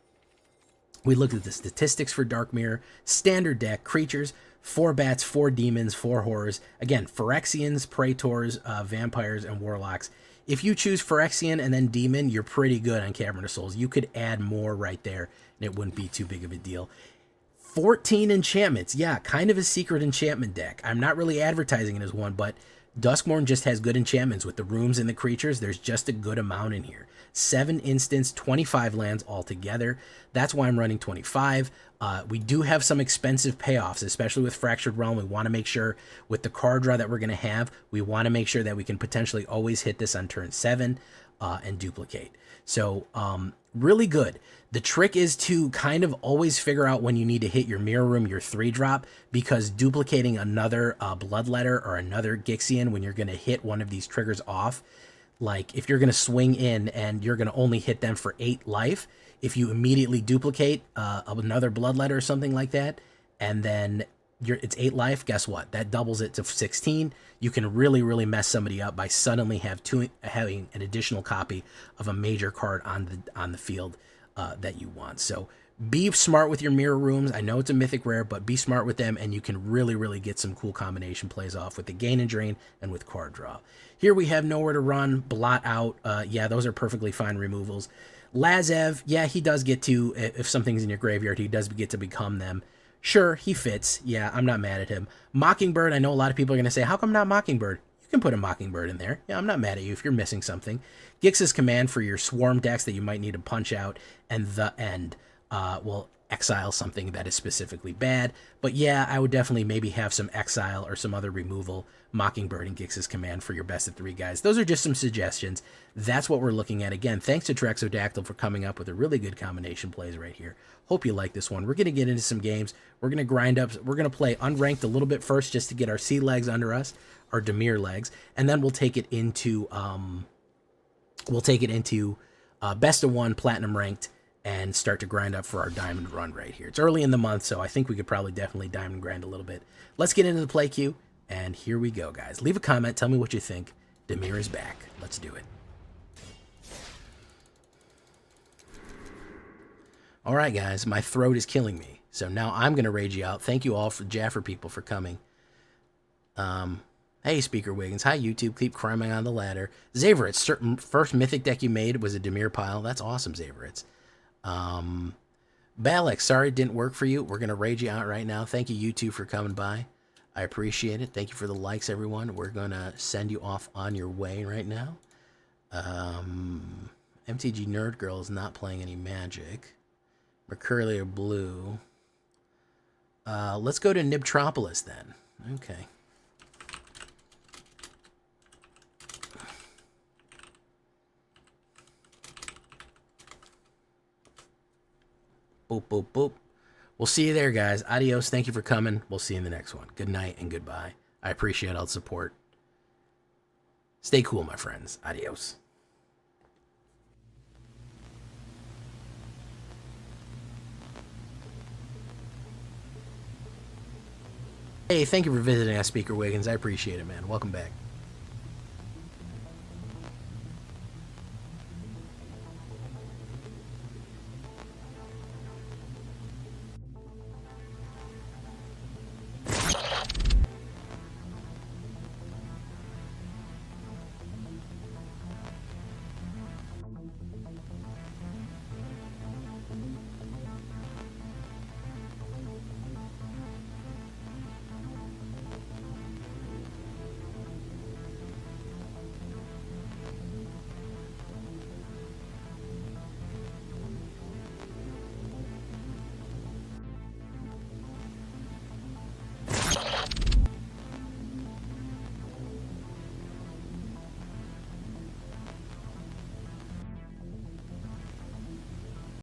We looked at the statistics for Dark Mirror. Standard deck, creatures, 4 bats, 4 demons, 4 horrors. Again, Phyrexians, Praetors, vampires, and warlocks. If you choose Phyrexian and then demon, you're pretty good on Cavern of Souls. You could add more right there, and it wouldn't be too big of a deal. 14 enchantments. Yeah, kind of a secret enchantment deck. I'm not really advertising it as one, but DUSKMOURN just has good enchantments with the rooms and the creatures. There's just a good amount in here. 7 instants, 25 lands altogether. That's why I'm running 25. We do have some expensive payoffs, especially with Fractured Realm. We want to make sure with the card draw that we're going to have, we want to make sure that we can potentially always hit this on turn 7 and duplicate. So really good. The trick is to kind of always figure out when you need to hit your mirror room, your 3-drop, because duplicating another Bloodletter or another Gixian when you're going to hit one of these triggers off, like if you're going to swing in and you're going to only hit them for 8 life, if you immediately duplicate another Bloodletter or something like that, and then it's 8 life, guess what? That doubles it to 16. You can really, really mess somebody up by suddenly having an additional copy of a major card on the field that you want. So be smart with your mirror rooms. I know it's a mythic rare, but be smart with them, and you can really, really get some cool combination plays off with the gain and drain and with card draw. Here we have Nowhere to Run, Blot Out. Yeah, those are perfectly fine removals. Lazev, yeah, he does get to, if something's in your graveyard, he does get to become them. Sure, he fits. Yeah, I'm not mad at him. Mockingbird, I know a lot of people are going to say, how come not Mockingbird? You can put a Mockingbird in there. Yeah, I'm not mad at you if you're missing something. Gix's Command for your Swarm decks that you might need to punch out, and The End will exile something that is specifically bad. But yeah, I would definitely maybe have some exile or some other removal, Mockingbird and Gix's Command for your best of 3 guys. Those are just some suggestions. That's what we're looking at. Again, thanks to Trexodactyl for coming up with a really good combination plays right here. Hope you like this one. We're going to get into some games. We're going to grind up. We're going to play unranked a little bit first just to get our C legs under us, our Dimir legs, and then we'll take it into best of 1 platinum ranked and start to grind up for our diamond run right here. It's early in the month, so I think we could probably definitely diamond grind a little bit. Let's get into the play queue, and here we go, guys. Leave a comment. Tell me what you think. Dimir is back. Let's do it. All right, guys, my throat is killing me, so now I'm going to rage you out. Thank you all, for Jaffer people, for coming. Hey, Speaker Wiggins. Hi, YouTube. Keep climbing on the ladder. Zaveritz, first mythic deck you made was a Dimir pile. That's awesome, Zaveritz. Balak, sorry it didn't work for you. We're going to rage you out right now. Thank you, YouTube, for coming by. I appreciate it. Thank you for the likes, everyone. We're going to send you off on your way right now. MTG Nerd Girl is not playing any Magic. Mercurial Blue. Let's go to Nibtropolis then. Okay. Boop, boop, boop. We'll see you there, guys. Adios. Thank you for coming. We'll see you in the next one. Good night and goodbye. I appreciate all the support. Stay cool, my friends. Adios. Hey, thank you for visiting us, Speaker Wiggins. I appreciate it, man. Welcome back.